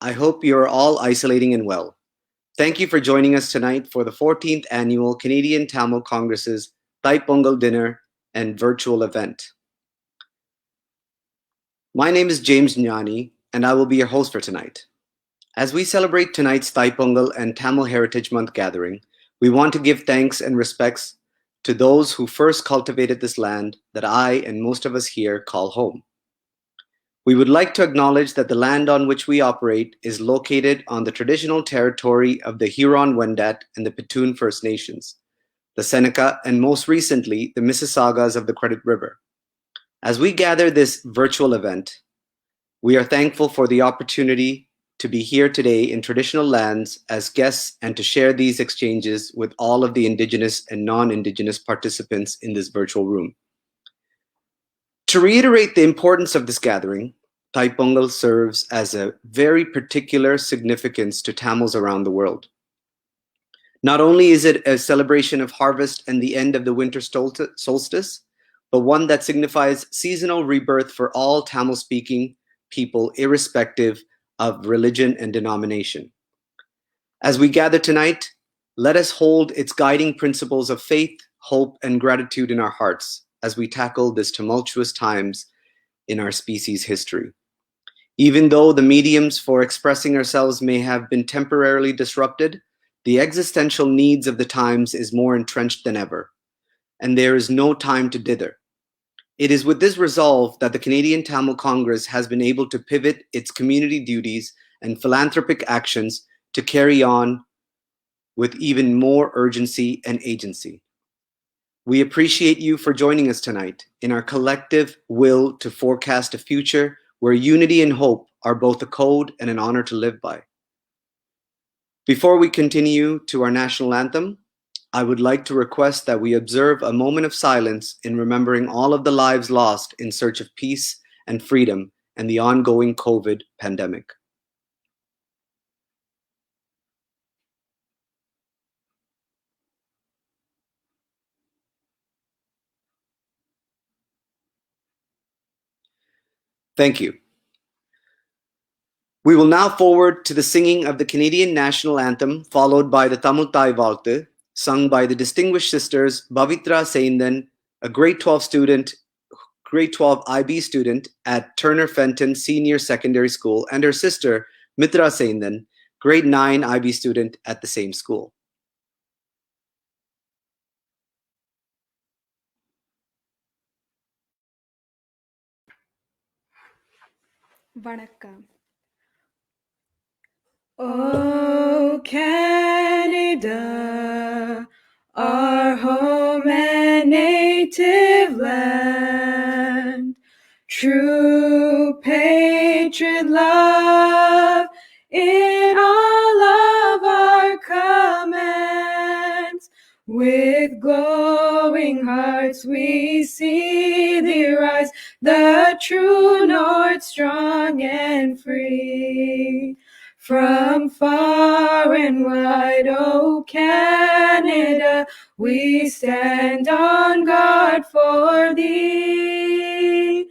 I hope you're all isolating and well. Thank you for joining us tonight for the 14th Annual Canadian Tamil Congress's Thai Pongal Dinner and virtual event. My name is James Nyani, and I will be your host for tonight. As we celebrate tonight's Thai Pongal and Tamil Heritage Month gathering, we want to give thanks and respects to those who first cultivated this land that I and most of us here call home. We would like to acknowledge that the land on which we operate is located on the traditional territory of the Huron-Wendat and the Petun First Nations, the Seneca, and most recently, the Mississaugas of the Credit River. As we gather this virtual event, we are thankful for the opportunity to be here today in traditional lands as guests and to share these exchanges with all of the Indigenous and non-Indigenous participants in this virtual room. To reiterate the importance of this gathering, Thai Pongal serves as a very particular significance to Tamils around the world. Not only is it a celebration of harvest and the end of the winter solstice, but one that signifies seasonal rebirth for all Tamil-speaking people, irrespective of religion and denomination. As we gather tonight, let us hold its guiding principles of faith, hope, and gratitude in our hearts as we tackle this tumultuous times in our species' history. Even though the mediums for expressing ourselves may have been temporarily disrupted, the existential needs of the times is more entrenched than ever, and there is no time to dither. It is with this resolve that the Canadian Tamil Congress has been able to pivot its community duties and philanthropic actions to carry on with even more urgency and agency. We appreciate you for joining us tonight in our collective will to forecast a future where unity and hope are both a code and an honor to live by. Before we continue to our national anthem, I would like to request that we observe a moment of silence in remembering all of the lives lost in search of peace and freedom and the ongoing COVID pandemic. Thank you. We will now forward to the singing of the Canadian National Anthem, followed by the Tamil Thai Valtu, sung by the distinguished sisters Bavitra Seyendan, a grade 12 IB student at Turner Fenton Senior Secondary School, and her sister Mitra Seyendan, grade 9 IB student at the same school. Vanakkam. Oh, Canada, our home and native land, true patriot love in all of our commands. With glowing hearts we see thee rise, the true north, strong and free. From far and wide, oh Canada, we stand on guard for thee.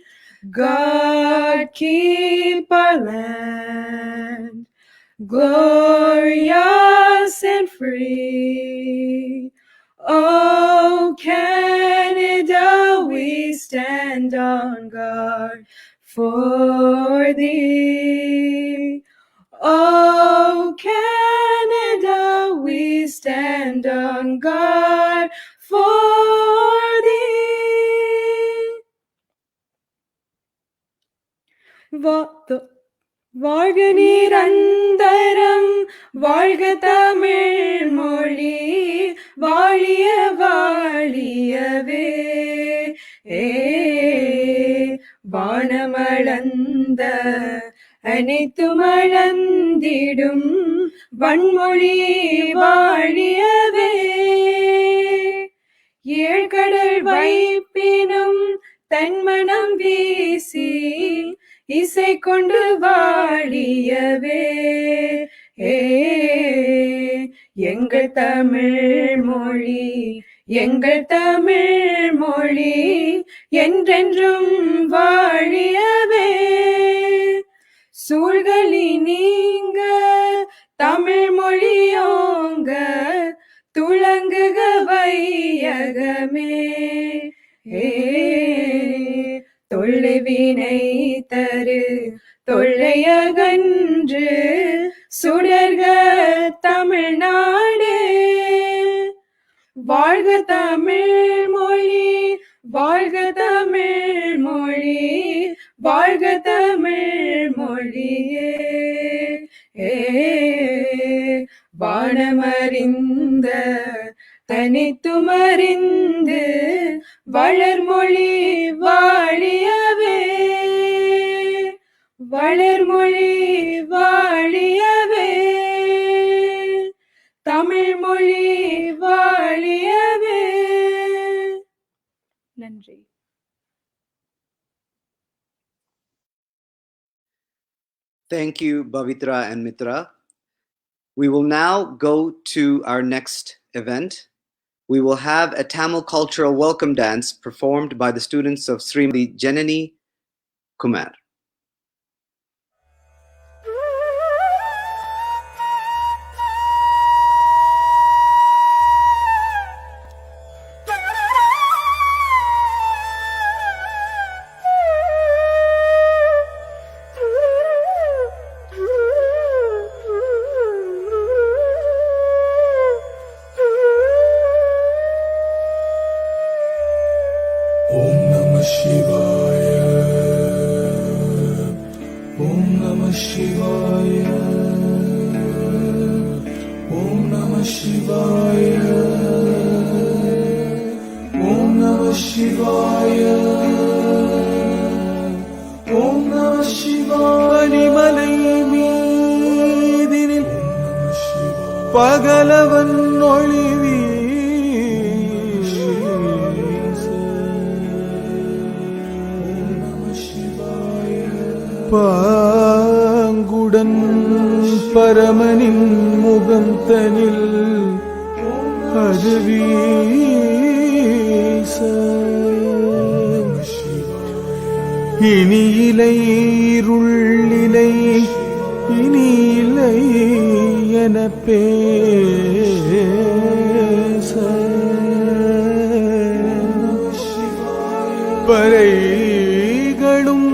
God keep our land glorious and free. Oh Canada, we stand on guard for thee. Oh Canada, we stand on guard for thee. வாழ்க நிரந்தரம், வாழ்க தமிழ் மொழி, வாழிய வாழியவே. வானமளந்த அனைத்து மளந்திடும் வன்மொழி வாழியவே. ஏழ்கடல் வைப்பினும் தன்மனம் வீசி இசை கொண்டு வாழியவே. எங்கள் தமிழ் மொழி, எங்கள் தமிழ் மொழி என்றென்றும் வாழியவே. சூழ்களி நீங்க தொழுவினை தரு தொல்லையகன்று சுடர்க தமிழ்நாடு. வாழ்க தமிழ் மொழி, வாழ்க தமிழ் மொழி, வாழ்க தமிழ் மொழியே. வானமறிந்த தனித்துமறிந்து வளர்மொழி வாழியவே, வளர்மொழி வாழியவே, தமிழ் மொழி வாழியவே. நன்றி. Thank you, Bavitra and Mitra. We will now go to our next event. We will have a Tamil cultural welcome dance performed by the students of Srimati Janani Kumar. பனிமலை மீதினில் பகலவன் ஒளி வீச, பாங்குடன் பரமனின் முகந்தனில் அது வீச, இனி இலை இருளிலை இனி இல்லை என பேச, பறைகளும்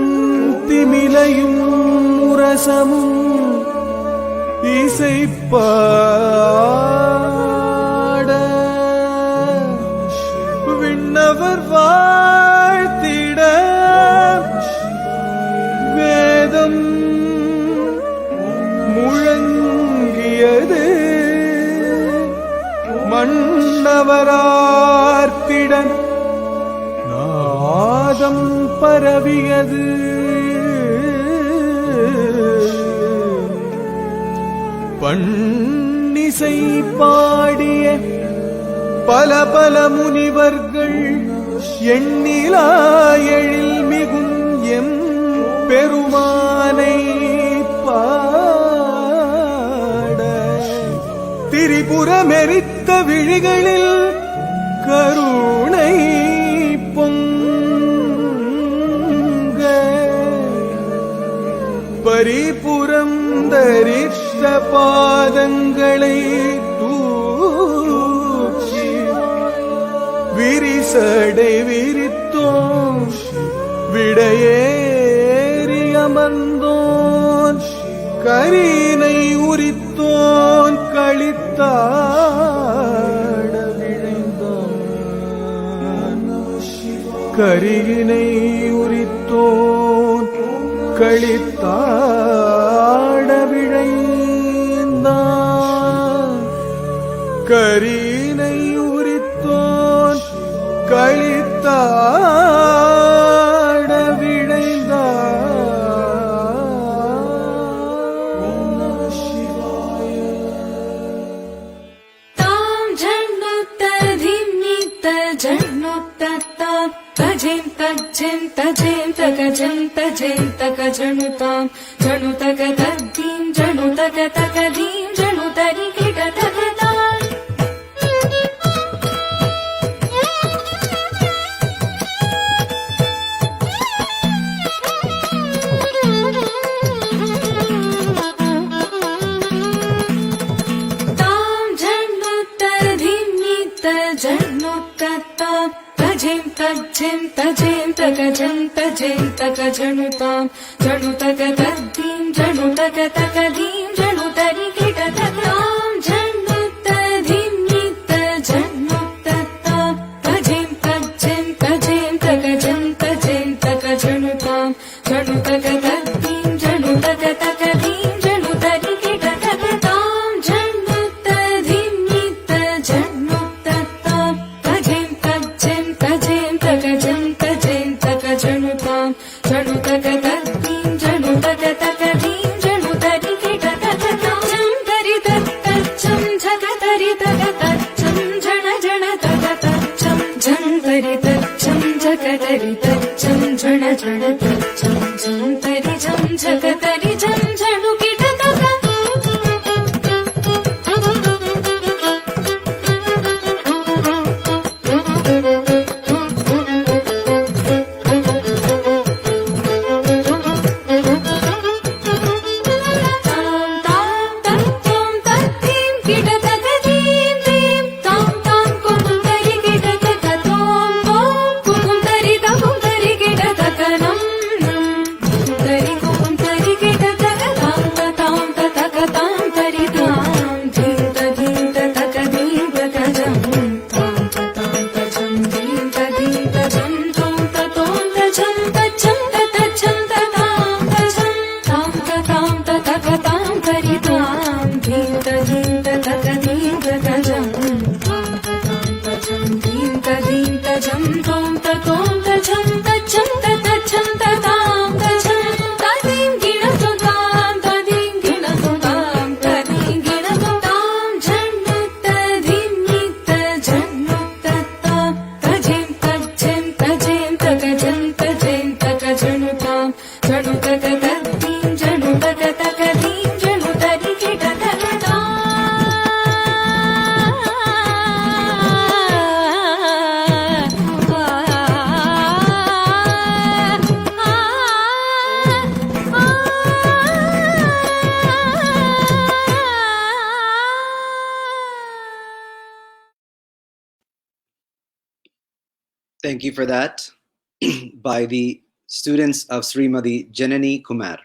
திமிலையும் முரசமும் இசைப்பாட, விண்ணவர் வாழ்த்திட வேதம் முழங்கியது, மன்னவரார்த்திட நாதம் பரவியது. பன்னிசை பாடிய பல பல முனிவர்கள் எண்ணிலா எழில் மிகும் எம் பெருமானை பாட, திரிபுரமெரித்த விழிகளில் கருணை பொங்க, பரிபுரம் தரித்த பாதங்களை தூக்கி விரிசடை விரித்தோம், விடையேறி அமர்ந்தோன், கரினை உரித்தோன், களித்தாட விழைந்தான், கரியினை உரித்தோன், களித்தாட விழைந்தான், கரினை உரித்தோன், களித்தாட விழைந்தான். தாம் ஜன்னுத்த தின்னித்த ஜன்னுத்த தஜேம் தஜேம் தஜேம் தகஜம் தஜேம் தகஜனுதாம் ஜனுதக தத்தீம் ஜனுதக தகதீம் ஜனுதரி கிட தகதாம். தாம் ஜன்னுத்த தின்னித்த ஜன்னுத்த தஜேம் தஜேம் தஜேம் தகஜம் जन्तक जनुतां जनुतक तद्दीं जनुतक तकदीं जनुतरि किटततां जनुत धिन्नित जनुततां तजिं तज्जिं तजिं तकजन्त जन्तक जनुतां जनुतक तद्दीं जनुतक तकदीं जनुतरि किटततां जनुत धिन्नित जनुततां तजिं तज्जिं तजिं तकजन्त जन्तक जनुतां जनुतक तद्दीं जनुतक तकदीं जनुतरि किटततां जन्तरि तत्तच्चं झकतरि तकतच्चं जन जन तकतच्चं जन्तरि तच्चं झकतरि तच्चं जन जन तच्चं जन्तरि झं झकतरि झं झनु किटततां Thank you for that by the students of Srimati Janani Kumar.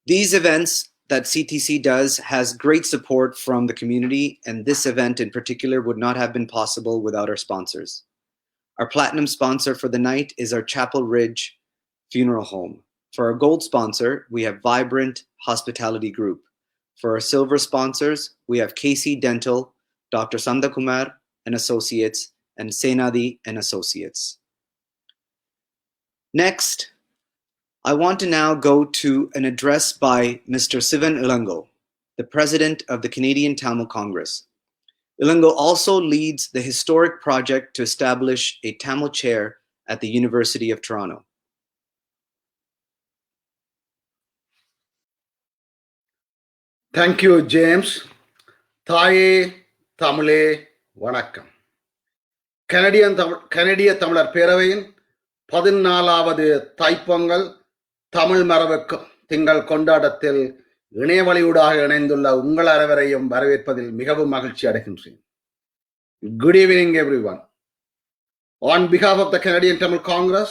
These events that CTC does has great support from the community, and this event in particular would not have been possible without our sponsors. Our platinum sponsor for the night is our Chapel Ridge Funeral Home. For our gold sponsor, we have Vibrant Hospitality Group. For our silver sponsors, we have KC Dental, Dr. Sanda Kumar and Associates, and Senadi and Associates. Next, I want to now go to an address by Mr. Sivan Ilango, the president of the Canadian Tamil Congress. Ilango also leads the historic project to establish a Tamil chair at the University of Toronto. Thank you, James. தாயே தமிழே வணக்கம். கனடிய தமிழர் பேரவையின் 14வது தைப்பொங்கல் தமிழ் மரபு திங்கள் கொண்டாட்டத்தில் இணையவழியூடாக இணைந்துள்ள உங்கள் அனைவரையும் வரவேற்பதில் மிகவும் மகிழ்ச்சி அடைகின்றேன். Good evening, everyone. On behalf of the Canadian Tamil Congress,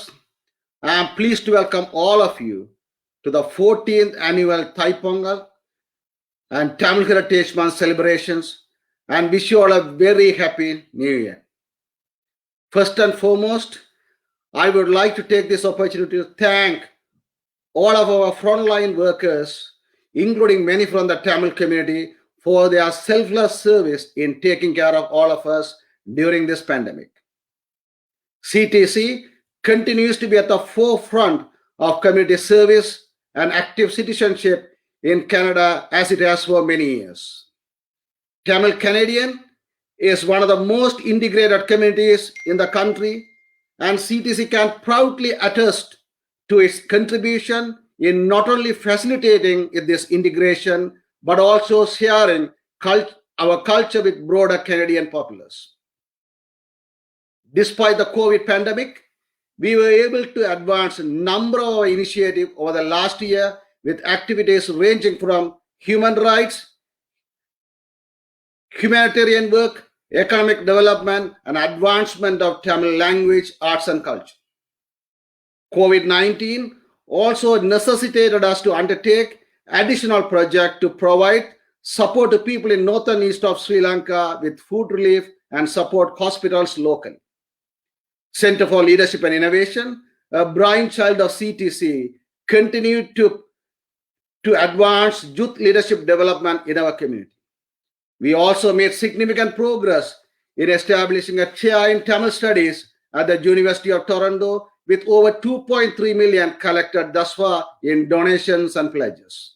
I am pleased to welcome all of you to the 14th annual Thai Pongal and Tamil Heritage Month celebrations and wish you all a very happy New Year. First and foremost, I would like to take this opportunity to thank all of our frontline workers, including many from the Tamil community, for their selfless service in taking care of all of us during this pandemic. CTC continues to be at the forefront of community service and active citizenship in Canada as it has for many years. Tamil Canadian is one of the most integrated communities in the country, and CTC can proudly attest to its contribution in not only facilitating this integration, but also sharing our culture with broader Canadian populace. Despite the COVID pandemic, we were able to advance a number of initiatives over the last year with activities ranging from human rights, humanitarian work, economic development, and advancement of Tamil language, arts, and culture. COVID-19 also necessitated us to undertake additional projects to provide support to people in north and east of Sri Lanka with food relief and support hospitals locally. Center for Leadership and Innovation, a brainchild of CTC, continued to advance youth leadership development in our community. We also made significant progress in establishing a chair in Tamil Studies at the University of Toronto with over 2.3 million collected thus far in donations and pledges.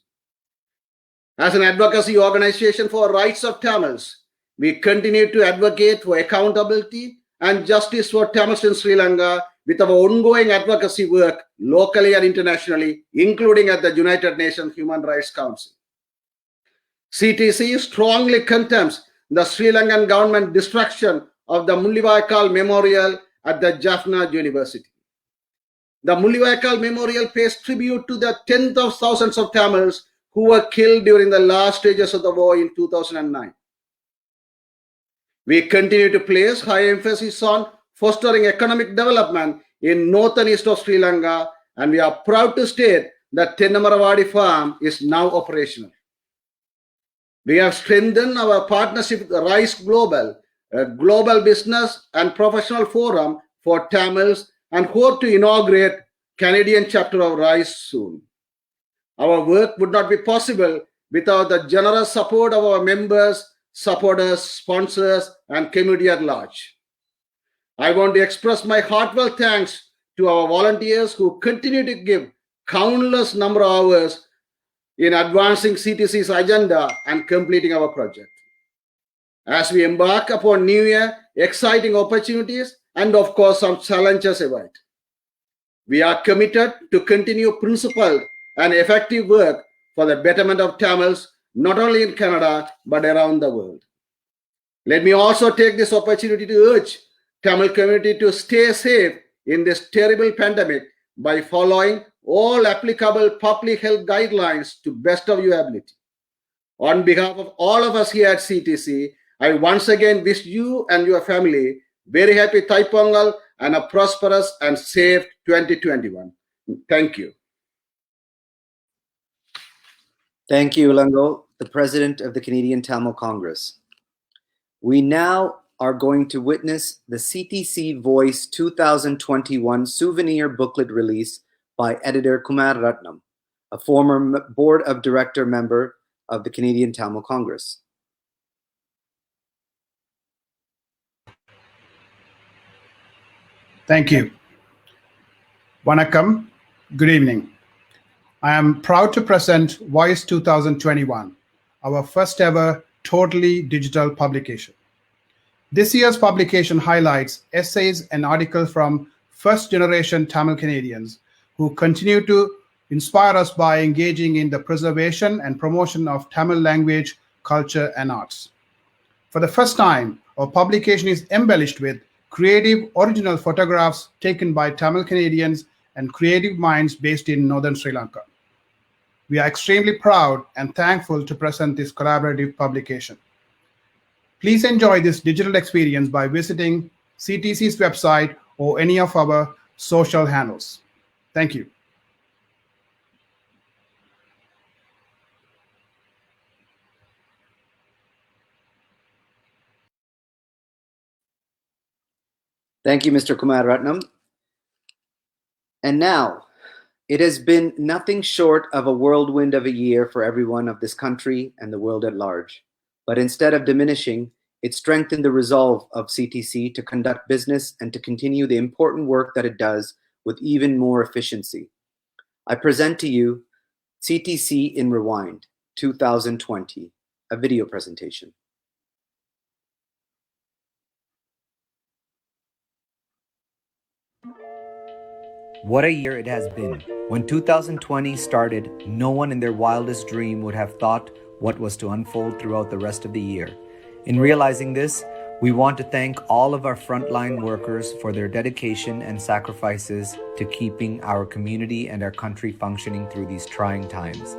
As an advocacy organization for rights of Tamils, we continue to advocate for accountability and justice for Tamils in Sri Lanka with our ongoing advocacy work locally and internationally, including at the United Nations Human Rights Council. CTC strongly condemns the Sri Lankan government destruction of the Mullawaikal Memorial at the Jaffna University. The Mullawaikal Memorial pays tribute to the tens of thousands of Tamils who were killed during the last stages of the war in 2009. We continue to place high emphasis on fostering economic development in north and east of Sri Lanka, and we are proud to state that Tennamaravadi farm is now operational. We have strengthened our partnership with Rise Global, a global business and professional forum for Tamils, and hope to inaugurate Canadian chapter of Rise soon. Our work would not be possible without the generous support of our members, supporters, sponsors, and community at large. I want to express my heartfelt thanks to our volunteers who continue to give countless number of hours in advancing CTC's agenda and completing our project. As we embark upon new year, exciting opportunities and of course some challenges await. We are committed to continue principled and effective work for the betterment of Tamils, not only in Canada, but around the world. Let me also take this opportunity to urge Tamil community to stay safe in this terrible pandemic by following all applicable public health guidelines to best of your ability. On behalf of all of us here at CTC, I once again wish you and your family very happy Thai Pongal and a prosperous and safe 2021. Thank you. Thank you, Ulango, the President of the Canadian Tamil Congress. We now are going to witness the CTC Voice 2021 souvenir booklet release by editor Kumar Ratnam, a former Board of Director member of the Canadian Tamil Congress. Thank you. Vanakkam, good evening. I am proud to present Voice 2021, our first ever totally digital publication. This year's publication highlights essays and articles from first-generation Tamil Canadians who continue to inspire us by engaging in the preservation and promotion of Tamil language, culture, and arts. For the first time, our publication is embellished with creative, original photographs taken by Tamil Canadians and creative minds based in northern Sri Lanka. We are extremely proud and thankful to present this collaborative publication. Please enjoy this digital experience by visiting CTC's website or any of our social handles. Thank you. Thank you, Mr. Kumar Ratnam. And now, it has been nothing short of a whirlwind of a year for everyone of this country and the world at large. But instead of diminishing, it strengthened the resolve of CTC to conduct business and to continue the important work that it does with even more efficiency. I present to you CTC in Rewind 2020, a video presentation. What a year it has been. When 2020 started, no one in their wildest dream would have thought what was to unfold throughout the rest of the year. In realizing this, we want to thank all of our frontline workers for their dedication and sacrifices to keeping our community and our country functioning through these trying times.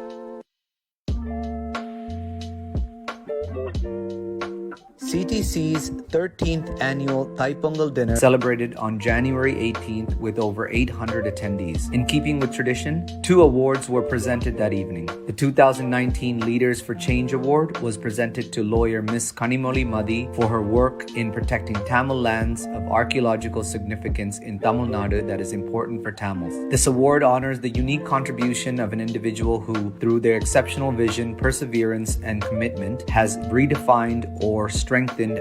CTC's 13th annual Thai Pongal dinner celebrated on January 18th with over 800 attendees. In keeping with tradition, 2 awards were presented that evening. The 2019 Leaders for Change Award was presented to lawyer Miss Kanimoli Madi for her work in protecting Tamil lands of archaeological significance in Tamil Nadu that is important for Tamils. This award honors the unique contribution of an individual who, through their exceptional vision, perseverance, and commitment, has redefined or strengthened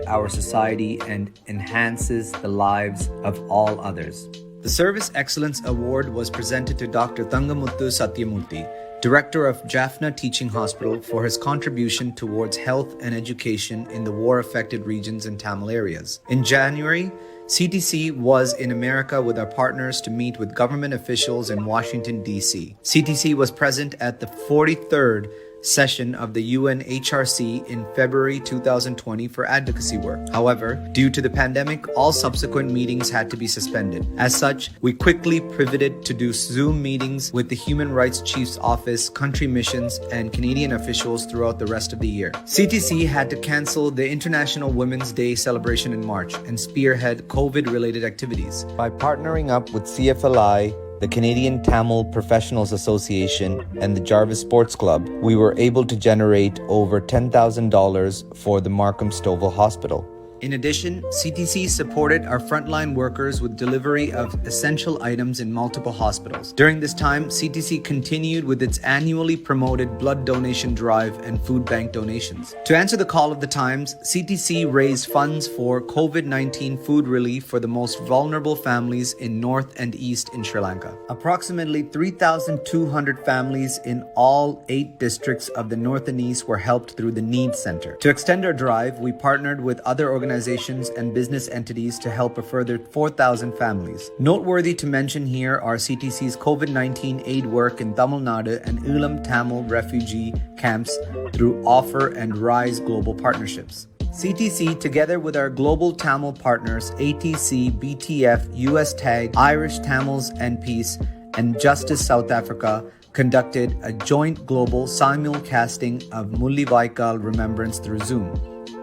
our society and enhances the lives of all others. The Service Excellence Award was presented to Dr. Thangamuthu Satyamurthy, Director of Jaffna Teaching Hospital, for his contribution towards health and education in the war-affected regions and Tamil areas. In January, CTC was in America with our partners to meet with government officials in Washington, D.C. CTC was present at the 43rd session of the UNHRC in February 2020 for advocacy work. However, due to the pandemic, all subsequent meetings had to be suspended. As such, we quickly pivoted to do Zoom meetings with the Human Rights Chief's Office, country missions, and Canadian officials throughout the rest of the year. CTC had to cancel the International Women's Day celebration in March and spearhead COVID-related activities. By partnering up with CFLI, the Canadian Tamil Professionals Association, and the Jarvis Sports Club, we were able to generate over $10,000 for the Markham Stouffville Hospital. In addition, CTC supported our frontline workers with delivery of essential items in multiple hospitals. During this time, CTC continued with its annually promoted blood donation drive and food bank donations. To answer the call of the times, CTC raised funds for COVID-19 food relief for the most vulnerable families in North and East in Sri Lanka. Approximately 3,200 families in all 8 districts of the North and East were helped through the Needs Center. To extend our drive, we partnered with other organizations and business entities to help a further 4,000 families. Noteworthy to mention here are CTC's COVID-19 aid work in Tamil Nadu and Elam Tamil refugee camps through Offer and Rise global partnerships. CTC, together with our global Tamil partners ATC, BTF, US TAG, Irish Tamils and Peace, and Justice South Africa, conducted a joint global simulcasting of Mullivaikal Remembrance through Zoom.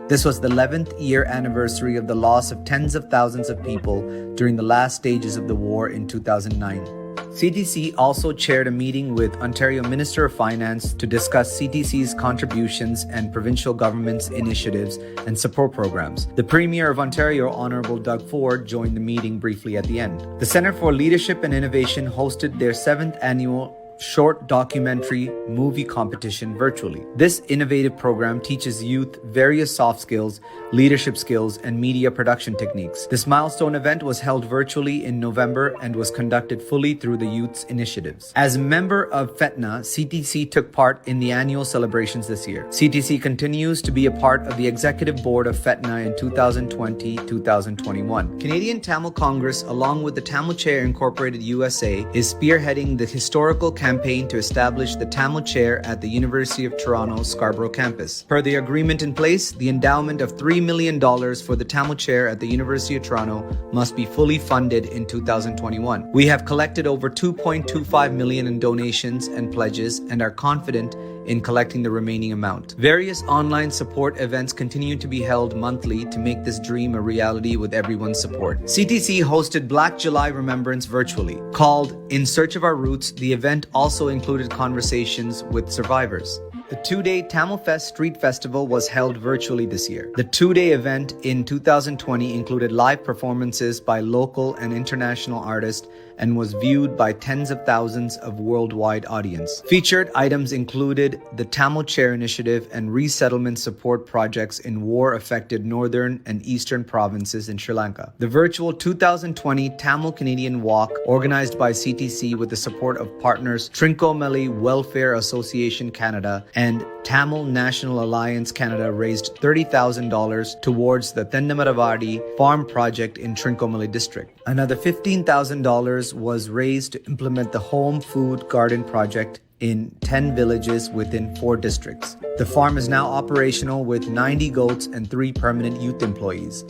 This was the 11th year anniversary of the loss of tens of thousands of people during the last stages of the war in 2009. CTC also chaired a meeting with Ontario Minister of Finance to discuss CTC's contributions and provincial government's initiatives and support programs. The Premier of Ontario, Honourable Doug Ford, joined the meeting briefly at the end. The Centre for Leadership and Innovation hosted their 7th annual short documentary movie competition virtually. This innovative program teaches youth various soft skills, leadership skills, and media production techniques. This milestone event was held virtually in November and was conducted fully through the youth's initiatives. As a member of FETNA, CTC took part in the annual celebrations this year. CTC continues to be a part of the executive board of FETNA in 2020-2021. Canadian Tamil Congress, along with the Tamil Chair Incorporated USA, is spearheading the historical campaign to establish the Tamil Chair at the University of Toronto Scarborough campus. Per the agreement in place, the endowment of $3 million for the Tamil Chair at the University of Toronto must be fully funded in 2021. We have collected over $2.25 million in donations and pledges and are confident in collecting the remaining amount. Various online support events continue to be held monthly to make this dream a reality with everyone's support. CTC hosted Black July Remembrance virtually. Called In Search of Our Roots, the event also included conversations with survivors. The 2-day Tamil Fest Street Festival was held virtually this year. The 2-day event in 2020 included live performances by local and international artists and was viewed by tens of thousands of worldwide audience. Featured items included the Tamil Chair Initiative and resettlement support projects in war-affected northern and eastern provinces in Sri Lanka. The virtual 2020 Tamil Canadian Walk, organized by CTC with the support of partners Trincomalee Welfare Association Canada and Tamil National Alliance Canada, raised $30,000 towards the Thendamaravadi farm project in Trincomalee district. Another $15,000 was raised to implement the Home Food Garden project in 10 villages within 4 districts. The farm is now operational with 90 goats and 3 permanent youth employees.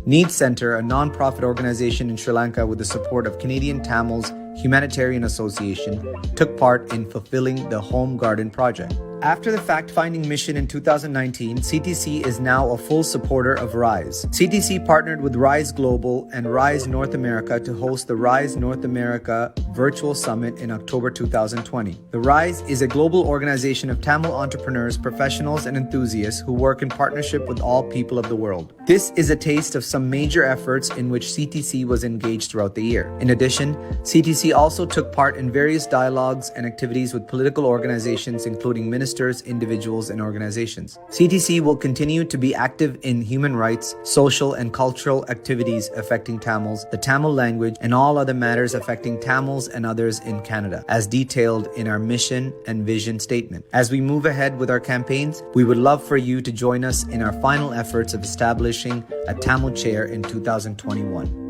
Needs Center, a non-profit organization in Sri Lanka with the support of Canadian Tamils Humanitarian Association, took part in fulfilling the Home Garden project. After the fact-finding mission in 2019, CTC is now a full supporter of RISE. CTC partnered with RISE Global and RISE North America to host the RISE North America Virtual Summit in October 2020. The RISE is a global organization of Tamil entrepreneurs, professionals, and enthusiasts who work in partnership with all people of the world. This is a taste of some major efforts in which CTC was engaged throughout the year. In addition, CTC also took part in various dialogues and activities with political organizations, including ministers, individuals, and organizations. CTC will continue to be active in human rights, social and cultural activities affecting Tamils, the Tamil language, and all other matters affecting Tamils and others in Canada, as detailed in our mission and vision statement. As we move ahead with our campaigns, we would love for you to join us in our final efforts of establishing a Tamil chair in 2021.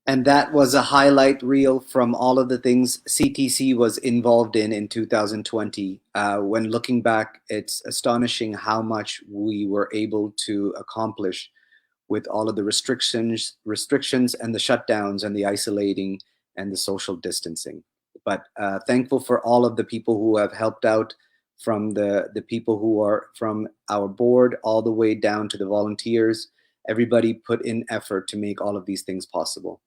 And that was a highlight reel from all of the things CTC was involved in 2020. When looking back, it's astonishing how much we were able to accomplish with all of the restrictions and the shutdowns and the isolating and the social distancing. But thankful for all of the people who have helped out, from the people who are from our board all the way down to the volunteers. Everybody put in effort to make all of these things possible.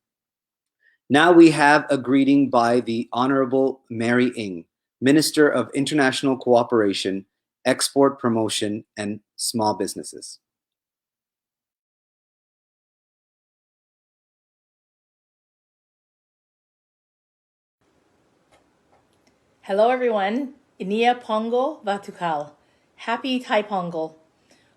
Now we have a greeting by the Honorable Mary Ng, Minister of International Cooperation, Export Promotion, and Small Businesses. Hello everyone, Inia Pongal Vatukal. Happy Thai Pongal.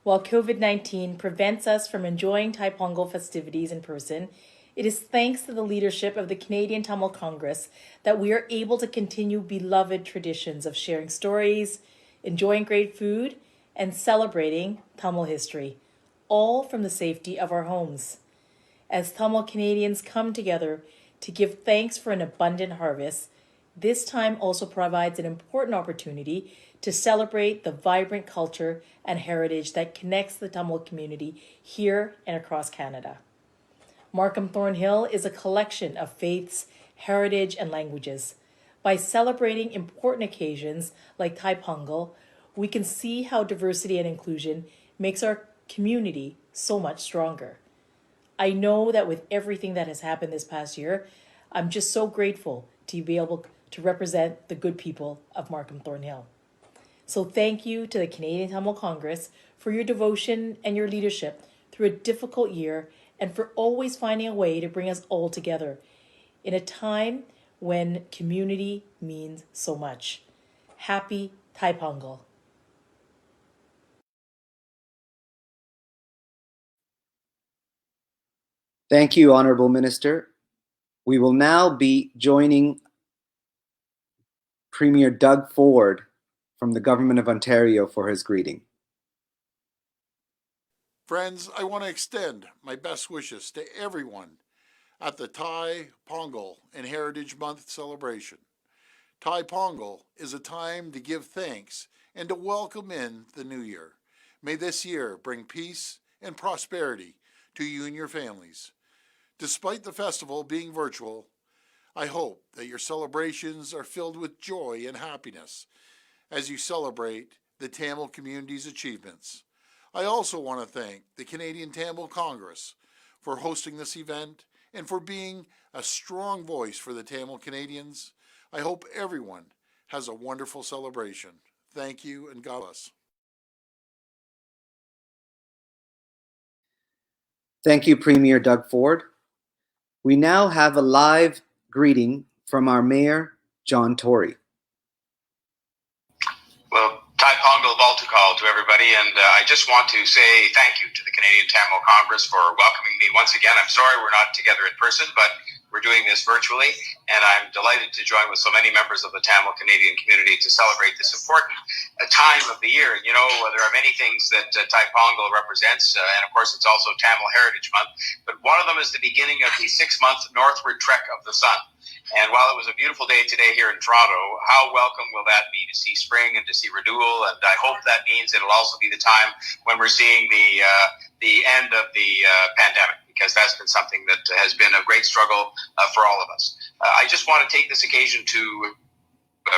While COVID-19 prevents us from enjoying Thai Pongal festivities in person, it is thanks to the leadership of the Canadian Tamil Congress that we are able to continue beloved traditions of sharing stories, enjoying great food, and celebrating Tamil history, all from the safety of our homes. As Tamil Canadians come together to give thanks for an abundant harvest, this time also provides an important opportunity to celebrate the vibrant culture and heritage that connects the Tamil community here and across Canada. Markham Thornhill is a collection of faiths, heritage, and languages. By celebrating important occasions like Thai Pongal, we can see how diversity and inclusion makes our community so much stronger. I know that with everything that has happened this past year, I'm just so grateful to be able to represent the good people of Markham Thornhill. So thank you to the Canadian Tamil Congress for your devotion and your leadership through a difficult year, and for always finding a way to bring us all together in a time when community means so much. Happy Thai Pongal. Thank you, Honorable Minister. We will now be joining Premier Doug Ford from the Government of Ontario for his greeting. Friends, I want to extend my best wishes to everyone at the Thai Pongal and Heritage Month celebration. Thai Pongal is a time to give thanks and to welcome in the new year. May this year bring peace and prosperity to you and your families. Despite the festival being virtual, I hope that your celebrations are filled with joy and happiness as you celebrate the Tamil community's achievements. I also want to thank the Canadian Tamil Congress for hosting this event and for being a strong voice for the Tamil Canadians. I hope everyone has a wonderful celebration. Thank you and God bless. Thank you, Premier Doug Ford. We now have a live greeting from our Mayor, John Tory. Well, Thai Pongal Baltukal to everybody, and I just want to say thank you to the Canadian Tamil Congress for welcoming me once again. I'm sorry we're not together in person, but we're doing this virtually, and I'm delighted to join with so many members of the Tamil Canadian community to celebrate this important time of the year. You know, there are many things that Thai Pongal represents, and of course it's also Tamil Heritage Month, but one of them is the beginning of the 6-month northward trek of the sun. And while it was a beautiful day today here in Toronto, how welcome will that be to see spring and to see renewal? And I hope that means it'll also be the time when we're seeing the end of the pandemic, because that's been something that has been a great struggle for all of us. I just want to take this occasion to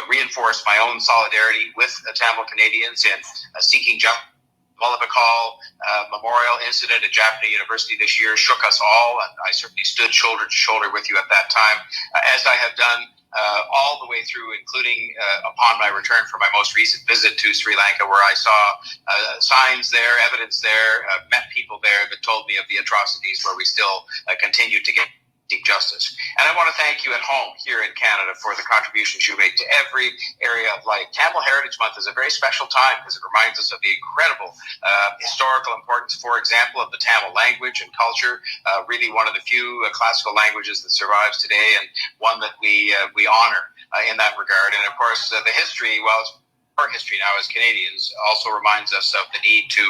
reinforce my own solidarity with Tamil Canadians in seeking justice. Mulabakal memorial incident at Jaffna University this year shook us all, and I certainly stood shoulder to shoulder with you at that time, as I have done all the way through, including upon my return from my most recent visit to Sri Lanka, where I saw signs there, evidence there, met people there that told me of the atrocities where we still continue to get justice. And I want to thank you at home here in Canada for the contributions you make to every area of life. Tamil Heritage Month is a very special time because it reminds us of the incredible historical importance, for example, of the Tamil language and culture, really one of the few classical languages that survives today, and one that we honor in that regard. And of course, the history, well, it's our history now as Canadians, also reminds us of the need to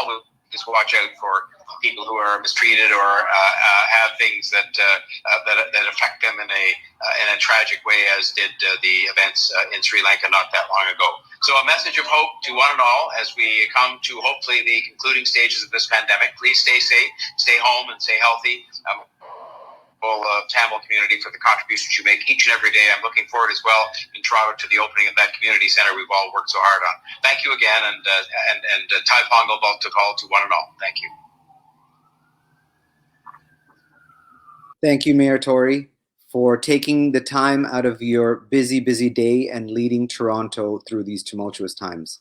always watch out for people who are mistreated or have things that affect them in a tragic way, as did the events in Sri Lanka not that long ago. So a message of hope to one and all as we come to hopefully the concluding stages of this pandemic. Please stay safe, stay home, and stay healthy. Tamil community for the contributions you make each and every day. I'm looking forward as well in Toronto to the opening of that community center we've all worked so hard on. Thank you again, and Thai Pongal Baltukal to one and all. Thank you. Thank you, Mayor Tory, for taking the time out of your busy day and leading Toronto through these tumultuous times.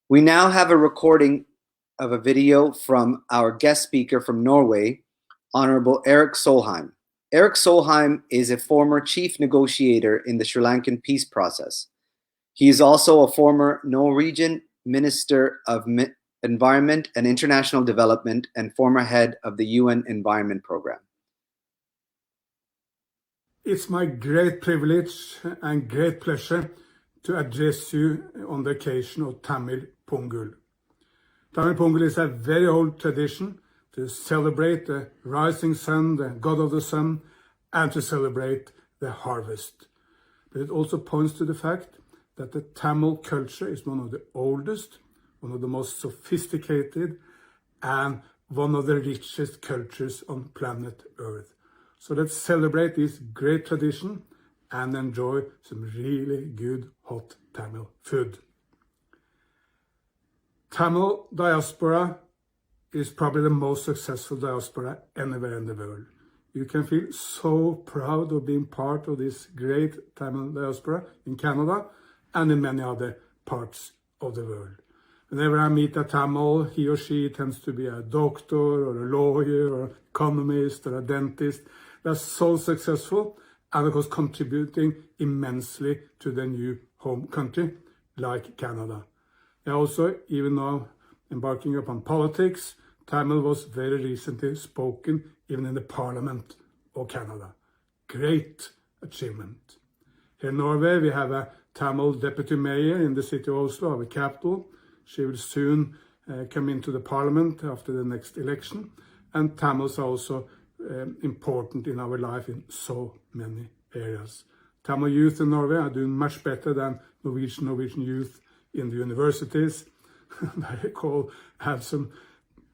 We now have a recording of a video from our guest speaker from Norway, Honorable Erik Solheim. Erik Solheim is a former chief negotiator in the Sri Lankan peace process. He is also a former Norwegian Minister of Environment and International Development and former head of the UN Environment Program. It's my great privilege and great pleasure to address you on the occasion of Tamil Pongal. Tamil Pongal is a very old tradition to celebrate the rising sun, the god of the sun, and to celebrate the harvest. But it also points to the fact that the Tamil culture is one of the oldest, one of the most sophisticated, and one of the richest cultures on planet Earth. So let's celebrate this great tradition and enjoy some really good hot Tamil food. Tamil diaspora is probably the most successful diaspora anywhere in the world. You can feel so proud of being part of this great Tamil diaspora in Canada and in many other parts of the world. Whenever I meet a Tamil, he or she tends to be a doctor or a lawyer or an economist or a dentist. They're so successful and of course contributing immensely to their new home country like Canada. They're also, even now, embarking upon politics. Tamil was very recently spoken even in the Parliament of Canada. Great achievement. Here in Norway, we have a Tamil deputy mayor in the city of Oslo, our capital. She will soon come into the Parliament after the next election. And Tamils are also important in our life in so many areas. Tamil youth in Norway are doing much better than Norwegian youth in the universities. I recall I had some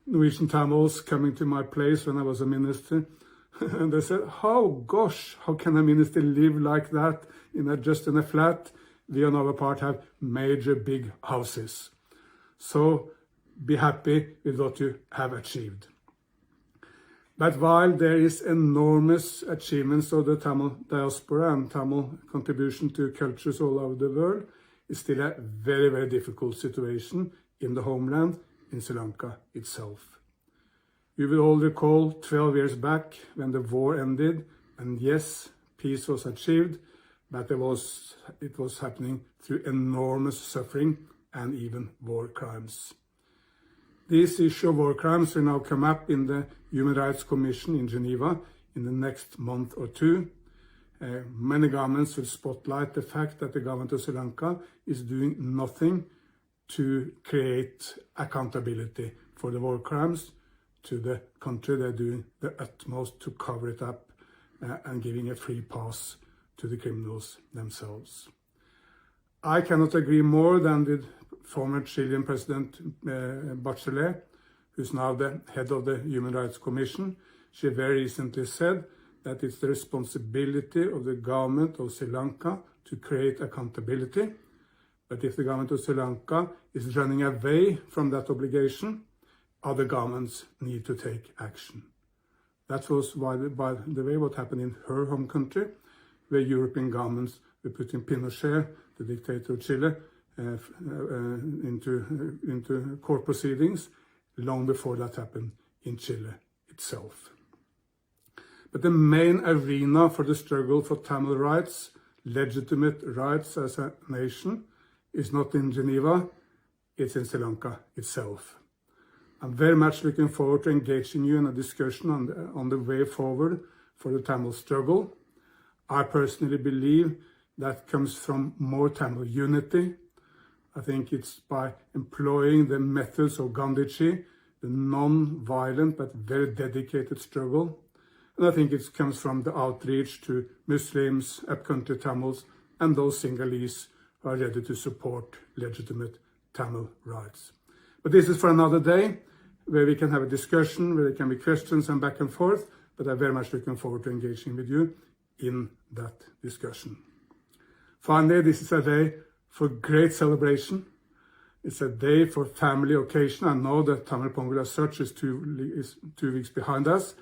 Norwegian Tamils coming to my place when I was a minister, and they said, how can a minister live like that just in a flat? We on our part have major big houses. So be happy with what you have achieved. But while there is enormous achievements of the Tamil diaspora and Tamil contribution to cultures all over the world, it's still a very, very difficult situation in the homeland, in Sri Lanka itself. You will all recall 12 years back when the war ended, and yes, peace was achieved, but it was happening through enormous suffering and even war crimes. This issue of war crimes will now come up in the Human Rights Commission in Geneva in the next month or two. Many governments will spotlight the fact that the government of Sri Lanka is doing nothing to create accountability for the war crimes to the country. They're doing the utmost to cover it up and giving a free pass to the criminals themselves. I cannot agree more than with former Chilean President Bachelet, who's now the head of the Human Rights Commission. She very recently said that it's the responsibility of the government of Sri Lanka to create accountability. But if the government of Sri Lanka is running away from that obligation, other governments need to take action. That was, by the way, what happened in her home country, where European governments were putting Pinochet, the dictator of Chile, into court proceedings long before that happened in Chile itself. But the main arena for the struggle for Tamil rights, legitimate rights as a nation, is not in Geneva, it's in Sri Lanka itself. I'm very much looking forward to engaging you in a discussion on the way forward for the Tamil struggle. I personally believe that comes from more Tamil unity. I think it's by employing the methods of Gandhiji, the non-violent but very dedicated struggle. And I think it comes from the outreach to Muslims, upcountry Tamils, and those Sinhalese who are ready to support legitimate Tamil rights. But this is for another day, where we can have a discussion, where there can be questions and back and forth, but I'm very much looking forward to engaging with you in that discussion. Finally, this is a day for great celebration. It's a day for family occasion. I know that Tamil Pongal as such is 2 weeks behind us,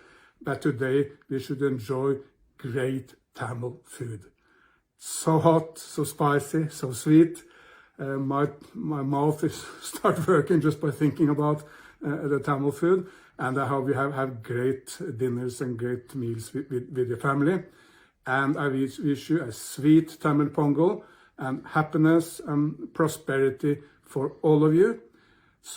but today we should enjoy great Tamil food. So hot, so spicy, so sweet. My mouth is start working just by thinking about the Tamil food, and I hope you have great dinners and great meals with your family. And I wish you a sweet Tamil Pongal and happiness and prosperity for all of you.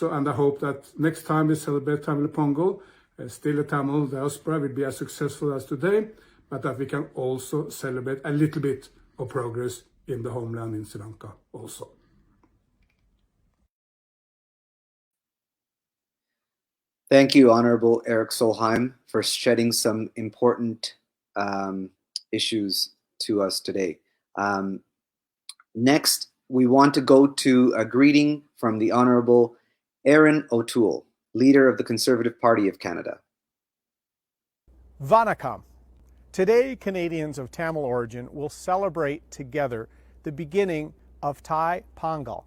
And I hope that next time we celebrate Tamil Pongal, still a Tamil diaspora will be as successful as today, but that we can also celebrate a little bit of progress in the homeland in Sri Lanka also. Thank you, Honorable Eric Solheim, for shedding some important issues to us today. Next, we want to go to a greeting from the Honorable Erin O'Toole, leader of the Conservative Party of Canada. Vanakkam. Today, Canadians of Tamil origin will celebrate together the beginning of Thai Pongal.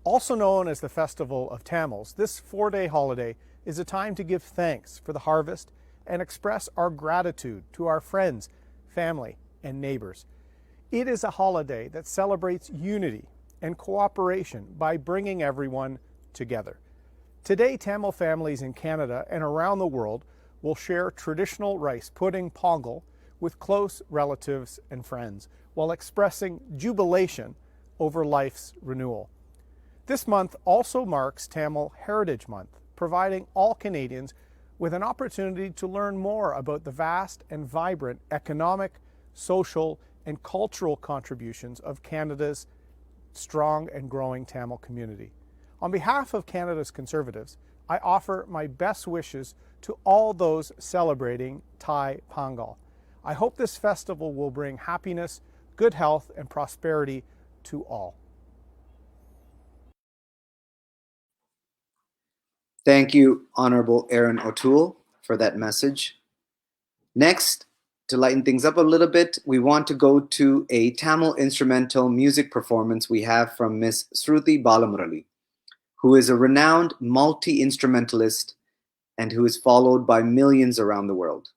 Also known as the Festival of Tamils, this 4-day holiday is a time to give thanks for the harvest and express our gratitude to our friends, family, and neighbors. It is a holiday that celebrates unity and cooperation by bringing everyone together. Today, Tamil families in Canada and around the world will share traditional rice pudding pongal with close relatives and friends while expressing jubilation over life's renewal. This month also marks Tamil Heritage Month, providing all Canadians with an opportunity to learn more about the vast and vibrant economic, social, and cultural contributions of Canada's strong and growing Tamil community. On behalf of Canada's Conservatives, I offer my best wishes to all those celebrating Thai Pongal. I hope this festival will bring happiness, good health, and prosperity to all. Thank you, Honorable Erin O'Toole, for that message. Next, to lighten things up a little bit, we want to go to a Tamil instrumental music performance we have from Miss Sruthi Balamurali, who is a renowned multi-instrumentalist and who is followed by millions around the world.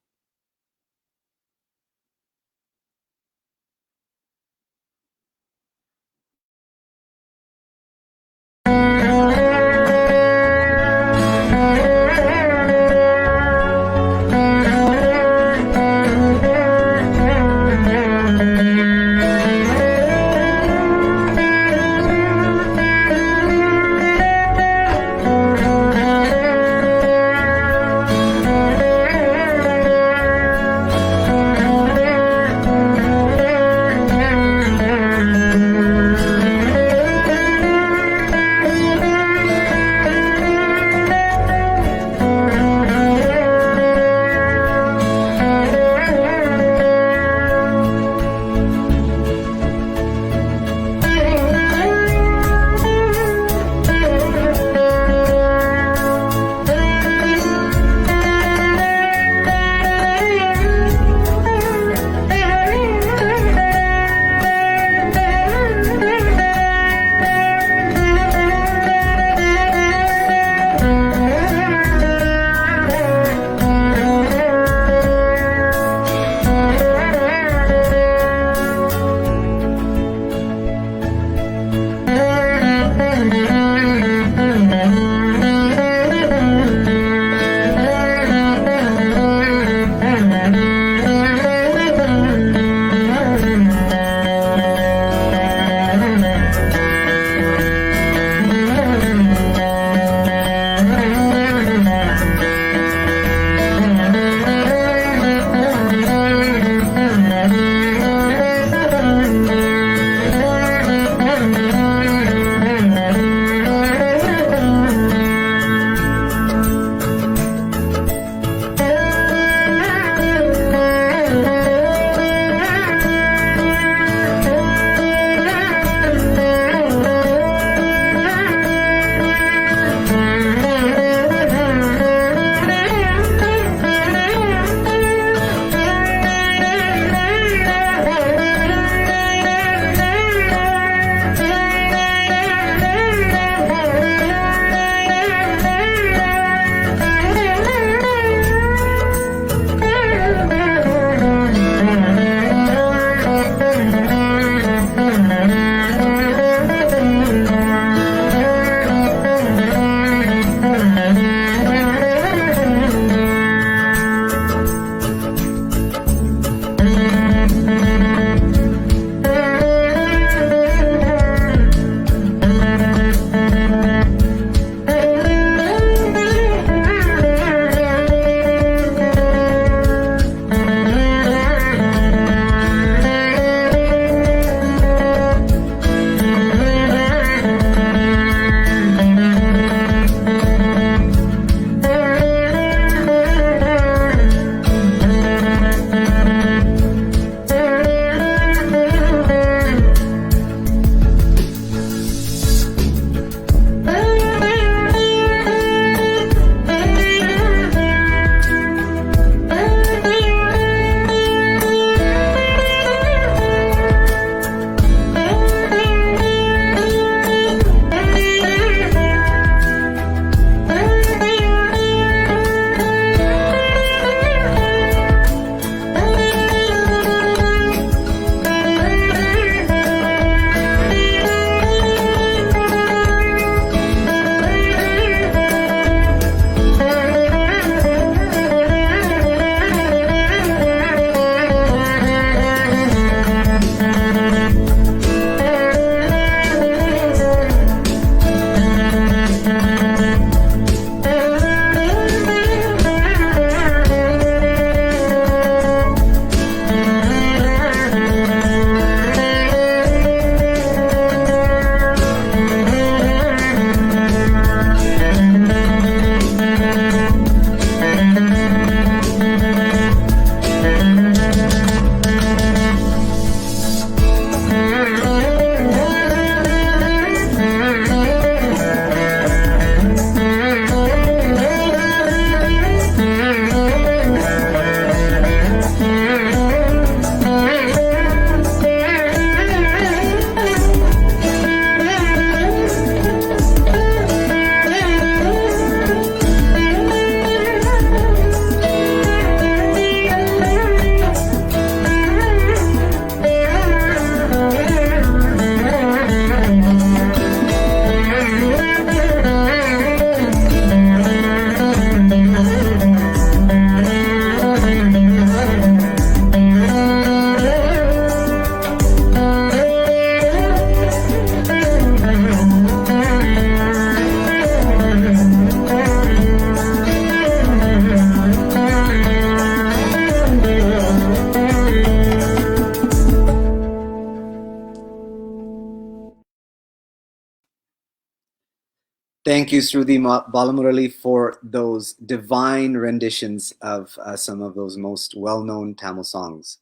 Thank you, Sruthi Balamurali, for those divine renditions of some of those most well-known Tamil songs.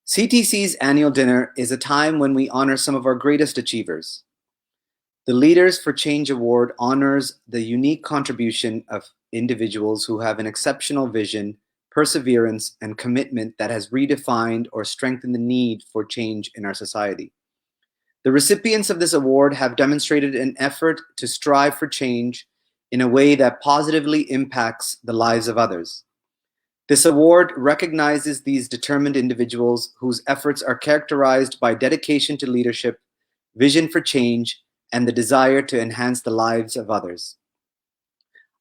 CTC's annual dinner is a time when we honor some of our greatest achievers. The Leaders for Change Award honors the unique contribution of individuals who have an exceptional vision, perseverance, and commitment that has redefined or strengthened the need for change in our society. The recipients of this award have demonstrated an effort to strive for change in a way that positively impacts the lives of others. This award recognizes these determined individuals whose efforts are characterized by dedication to leadership, vision for change, and the desire to enhance the lives of others.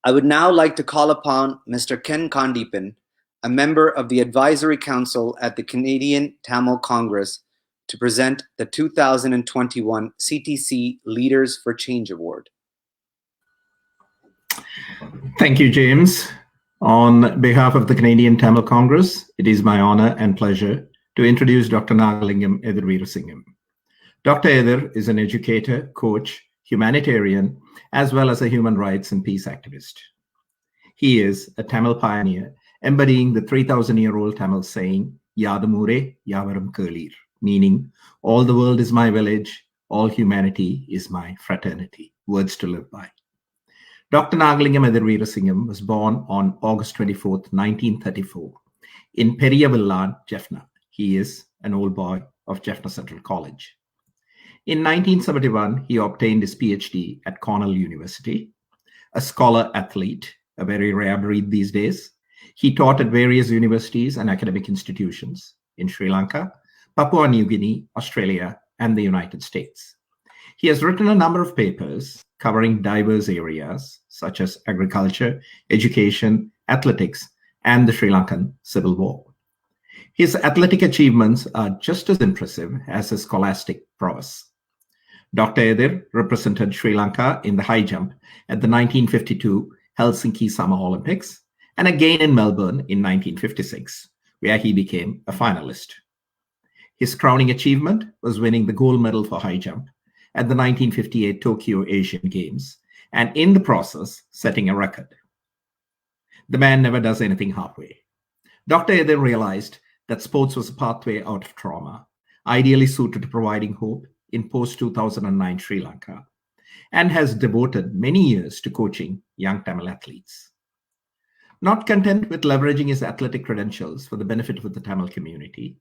I would now like to call upon Mr. Ken Kandipan, a member of the Advisory Council at the Canadian Tamil Congress, to present the 2021 CTC Leaders for Change Award. Thank you, James. On behalf of the Canadian Tamil Congress, it is my honor and pleasure to introduce Dr. Nagalingam Edirveerasingham. Dr. Edir is an educator, coach, humanitarian, as well as a human rights and peace activist. He is a Tamil pioneer embodying the 3,000-year-old Tamil saying, Yadamure Yavaram Kerlir, meaning, all the world is my village, all humanity is my fraternity, words to live by. Dr. Nagalingam Edirveerasingham was born on August 24th, 1934, in Periyavillan, Jaffna. He is an old boy of Jaffna Central College. In 1971, he obtained his PhD at Cornell University. A scholar athlete, a very rare breed these days, he taught at various universities and academic institutions in Sri Lanka, Papua New Guinea, Australia, and the United States. He has written a number of papers covering diverse areas such as agriculture, education, athletics, and the Sri Lankan Civil War. His athletic achievements are just as impressive as his scholastic prowess. Dr. Edir represented Sri Lanka in the high jump at the 1952 Helsinki Summer Olympics and again in Melbourne in 1956, where he became a finalist. His crowning achievement was winning the gold medal for high jump at the 1958 Tokyo Asian Games, and in the process, setting a record. The man never does anything halfway. Dr. Edir realized that sports was a pathway out of trauma, ideally suited to providing hope in post-2009 Sri Lanka, and has devoted many years to coaching young Tamil athletes. Not content with leveraging his athletic credentials for the benefit of the Tamil community,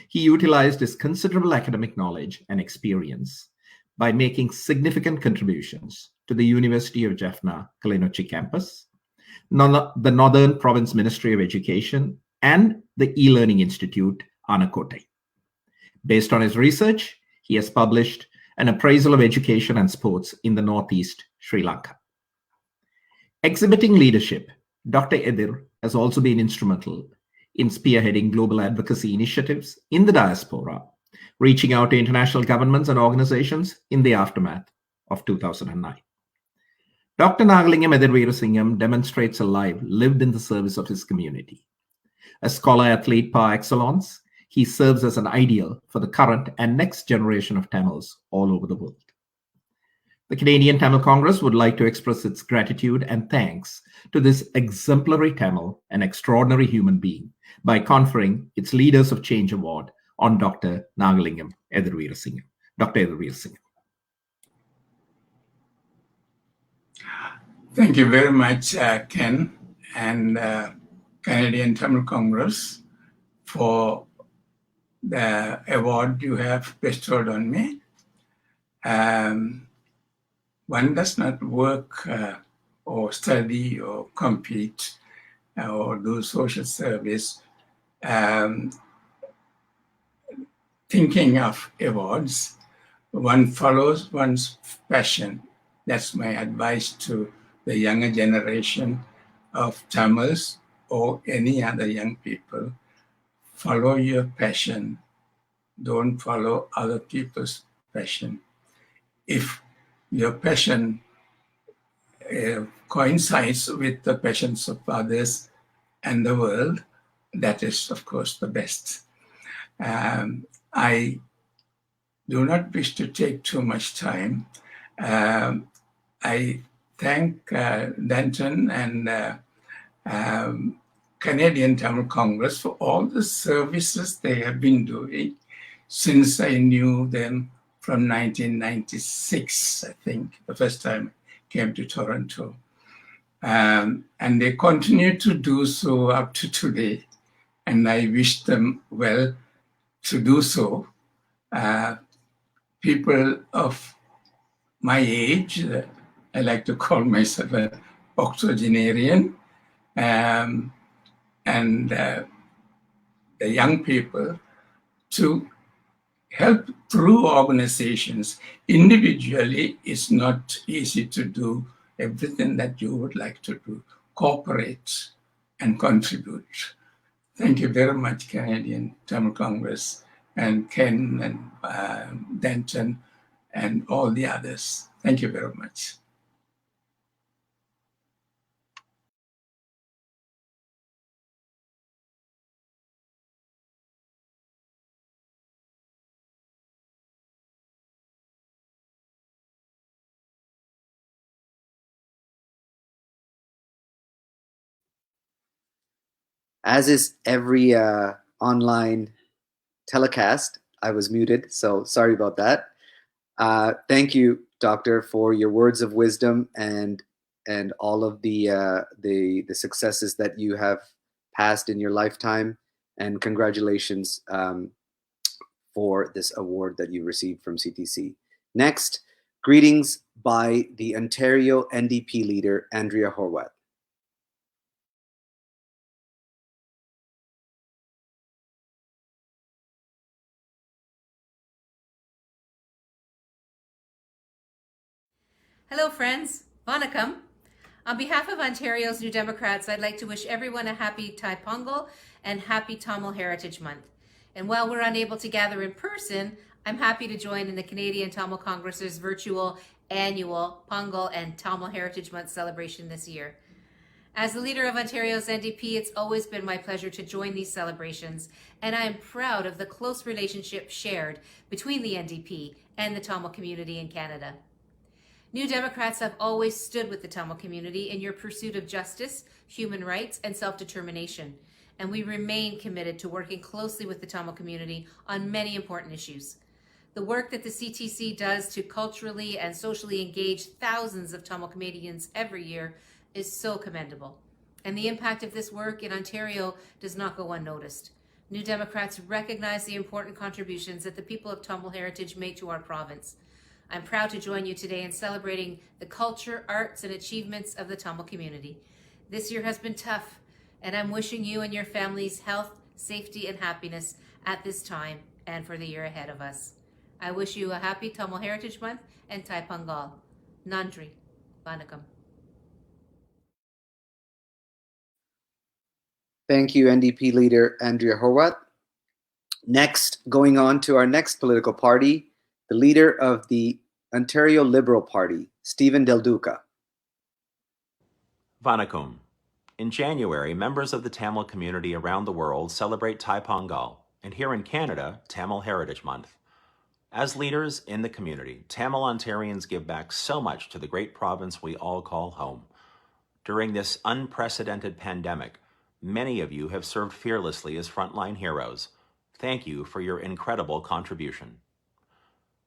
he utilized his considerable academic knowledge and experience by making significant contributions to the University of Jaffna Kilinochchi campus, the Northern Province Ministry of Education, and the e-learning institute, Anakote. Based on his research, he has published an appraisal of education and sports in the Northeast Sri Lanka. Exhibiting leadership, Dr. Edir has also been instrumental in spearheading global advocacy initiatives in the diaspora, reaching out to international governments and organizations in the aftermath of 2009. Dr. Nagalingam Edirveerasingham demonstrates a life lived in the service of his community. A scholar-athlete par excellence, he serves as an ideal for the current and next generation of Tamils all over the world. The Canadian Tamil Congress would like to express its gratitude and thanks to this exemplary Tamil and extraordinary human being by conferring its Leaders of Change Award on Dr. Nagalingam Edirveerasingham. Dr. Edirveerasingham. Thank you very much, Ken and Canadian Tamil Congress for the award you have bestowed on me. One does not work or study or compete or do social service thinking of awards. One follows one's passion. That's my advice to the younger generation of Tamils or any other young people. Follow your passion. Don't follow other people's passion. If your passion coincides with the passions of others and the world, that is, of course, the best. I do not wish to take too much time. I thank Denton and Canadian Tamil Congress for all the services they have been doing since I knew them from 1996, I think, the first time I came to Toronto. And they continue to do so up to today. And I wish them well to do so. People of my age, I like to call myself an octogenarian, and the young people to help through organizations. Individually, it's not easy to do everything that you would like to do. Cooperate and contribute. Thank you very much, Canadian Tamil Congress, and Ken and Denton and all the others. Thank you very much. As is every online telecast, I was muted, so sorry about that. Thank you, Doctor, for your words of wisdom and all of the successes that you have passed in your lifetime, and congratulations for this award that you received from CTC. Next, greetings by the Ontario NDP leader, Andrea Horwath. Hello, friends. Vanakkam. On behalf of Ontario's New Democrats, I'd like to wish everyone a happy Thai Pongal and happy Tamil Heritage Month. And while we're unable to gather in person, I'm happy to join in the Canadian Tamil Congress's virtual annual Pongal and Tamil Heritage Month celebration this year. As the leader of Ontario's NDP, it's always been my pleasure to join these celebrations, and I am proud of the close relationship shared between the NDP and the Tamil community in Canada. New Democrats have always stood with the Tamil community in your pursuit of justice, human rights, and self-determination, and we remain committed to working closely with the Tamil community on many important issues. The work that the CTC does to culturally and socially engage thousands of Tamil Canadians every year is so commendable, and the impact of this work in Ontario does not go unnoticed. New Democrats recognize the important contributions that the people of Tamil heritage make to our province. I'm proud to join you today in celebrating the culture, arts, and achievements of the Tamil community. This year has been tough, and I'm wishing you and your families health, safety, and happiness at this time and for the year ahead of us. I wish you a happy Tamil Heritage Month and Thai Pongal. Nandri. Vanakkam. Thank you, NDP leader Andrea Horwath. Next, going on to our next political party, the leader of the Ontario Liberal Party, Stephen Del Duca. Vanakkam. In January, members of the Tamil community around the world celebrate Thai Pongal, and here in Canada, Tamil Heritage Month. As leaders in the community, Tamil Ontarians give back so much to the great province we all call home. During this unprecedented pandemic, many of you have served fearlessly as frontline heroes. Thank you for your incredible contribution.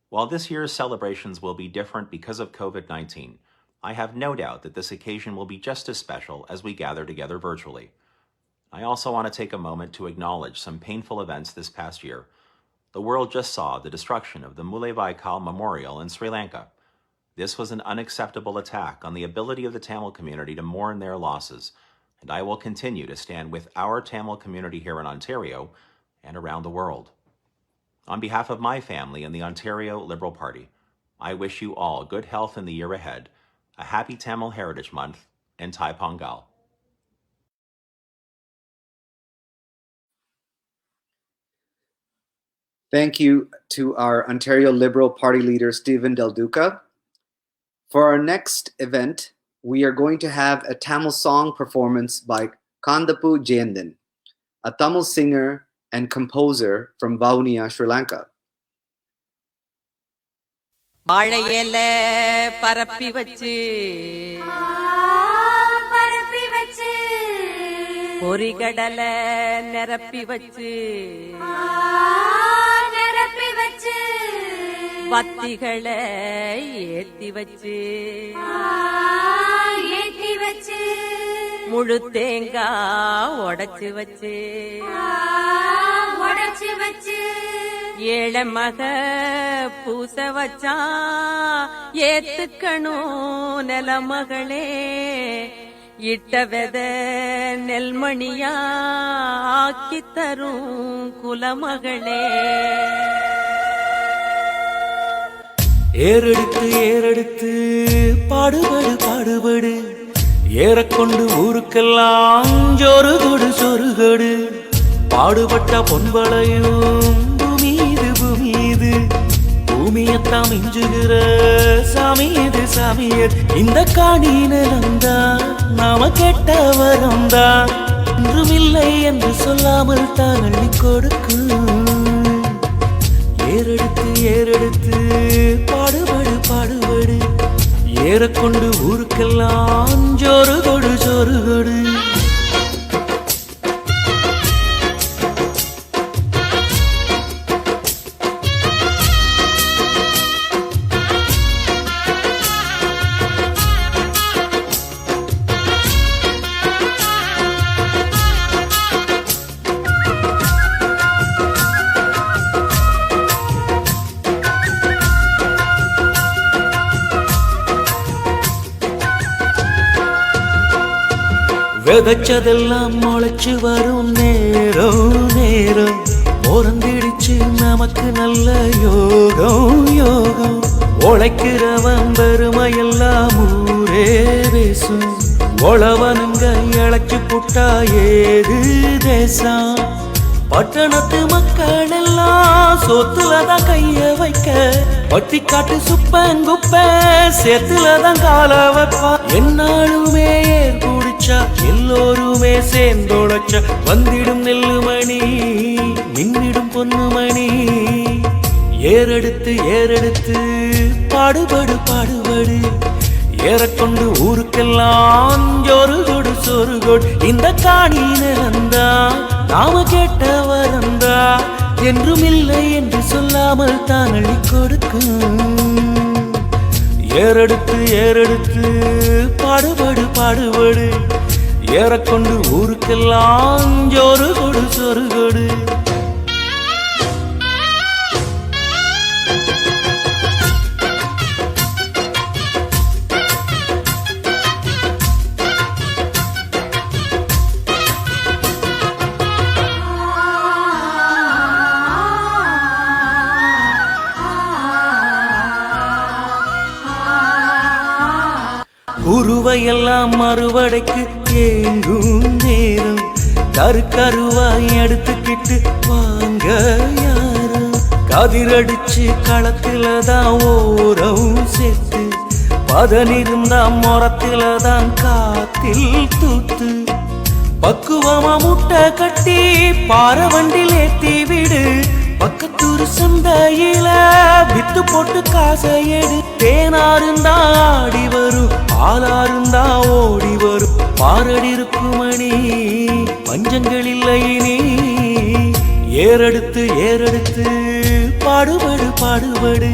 While this year's celebrations will be different because of COVID-19, I have no doubt that this occasion will be just as special as we gather together virtually. I also want to take a moment to acknowledge some painful events this past year. The world just saw the destruction of the Mullaivai Memorial in Sri Lanka. This was an unacceptable attack on the ability of the Tamil community to mourn their losses, and I will continue to stand with our Tamil community here in Ontario and around the world. On behalf of my family and the Ontario Liberal Party, I wish you all good health in the year ahead, a happy Tamil Heritage Month, and Thai Pongal. Thank you to our Ontario Liberal Party leader, Stephen Del Duca. For our next event, we are going to have a Tamil song performance by Kandapu Jayandan, a Tamil singer and composer from Vavuniya, Sri Lanka. வாழையில பரப்பி வச்சு பொறிகடலை நிரப்பி வச்சு வத்திகளை ஏத்தி வச்சு முழு தேங்காய் உடைச்சு வச்சு ஏழை மக பூச வச்சா ஏத்துக்கணும் நிலமகளே இட்ட வெத நெல்மணியா ஆக்கி தரும் குலமகளே. ஏறெடுத்து பாடுபடு பாடுபடு ஏறக்கொண்டு ஊருக்கெல்லாம் ஜோறு கொடு சொருகடு பாடுபட்ட பொன்பளையும் பூமீது பூமியத்தாம் மிஞ்சுகிற சாமியது சாமியது இந்த காணி நிலந்தா நாம கேட்ட வரந்தா ஒன்றுமில்லை என்று சொல்லாமல் தான் அள்ளி கொடுக்கும். ஏறெடுத்து பாடுபடு பாடுபடு ஏறக்கொண்டு ஊருக்கெல்லாம் ஜோறு கொடு ஜோறு கொடு. விதைச்சதெல்லாம் முளைச்சு வரும் நேரம் ஓரந்திடிச்சு நமக்கு நல்ல யோகம் உழைக்கிறவன் பெருமையெல்லாம் ஊரே பேசும் உழவனுங்க இழைச்சு புட்டா ஏது தேசம் பட்டணத்து மக்கள் எல்லாம் சொத்துலதான் கைய வைக்க பட்டி காட்டு சுப்பங்குப்ப சேத்துலதான் கால வைப்பா என்னாலுமே குடிச்சா எல்லோருமே சேர்ந்தோழச்சா வந்திடும் நெல்லுமணி மின்னிடும் பொன்னுமணி. ஏறெடுத்து பாடுபடு பாடுபடு ஏறக்கொண்டு ஊருக்கெல்லாம் ஜோறு கொடு சொரு கொடு இந்த காணி நிலந்தா நாம கேட்ட வரந்தா என்றும் இல்லை என்று சொல்லாமல் தான் அள்ளி கொடுக்கும். ஏறெடுத்து பாடுபடு பாடுபடு ஏறக்கொண்டு ஊருக்கெல்லாம் ஜோறு கொடு சொரு கொடு. உருவையெல்லாம் மறுவடைக்கு ஏங்கும் நேரம் கருவாய் எடுத்துக்கிட்டு வாங்க யாரும் கதிரடிச்சு களத்தில்தான் ஓரம் சேர்த்து பதனிருந்தா முறத்தில்தான் காத்தில் தூத்து பக்குவமா முட்டை கட்டி பாரவண்டில் ஏத்தி விடு பக்கத்தூர் சந்தையில வித்து போட்டு காசை எடு தேனாருந்தா ஆடி வரும் பாலாருந்தா ஓடி வரும் பாரடி இருக்குமணி பஞ்சங்கள் இல்லை நீ. ஏறெடுத்து பாடுபடு பாடுபடு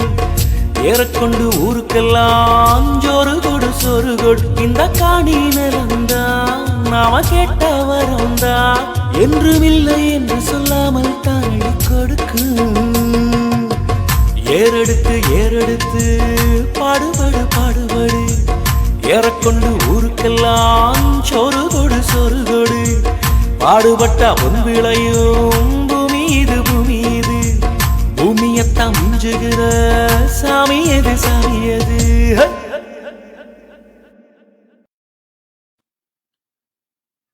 ஏறக்கொண்டு ஊருக்கெல்லாம் ஜோறு கொடு சொரு கொடு இந்த காணி நிலந்தா நாம கேட்ட வரந்தா என்றுமில்லை என்று சொல்லாமல் தான் அள்ளி கொடுக்கும். ஏறெடுத்து பாடுபடு பாடுபடு ஏறக்கொண்டு ஊருக்கெல்லாம் சோறு கொடு சொரு கொடு பாடுபட்ட பொன் விளையும் பூமீது பூமியத்தான் மிஞ்சுகிற சாமியது சாமியது.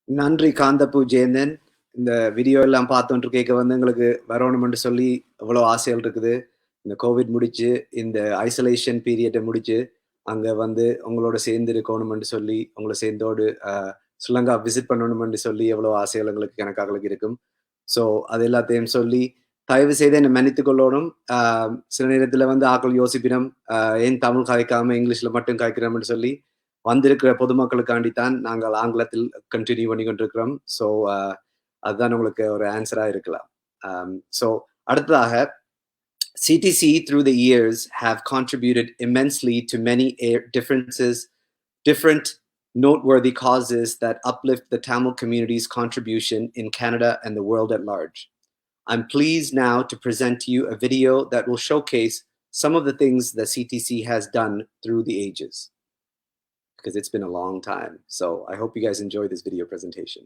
நன்றி காந்தப்பு ஜெயந்தன். இந்த வீடியோ எல்லாம் பார்த்துட்டு கேட்க வந்து எங்களுக்கு வரணும்னு சொல்லி எவ்வளோ ஆசைகள் இருக்குது. இந்த கோவிட் முடிச்சு இந்த ஐசோலேஷன் பீரியட்டை முடிச்சு அங்கே வந்து உங்களோட சேர்ந்து இருக்கணும்னு சொல்லி உங்களை சேர்ந்தோடு ஸ்ரீலங்கா விசிட் பண்ணணும்னு சொல்லி எவ்வளோ ஆசைகள் எங்களுக்கு கணக்காக இருக்கும். ஸோ அது எல்லாத்தையும் சொல்லி தயவு செய்து என்னை மன்னித்துக் கொள்ளணும். சில நேரத்தில் வந்து ஆக்கள் யோசிப்பினம் ஏன் தமிழ் கதைக்காம இங்கிலீஷில் மட்டும் கதைக்கிறோம்னு சொல்லி வந்திருக்கிற பொதுமக்களுக்காண்டித்தான் நாங்கள் ஆங்கிலத்தில் கண்டினியூ பண்ணி கொண்டிருக்கிறோம். ஸோ அதுதான் உங்களுக்கு ஒரு ஆன்சராக இருக்கலாம். ஸோ அடுத்ததாக CTC through the years have contributed immensely to many different noteworthy causes that uplift the Tamil community's contribution in Canada and the world at large. I'm pleased now to present to you a video that will showcase some of the things that CTC has done through the ages, because it's been a long time. So I hope you guys enjoy this video presentation.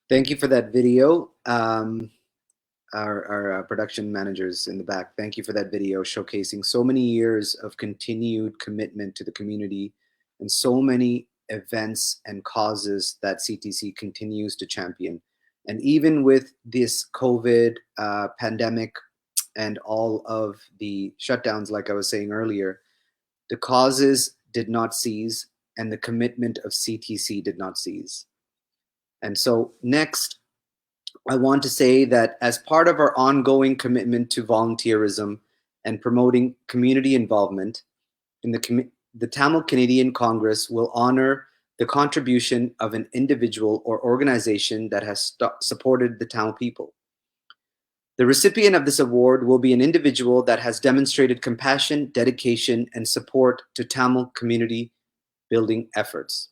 Thank you for that video. Our production managers in the back, thank you for that video showcasing so many years of continued commitment to the community and so many events and causes that CTC continues to champion. And even with this COVID pandemic and all of the shutdowns, like I was saying earlier, the causes did not cease and the commitment of CTC did not cease. And so next, I want to say that as part of our ongoing commitment to volunteerism and promoting community involvement, the Tamil Canadian Congress will honor the contribution of an individual or organization that has supported the Tamil people. The recipient of this award will be an individual that has demonstrated compassion, dedication, and support to Tamil community building efforts.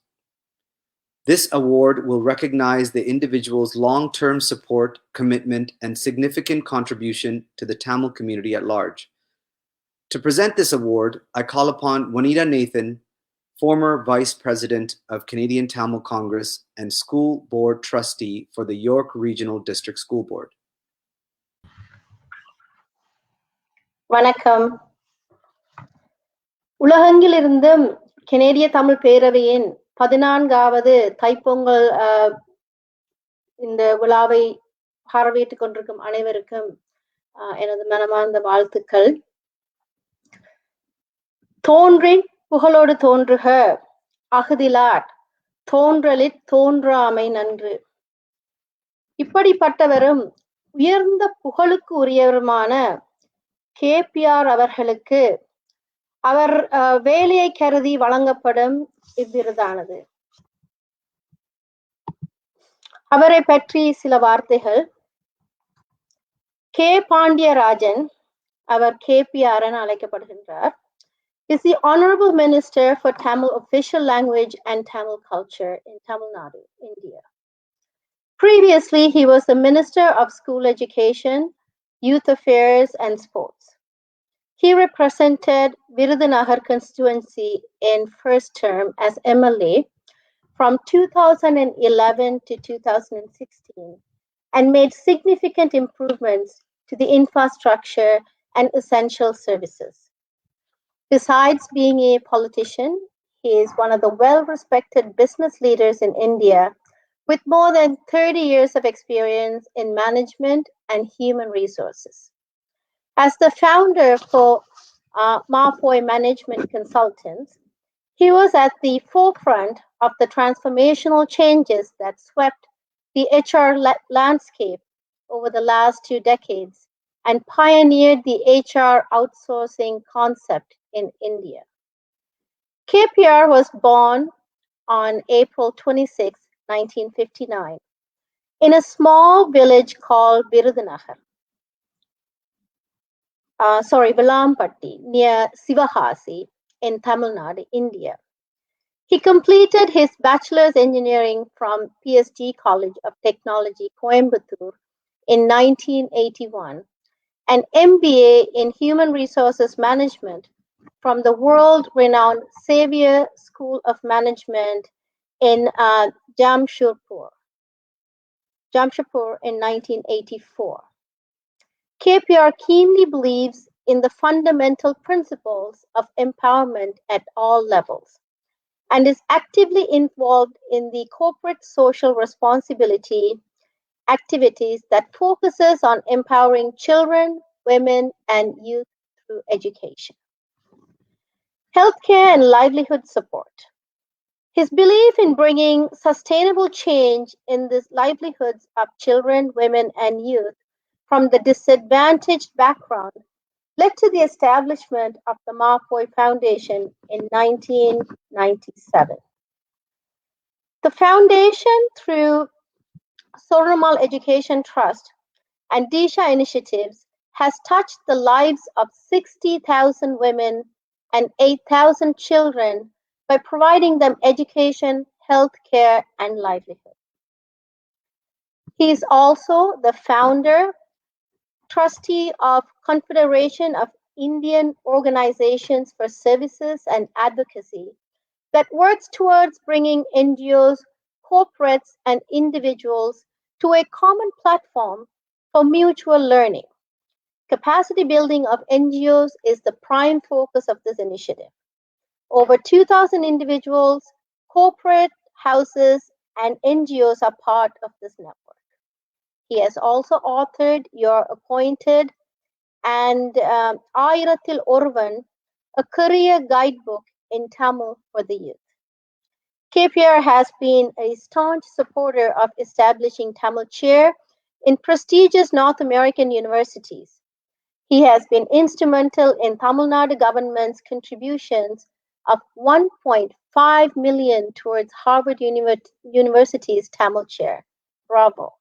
This award will recognize the individual's long-term support, commitment, and significant contribution to the Tamil community at large. To present this award, I call upon Juanita Nathan, former Vice President of Canadian Tamil Congress and School Board Trustee for the York Regional District School Board. வணக்கம். உலகெங்கிலிருந்து கனேடிய தமிழ் பேரவையின் 14வது தைப்பொங்கல் இந்த விழாவை பார்வையிட்டுக் கொண்டிருக்கும் அனைவருக்கும் எனது மனமார்ந்த வாழ்த்துக்கள். தோன்றின் புகழோடு தோன்றுக அகுதிலாட் தோன்றலிற் தோன்றாமை நன்று. இப்படிப்பட்டவரும் உயர்ந்த புகழுக்கு உரியவருமான கேபிஆர் அவர்களுக்கு அவர் வேலையை கருதி வழங்கப்படும் இவ்விருதானது. அவரை பற்றி சில வார்த்தைகள். கே பாண்டியராஜன், அவர் கேபிஆர் என அழைக்கப்படுகின்றார், is the Honorable Minister for Tamil Official Language and Tamil Culture in Tamil Nadu, India. Previously, he was the Minister of School Education, Youth Affairs and Sports. He represented Virudhunagar constituency in first term as MLA from 2011 to 2016 and made significant improvements to the infrastructure and essential services. Besides being a politician, he is one of the well-respected business leaders in India with more than 30 years of experience in management and human resources. As the founder for Mapoy Management Consultants, he was at the forefront of the transformational changes that swept the HR landscape over the last 2 decades and pioneered the HR outsourcing concept in India. KPR was born on April 26, 1959, in a small village called Virudhunagar. Vilampatti, near Sivagasi in Tamil Nadu, India. He completed his bachelor's engineering from PSG College of Technology, Coimbatore in 1981 and MBA in Human Resources Management from the world-renowned Xavier School of Management in Jamshedpur in 1984. KPR keenly believes in the fundamental principles of empowerment at all levels and is actively involved in the corporate social responsibility activities that focuses on empowering children, women, and youth through education, healthcare, and livelihood support. His belief in bringing sustainable change in the livelihoods of children, women, and youth from the disadvantaged background led to the establishment of the Mapoy Foundation in 1997. The foundation, through Soramal Education Trust and Disha initiatives, has touched the lives of 60,000 women and 8,000 children by providing them education, health care, and livelihood. He is also the founder, trustee of Confederation of Indian Organizations for Services and Advocacy that works towards bringing NGOs, corporates, and individuals to a common platform for mutual learning. Capacity building of NGOs is the prime focus of this initiative. Over 2,000 individuals, corporate houses, and NGOs are part of this network. He has also authored Your Appointed and Ayirathil Orvan, a career guidebook in Tamil for the youth. KPR has been a staunch supporter of establishing Tamil Chair in prestigious North American universities. He has been instrumental in Tamil Nadu government's contributions of $1.5 million towards Harvard University's Tamil Chair. Bravo.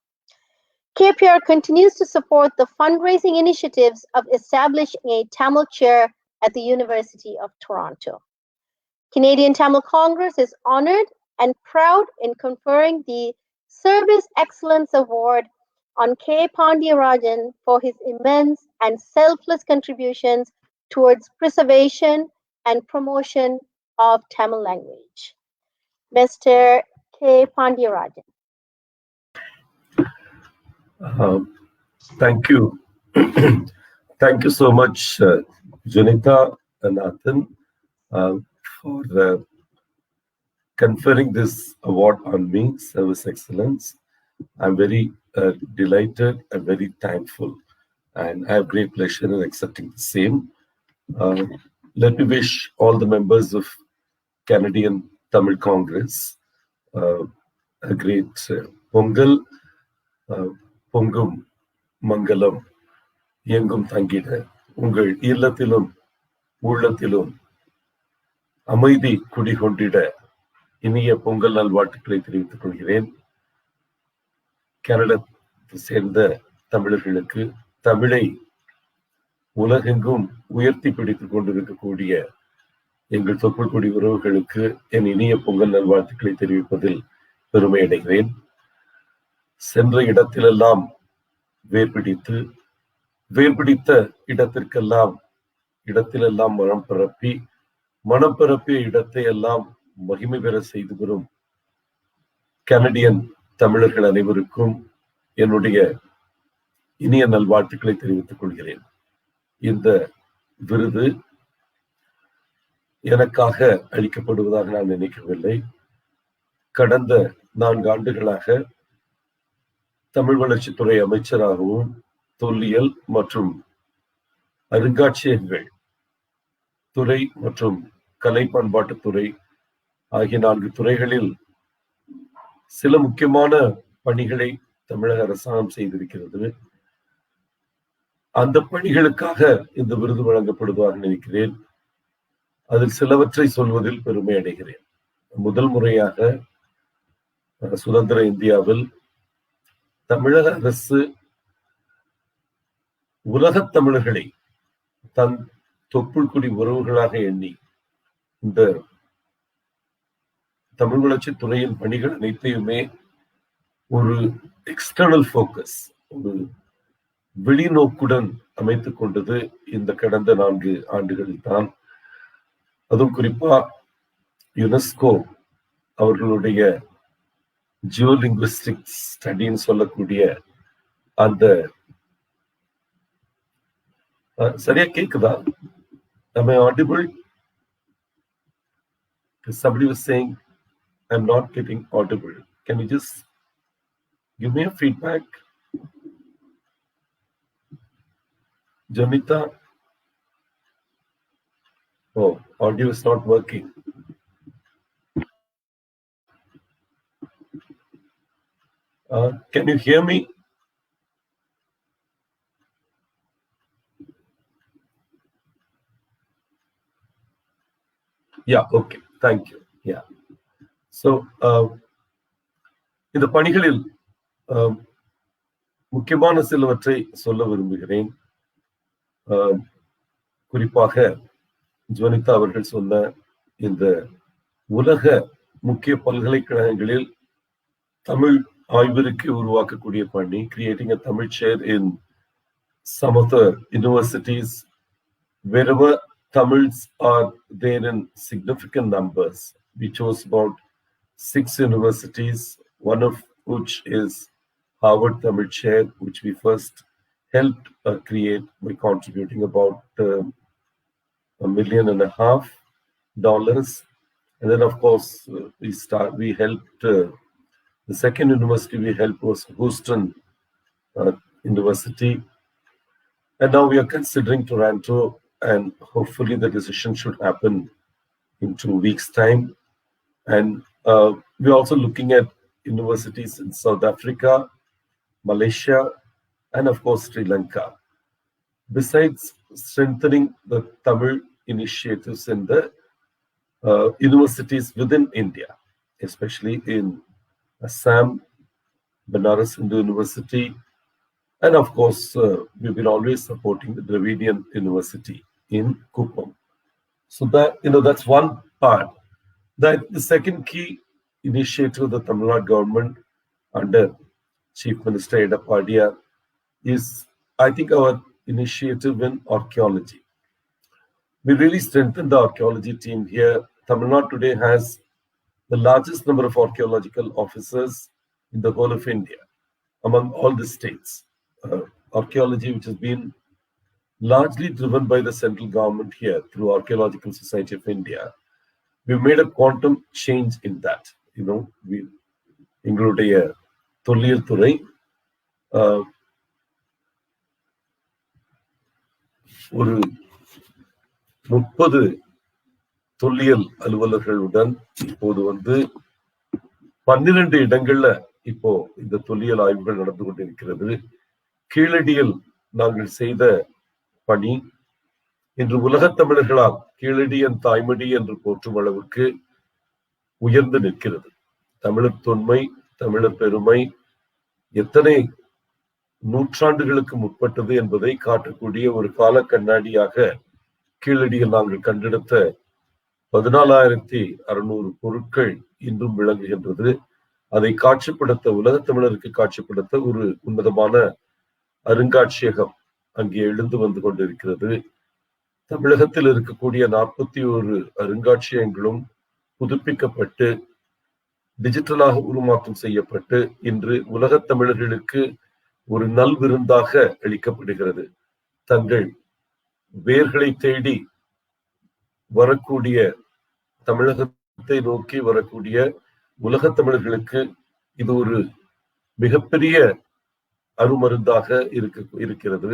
KPR continues to support the fundraising initiatives of establishing a Tamil Chair at the University of Toronto. Canadian Tamil Congress is honored and proud in conferring the Service Excellence Award on K. Pandiyarajan for his immense and selfless contributions towards preservation and promotion of Tamil language. Mr. K. Pandiyarajan. Thank you. Thank you so much, Junita and Nathan, for conferring this award on me, Service Excellence. I'm very delighted and very thankful, and I have great pleasure in accepting the same. Let me wish all the members of Canadian Tamil Congress a great Pongal, Pongum, Mangalam, Yengum Tangida, Ungal, Ilatilum, Ulatilum, அமைதி குடிகொண்டிட இனிய பொங்கல் நல்வாழ்த்துக்களை தெரிவித்துக் கொள்கிறேன். கனடாத்தை சேர்ந்த தமிழர்களுக்கு, தமிழை உலகெங்கும் உயர்த்தி பிடித்துக் கொண்டிருக்கக்கூடிய எங்கள் தொப்புள்கொடி உறவுகளுக்கு என் இனிய பொங்கல் நல்வாழ்த்துக்களை தெரிவிப்பதில் பெருமை அடைகிறேன். சென்ற இடத்திலெல்லாம் வேர்பிடித்த இடத்திலெல்லாம் மனம் பரப்பிய இடத்தை எல்லாம் மகிமை பெற செய்து வரும் கனடியன் தமிழர்கள் அனைவருக்கும் என்னுடைய இனிய நல்வாழ்த்துக்களை தெரிவித்துக் கொள்கிறேன். இந்த விருது எனக்காக அளிக்கப்படுவதாக நான் நினைக்கவில்லை. கடந்த 4 ஆண்டுகளாக தமிழ் வளர்ச்சித்துறை அமைச்சராகவும் தொல்லியல் மற்றும் அருங்காட்சியகங்கள் துறை மற்றும் கலை பண்பாட்டுத்துறை ஆகிய 4 துறைகளில் சில முக்கியமான பணிகளை தமிழக அரசாங்கம் செய்திருக்கிறது. அந்த பணிகளுக்காக இந்த விருது வழங்கப்படுவதாக நினைக்கிறேன். அதில் சிலவற்றை சொல்வதில் பெருமை அடைகிறேன். முதல் முறையாக சுதந்திர இந்தியாவில் தமிழக அரசு உலகத் தமிழர்களை தன் தொப்புள்குடி உறவுகளாக எண்ணி இந்த தமிழ் வளர்ச்சி துறையின் பணிகள் அனைத்தையுமே ஒரு எக்ஸ்டர்னல் ஃபோக்கஸ், ஒரு வெளிநோக்குடன் அமைத்துக் கொண்டது இந்த கடந்த 4 ஆண்டுகளில் தான். அதுவும் குறிப்பா யுனெஸ்கோ அவர்களுடைய ஜியோ லிங்குவிஸ்டிக்ஸ் ஸ்டடின்னு சொல்லக்கூடிய அந்த சரியா கேக்குதா? Am I audible? Somebody was saying I'm not getting audible. Can you just give me a feedback? Jamita? Oh, audio is not working. Can you hear me? Yeah, okay. Thank you. Yeah. So, இந்த பணிகளில் முக்கியமான சிலவற்றை சொல்ல விரும்புகிறேன். குறிப்பாக ஜோனிதா அவர்கள் சொன்ன இந்த உலக முக்கிய பல்கலைக்கழகங்களில் தமிழ் ஆய்விற்கு உருவாக்கக்கூடிய பணி, creating a Tamil chair in some of the universities wherever Tamils are there in significant numbers. We chose about 6 universities, one of which is Harvard Tamil Chair, which we first helped create by contributing about $1.5 million. And then, of course, we helped the second university we helped was Houston University. And now we are considering Toronto, and hopefully the decision should happen in 2 weeks' time. And we're also looking at universities in South Africa, Malaysia, and of course, Sri Lanka. Besides strengthening the Tamil initiatives in the universities within India, especially in Assam, Banaras Hindu University, and of course, we've been always supporting the Dravidian University in Kuppam. So that's one part. The second key initiative of the Tamil Nadu government under Chief Minister Edappadiya is, I think, our initiative in archaeology. We really strengthened the archaeology team here. Tamil Nadu today has the largest number of archaeological officers in the whole of India, among all the states. Archaeology, which has been largely driven by the central government here through Archaeological Society of India, we've made a quantum change in that. எங்களுடைய தொல்லியல் துறை ஒரு 30 தொல்லியல் அலுவலர்களுடன் இப்போது 12 இடங்கள்ல இப்போ இந்த தொல்லியல் ஆய்வுகள் நடந்து கொண்டிருக்கிறது. கீழடியில் நாங்கள் செய்த பணி இன்று உலகத் தமிழர்களால் கீழடியின் தாய்மடி என்று போற்றும் அளவுக்கு உயர்ந்து நிற்கிறது. தமிழர் தொன்மை, தமிழர் பெருமை எத்தனை நூற்றாண்டுகளுக்கு முற்பட்டது என்பதை காட்டக்கூடிய ஒரு கால கண்ணாடியாக கீழடியில் நாங்கள் கண்டெடுத்த 14,600 பொருட்கள் இன்றும் விளங்குகின்றது. அதை காட்சிப்படுத்த, உலகத் தமிழருக்கு காட்சிப்படுத்த ஒரு உன்னதமான அருங்காட்சியகம் அங்கே எழுந்து வந்து கொண்டிருக்கிறது. தமிழகத்தில் இருக்கக்கூடிய 41 அருங்காட்சியகங்களும் புதுப்பிக்கப்பட்டு டிஜிட்டலாக உருமாற்றம் செய்யப்பட்டு இன்று உலகத் தமிழர்களுக்கு ஒரு நல்விருந்தாக அளிக்கப்படுகிறது. தங்கள் வேர்களை தேடி வரக்கூடிய, தமிழகத்தை நோக்கி வரக்கூடிய உலகத் தமிழர்களுக்கு இது ஒரு மிகப்பெரிய அருமருந்தாக இருக்கிறது.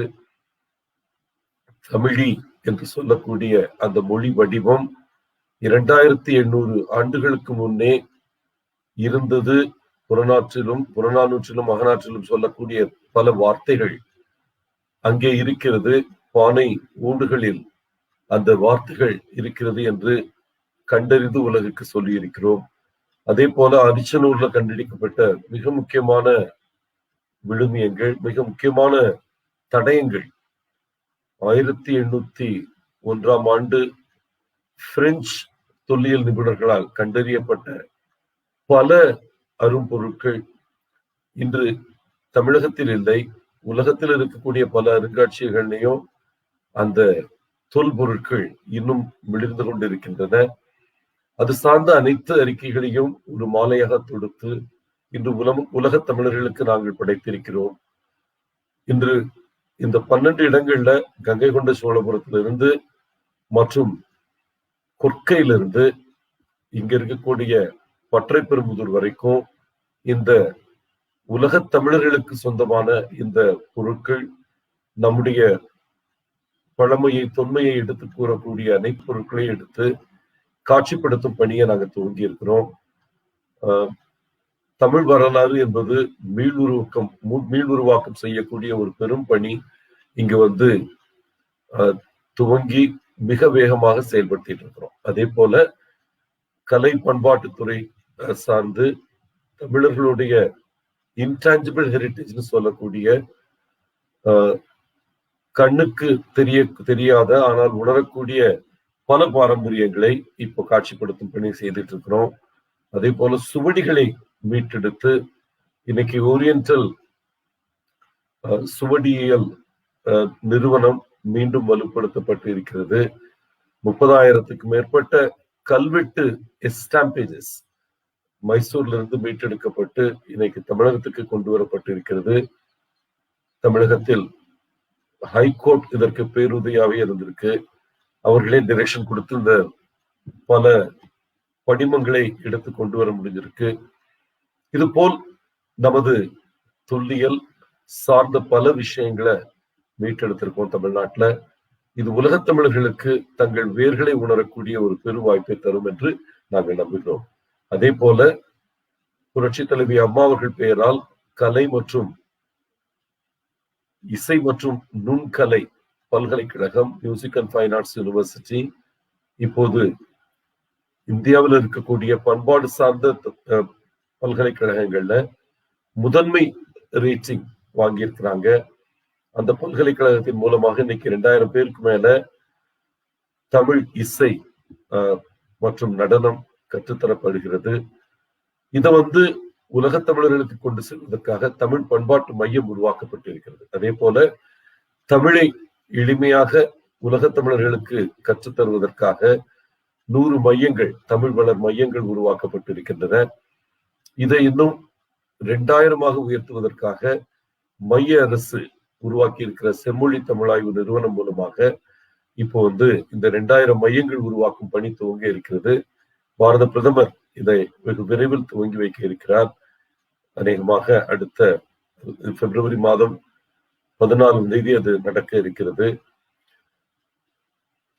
தமிழி என்று சொல்லக்கூடிய அந்த மொழி வடிவம் 2800 ஆண்டுகளுக்கு முன்னே இருந்தது. புறநானூற்றிலும் அகநாற்றிலும் சொல்லக்கூடிய பல வார்த்தைகள் அங்கே இருக்கிறது. பானை ஊண்டுகளில் அந்த வார்த்தைகள் இருக்கிறது என்று கண்டறிந்து உலகுக்கு சொல்லி இருக்கிறோம். அதே போல அரிச்சனூர்ல கண்டெடுக்கப்பட்ட மிக முக்கியமான விழுமியங்கள், மிக முக்கியமான தடயங்கள் 1801ஆம் ஆண்டு பிரெஞ்சு தொல்லியல் நிபுணர்களால் கண்டறியப்பட்ட பல அரும்பொருட்கள் இன்று தமிழகத்தில் இல்லை. உலகத்தில் இருக்கக்கூடிய பல அருங்காட்சியகங்களையும் அந்த தொல்பொருட்கள் இன்னும் மிளிர்ந்து கொண்டிருக்கின்றன. அது சார்ந்த அனைத்து அறிக்கைகளையும் ஒரு மாலையாக தொடுத்து இன்று உலகத் தமிழர்களுக்கு நாங்கள் படைத்திருக்கிறோம். இன்று இந்த 12 இடங்கள்ல கங்கை கொண்ட சோழபுரத்திலிருந்து மற்றும் கொற்கையிலிருந்து இங்க இருக்கக்கூடிய பற்றைப்பெரும்புதூர் வரைக்கும் இந்த உலகத் தமிழர்களுக்கு சொந்தமான இந்த பொருட்கள் நம்முடைய பழமையை, தொன்மையை எடுத்து கூறக்கூடிய அனைத்து பொருட்களையும் எடுத்து காட்சிப்படுத்தும் பணியை நாங்கள் துவங்கி இருக்கிறோம். தமிழ் வரலாறு என்பது மீளுருவாக்கம் செய்யக்கூடிய ஒரு பெரும் பணி இங்கு துவங்கி மிக வேகமாக செயல்படுத்திட்டு இருக்கிறோம். அதே போல கலை பண்பாட்டுத்துறை சார்ந்து தமிழர்களுடைய இன்டான்ஜிபிள் ஹெரிட்டேஜ்னு சொல்லக்கூடிய கண்ணுக்கு தெரியாத ஆனால் உணரக்கூடிய பல பாரம்பரியங்களை இப்போ காட்சிப்படுத்தும் பணி செய்துட்டு இருக்கிறோம். அதே போல சுவடிகளை மீட்டெடுத்து இன்னைக்கு ஓரியன்டல் சுவடியியல் நிறுவனம் மீண்டும் வலுப்படுத்தப்பட்டு இருக்கிறது. 30,000க்கு மேற்பட்ட கல்வெட்டு எஸ்டாம்பேஜஸ் மைசூர்ல இருந்து மீட்டெடுக்கப்பட்டு இன்னைக்கு தமிழகத்துக்கு கொண்டு வரப்பட்டு இருக்கிறது. தமிழகத்தில் ஹைகோர்ட் இதற்கு பேருதவியாவே இருந்திருக்கு. அவர்களே டிரெக்ஷன் கொடுத்து இந்த பல படிமங்களை எடுத்து கொண்டு வர முடிஞ்சிருக்கு. இது போல் நமது தொல்லியல் சார்ந்த பல விஷயங்களை மீட்டெடுத்திருக்கோம் தமிழ்நாட்டில். இது உலகத் தமிழர்களுக்கு தங்கள் வேர்களை உணரக்கூடிய ஒரு பெரு வாய்ப்பை தரும் என்று நாங்கள் நம்புகிறோம். அதே போல புரட்சி தலைவி அம்மா அவர்கள் பெயரால் கலை மற்றும் இசை மற்றும் நுண்கலை பல்கலைக்கழகம், music and fine arts university, இப்போது இந்தியாவில் இருக்கக்கூடிய பண்பாடு சார்ந்த பல்கலைக்கழகங்கள்ல முதன்மை ரேட்டிங் வாங்கியிருக்கிறாங்க. அந்த பல்கலைக்கழகத்தின் மூலமாக இன்னைக்கு 2000 பேருக்கு மேல தமிழ் இசை மற்றும் நடனம் கற்றுத்தரப்படுகிறது. இதை உலகத் தமிழர்களுக்கு கொண்டு செல்வதற்காக தமிழ் பண்பாட்டு மையம் உருவாக்கப்பட்டிருக்கிறது. அதே போல தமிழை எளிமையாக உலகத் தமிழர்களுக்கு கற்றுத்தருவதற்காக 100 மையங்கள், தமிழ் வளர் மையங்கள் உருவாக்கப்பட்டிருக்கின்றன. இதை இன்னும் 2000 உயர்த்துவதற்காக மைய அரசு உருவாக்கி இருக்கிற செம்மொழி தமிழாய்வு நிறுவனம் மூலமாக இப்போ இந்த 2000 மையங்கள் உருவாக்கும் பணி துவங்க இருக்கிறது. பாரத பிரதமர் இதை வெகு விரைவில் துவங்கி வைக்க இருக்கிறார். அநேகமாக அடுத்த பிப்ரவரி மாதம் 14ஆம் தேதி அது நடக்க இருக்கிறது.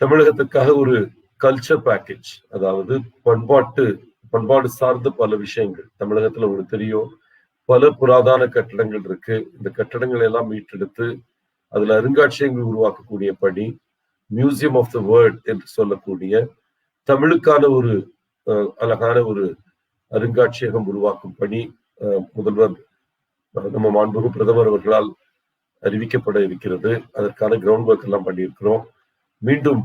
தமிழகத்திற்காக ஒரு கல்ச்சர் பேக்கேஜ், அதாவது பண்பாடு சார்ந்த பல விஷயங்கள். தமிழகத்துல உங்களுக்கு தெரியும், பல புராதன கட்டடங்கள் இருக்கு. இந்த கட்டடங்களை எல்லாம் மீட்டெடுத்து அதுல அருங்காட்சியகங்கள் உருவாக்கக்கூடிய பணி, மியூசியம் ஆஃப் த வேர்ல்ட் என்று சொல்லக்கூடிய தமிழுக்கான ஒரு அழகான ஒரு அருங்காட்சியகம் உருவாக்கும் பணி முதல்வர் நம்ம மாண்புமிகு பிரதமர் அவர்களால் அறிவிக்கப்பட இருக்கிறது. அதற்கான கிரவுண்ட் ஒர்க் எல்லாம் பண்ணியிருக்கிறோம். மீண்டும்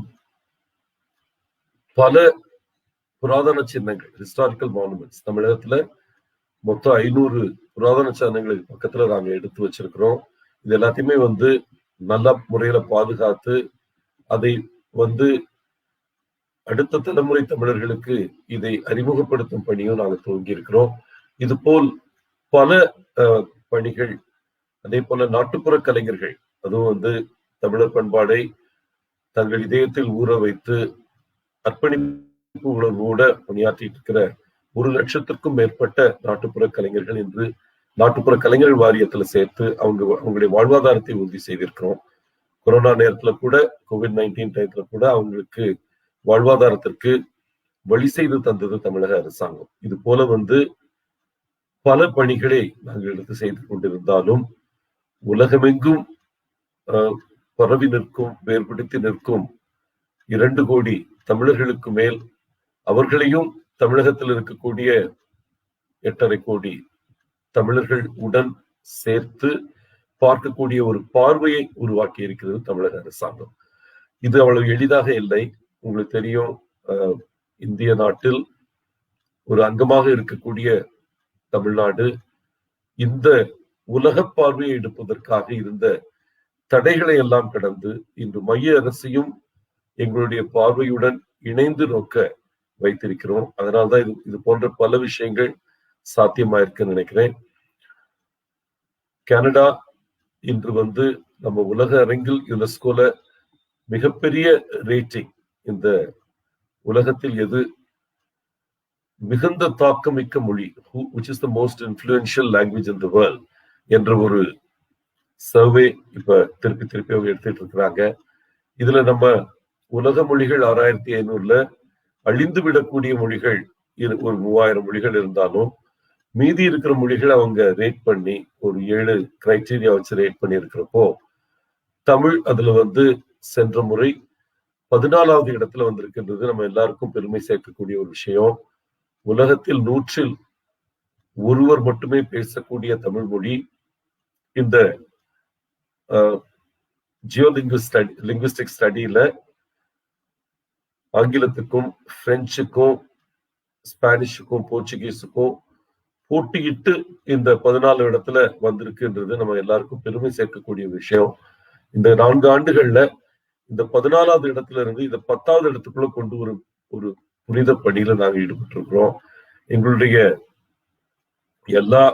பல புராதன சின்னங்கள், ஹிஸ்டாரிக்கல் மானுமெண்ட்ஸ், தமிழகத்துல மொத்தம் 500 புராதன சின்னங்களுக்கு பக்கத்துல நாங்க எடுத்து வச்சிருக்கிறோம். இது எல்லாத்தையுமே நல்ல முறையில பாதுகாத்து அதை அடுத்த தலைமுறை தமிழர்களுக்கு இதை அறிமுகப்படுத்தும் பணியும் நாங்கள் துவங்கி இருக்கிறோம். இது போல் பல பணிகள். அதே போல நாட்டுப்புற கலைஞர்கள், அதுவும் தமிழர் பண்பாடை தங்கள் இதயத்தில் ஊற வைத்து அர்ப்பணிப்பு உணர்வோட பணியாற்றிட்டு இருக்கிற 1 லட்சத்திற்கும் மேற்பட்ட நாட்டுப்புற கலைஞர்கள் இன்று நாட்டுப்புற கலைஞர்கள் வாரியத்துல சேர்த்து அவங்களுடைய வாழ்வாதாரத்தை உறுதி செய்திருக்கிறோம். கொரோனா நேரத்துல கூட, COVID-19 டயத்துல கூட அவங்களுக்கு வாழ்வாதாரத்திற்கு வழி செய்து தந்தது தமிழக அரசாங்கம். இது போல பல பணிகளை நாங்கள் எடுத்து செய்து கொண்டிருந்தாலும் உலகமெங்கும் பரவி நிற்கும், வேர்பிடித்து நிற்கும் 2 கோடி தமிழர்களுக்கு மேல், அவர்களையும் தமிழகத்தில் இருக்கக்கூடிய 8.5 கோடி தமிழர்கள் உடன் சேர்த்து பார்க்கக்கூடிய ஒரு பார்வையை உருவாக்கி இருக்கிறது தமிழக அரசாங்கம். இது அவ்வளவு எளிதாக இல்லை. உங்களுக்கு தெரியும், இந்திய நாட்டில் ஒரு அங்கமாக இருக்கக்கூடிய தமிழ்நாடு இந்த உலக பார்வையை எடுப்பதற்காக இருந்த தடைகளை எல்லாம் கடந்து இன்று மைய அரசையும் எங்களுடைய பார்வையுடன் இணைந்து நோக்க வைத்திருக்கிறோம். அதனால்தான் இது போன்ற பல விஷயங்கள் சாத்தியமாயிருக்குன்னு நினைக்கிறேன். கனடா இன்று நம்ம உலக அரங்கில் யுனெஸ்கோல மிகப்பெரிய ரேட்டிங், இந்த உலகத்தில் எது மிகுந்த தாக்கமிக்க மொழி, which is the most influential language in the world என்ற ஒரு சர்வே இப்ப திருப்பி அவங்க எடுத்துட்டு இருக்கிறாங்க. இதுல நம்ம உலக மொழிகள் 6500ல அழிந்து விடக்கூடிய மொழிகள் ஒரு 3000 மொழிகள் இருந்தாலும் மீதி இருக்கிற மொழிகளை அவங்க ரேட் பண்ணி ஒரு 7 கிரைட்டீரியா வச்சு ரேட் பண்ணி இருக்கிறப்போ தமிழ் அதுல சென்ற முறை 14வது இடத்துல வந்திருக்கின்றது. நம்ம எல்லாருக்கும் பெருமை சேர்க்கக்கூடிய ஒரு விஷயம். உலகத்தில் 100ல் ஒருவர் மட்டுமே பேசக்கூடிய தமிழ் மொழி இந்த ஜியோலிங்குவிஸ்டிக் ஸ்டடியில ஆங்கிலத்துக்கும் பிரெஞ்சுக்கும் ஸ்பானிஷுக்கும் போர்ச்சுகீஸுக்கும் போட்டியிட்டு இந்த 14 இடத்துல வந்திருக்குன்றது நம்ம எல்லாருக்கும் பெருமை சேர்க்கக்கூடிய விஷயம். இந்த 4 ஆண்டுகள்ல இந்த 14வது இடத்துல இருந்து இந்த 10வது இடத்துக்குள்ள கொண்டு வரும் ஒரு புனித பணியில நாங்கள் ஈடுபட்டிருக்கிறோம். எங்களுடைய எல்லா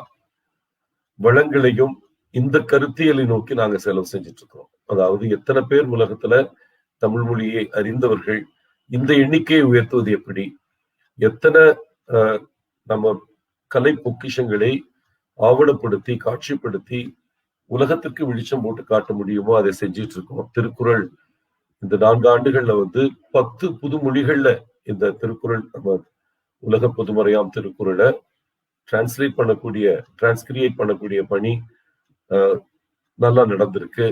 வளங்களையும் இந்த கருத்தியலை நோக்கி நாங்க செலவு செஞ்சுட்டு இருக்கோம். அதாவது எத்தனை பேர் உலகத்துல தமிழ் மொழியை அறிந்தவர்கள், இந்த எண்ணிக்கையை உயர்த்துவது எப்படி, எத்தனை நம்ம கலை பொக்கிஷங்களை ஆவணப்படுத்தி காட்சிப்படுத்தி உலகத்திற்கு வெளிச்சம் போட்டு காட்ட முடியுமோ அதை செஞ்சிட்டு இருக்கோம். திருக்குறள் இந்த 4 ஆண்டுகள்ல 10 புது மொழிகள்ல இந்த திருக்குறள் நம்ம உலக பொதுமறையாம் திருக்குறளை டிரான்ஸ்கிரியேட் பண்ணக்கூடிய பணி நல்லா நடந்திருக்கு.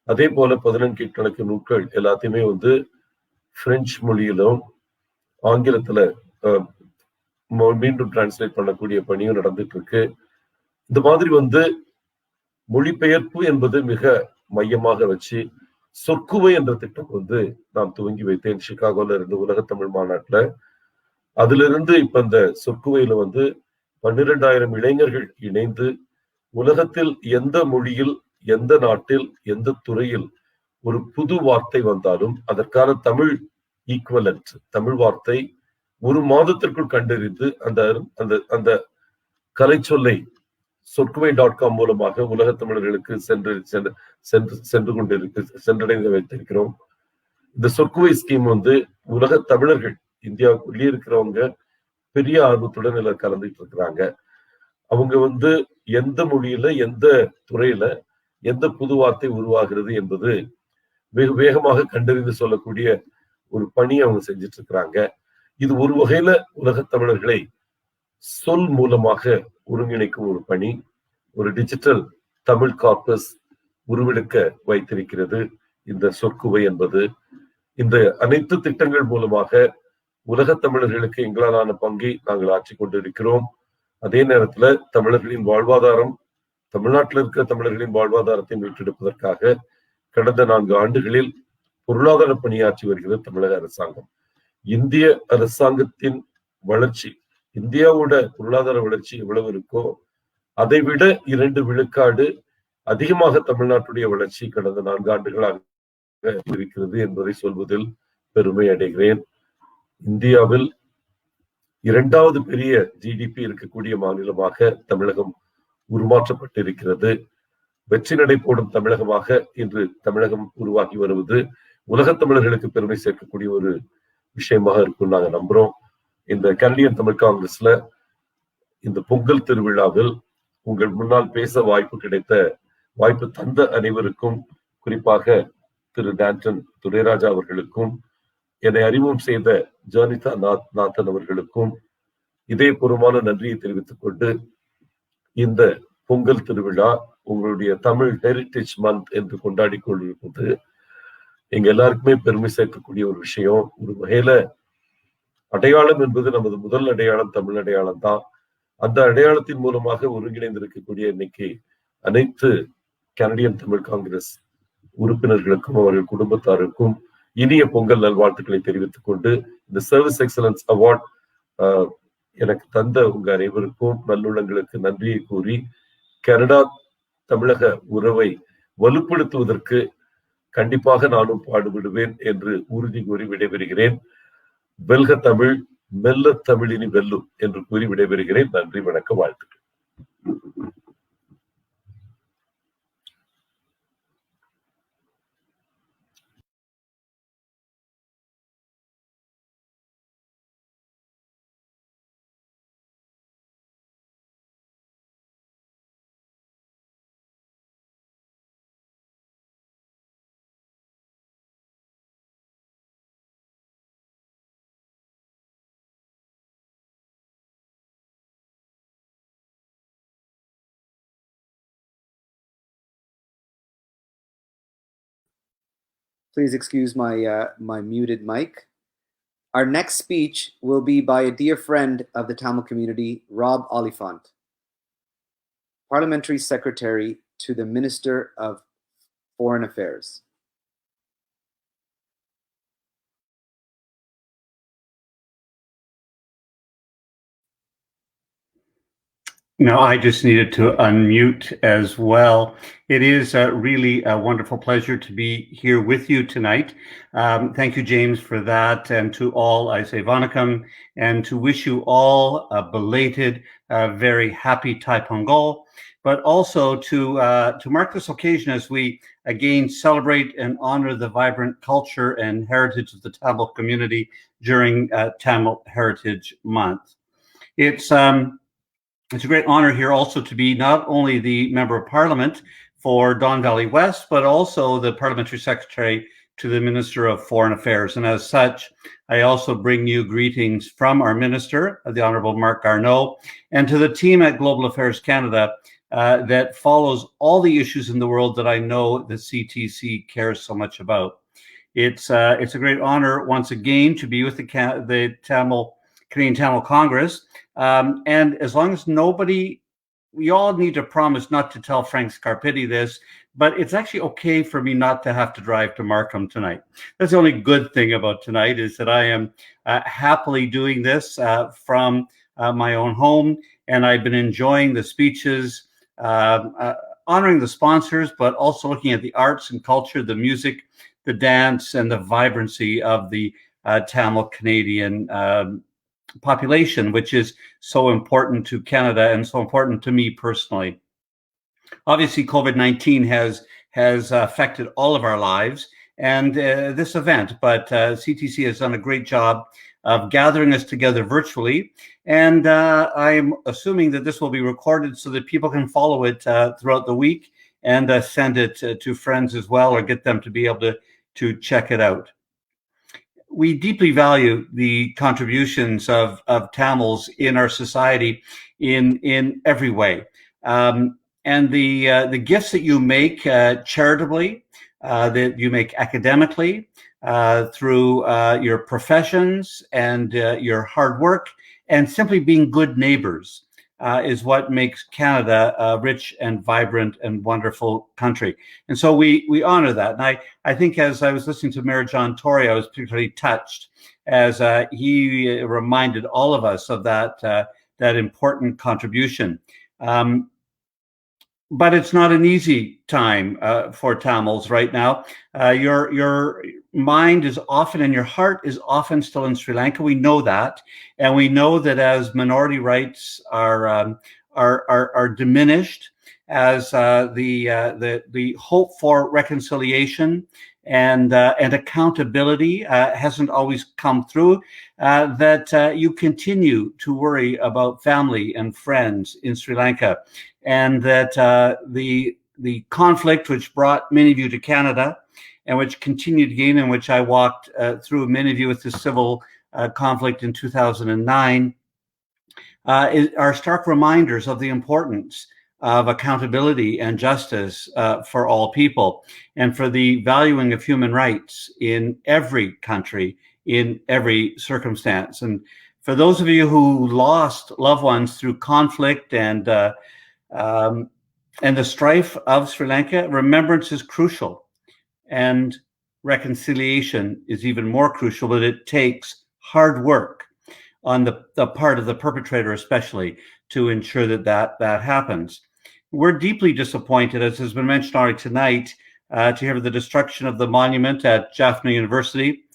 அதே போல 14 கணக்கு நூல்கள் எல்லாத்தையுமே பிரெஞ்சு மொழியிலும் ஆங்கிலத்துல மீண்டும் டிரான்ஸ்லேட் பண்ணக்கூடிய பணியும் நடந்துட்டு இருக்கு. இந்த மாதிரி மொழிபெயர்ப்பு என்பது மிக மையமாக வச்சு சொற்குவை என்ற திட்டம் நான் துவங்கி வைத்தேன் சிகாகோல இருந்து உலக தமிழ் மாநாட்டுல. அதுல இருந்து இப்ப இந்த சொற்குவையில 12,000 இளைஞர்கள் இணைந்து உலகத்தில் எந்த மொழியில், எந்த நாட்டில், எந்த துறையில் ஒரு புது வார்த்தை வந்தாலும் அதற்கான தமிழ் ஈக்குவலன்ட், தமிழ் வார்த்தை ஒரு மாதத்திற்குள் கண்டறிந்து அந்த அந்த அந்த கலை சொல்லை சொற்குவை.com மூலமாக உலக தமிழர்களுக்கு சென்றடைந்து வைத்திருக்கிறோம். இந்த சொற்குவை ஸ்கீம் உலக தமிழர்கள் இந்தியாவுக்குள்ளே இருக்கிறவங்க பெரிய ஆர்வத்துடன் எல்லாம் கலந்துட்டு இருக்கிறாங்க. அவங்க எந்த மொழியில, எந்த துறையில எந்த புது வார்த்தை உருவாகிறது என்பது வெகு வேகமாக கண்டறிந்து சொல்லக்கூடிய ஒரு பணி அவங்க செஞ்சிட்டு இருக்கிறாங்க. இது ஒரு வகையில உலக தமிழர்களை சொல் மூலமாக ஒருங்கிணைக்கும் ஒரு பணி. ஒரு டிஜிட்டல் தமிழ் கார்பஸ் உருவெடுக்க வைத்திருக்கிறது இந்த சொற்குவை என்பது. இந்த அனைத்து திட்டங்கள் மூலமாக உலக தமிழர்களுக்கு எங்களாலான பங்கை நாங்கள் ஆற்றிக் கொண்டிருக்கிறோம். அதே நேரத்துல தமிழர்களின் வாழ்வாதாரம், தமிழ்நாட்டில் இருக்கிற தமிழர்களின் வாழ்வாதாரத்தை மீட்டெடுப்பதற்காக கடந்த 4 ஆண்டுகளில் பொருளாதார பணியாற்றி வருகிறது தமிழக அரசாங்கம். இந்திய அரசாங்கத்தின் வளர்ச்சி, இந்தியாவோட பொருளாதார வளர்ச்சி எவ்வளவு இருக்கோ அதை விட 2 விழுக்காடு அதிகமாக தமிழ்நாட்டுடைய வளர்ச்சி கடந்த 4 ஆண்டுகளாக இருக்கிறது என்பதை சொல்வதில் பெருமை அடைகிறேன். இந்தியாவில் 2வது பெரிய ஜிடிபி இருக்கக்கூடிய மாநிலமாக தமிழகம் உருமாற்றப்பட்டிருக்கிறது. வெற்றி நடை போடும் தமிழகமாக இன்று தமிழகம் உருவாகி வருவது உலக தமிழர்களுக்கு பெருமை சேர்க்கக்கூடிய ஒரு விஷயமாக இருக்கும் நாங்க நம்புறோம். இந்த கனடியன் தமிழ் காங்கிரஸ்ல இந்த பொங்கல் திருவிழாவில் உங்கள் முன்னால் பேச வாய்ப்பு தந்த அனைவருக்கும், குறிப்பாக திரு டான்டன் துரைராஜா அவர்களுக்கும், என்னை அறிமுகம் செய்த ஜானிதா நாதன் அவர்களுக்கும் இதயபூர்வமான நன்றியை தெரிவித்துக் கொண்டு, இந்த பொங்கல் திருவிழா உங்களுடைய தமிழ் ஹெரிட்டேஜ் மந்த் என்று கொண்டாடி கொண்டிருப்பது எங்க எல்லாருக்குமே பெருமை சேர்க்கக்கூடிய ஒரு விஷயம். ஒரு வகையில அடையாளம் என்பது நமது முதல் அடையாளம் தமிழ் அடையாளம் தான். அந்த அடையாளத்தின் மூலமாக ஒருங்கிணைந்திருக்கக்கூடிய இன்னைக்கு அனைத்து கனடியன் தமிழ் காங்கிரஸ் உறுப்பினர்களுக்கும் அவர்கள் குடும்பத்தாருக்கும் இனிய பொங்கல் நல்வாழ்த்துக்களை தெரிவித்துக் கொண்டு, இந்த சர்வீஸ் எக்ஸலன்ஸ் அவார்ட் எனக்கு தந்த உங்க அனைவருக்கும் நல்லுள்ளங்களுக்கு நன்றியை கூறி, கனடா தமிழக உறவை வலுப்படுத்துவதற்கு கண்டிப்பாக நானும் பாடுபடுவேன் என்று உறுதி கூறி விடைபெறுகிறேன். வெல்க தமிழ், மெல்ல தமிழினி வெல்லும் என்று கூறி விடைபெறுகிறேன். நன்றி, வணக்கம், வாழ்த்துக்கள். Please excuse my muted mic. Our next speech will be by a dear friend of the Tamil community, Rob Oliphant, Parliamentary Secretary to the Minister of Foreign Affairs. No, I just needed to unmute as well. It is really a wonderful pleasure to be here with you tonight. Thank you, James, for that. And to all, I say vanakkam, and to wish you all a belated, very happy Thai Pongal, but also to mark this occasion as we again celebrate and honor the vibrant culture and heritage of the Tamil community during Tamil Heritage Month. It's a great honor here also to be not only the Member of Parliament for Don Valley West, but also the Parliamentary Secretary to the Minister of Foreign Affairs. And as such, I also bring you greetings from our Minister, the Honourable Mark Garneau, and to the team at Global Affairs Canada that follows all the issues in the world that I know the CTC cares so much about. It's a great honor once again to be with the Canadian Tamil Congress. And as long as we all need to promise not to tell Frank Scarpitti this, but it's actually okay for me not to have to drive to Markham tonight. That's the only good thing about tonight, is that I am happily doing this from my own home, and I've been enjoying the speeches, honoring the sponsors, but also looking at the arts and culture, the music, the dance, and the vibrancy of the Tamil Canadian population, which is so important to Canada and so important to me personally. Obviously, COVID-19 has affected all of our lives and this event, but CTC has done a great job of gathering us together virtually. And I'm assuming that this will be recorded so that people can follow it throughout the week and send it to friends as well, or get them to be able to check it out. We deeply value the contributions of Tamils in our society in every way. And the gifts that you make charitably, that you make academically, through your professions and your hard work, and simply being good neighbors, is what makes Canada a rich and vibrant and wonderful country. And so we honor that. And I think as I was listening to Mayor John Tory, I was particularly touched as he reminded all of us of that important contribution. But it's not an easy time for Tamils right now. Your mind is often, and your heart is often still in Sri Lanka. We know that, and we know that as minority rights are diminished, as the hope for reconciliation and accountability hasn't always come through, that you continue to worry about family and friends in Sri Lanka, and that the conflict which brought many of you to Canada, and which continued again, in which I walked through many of you with the civil conflict in 2009, are stark reminders of the importance of accountability and justice for all people, and for the valuing of human rights in every country, in every circumstance. And for those of you who lost loved ones through conflict and the strife of Sri Lanka, remembrance is crucial. And reconciliation is even more crucial, but it takes hard work on the part of the perpetrator, especially, to ensure that happens. We're deeply disappointed, as has been mentioned already tonight, to hear of the destruction of the monument at Jaffna University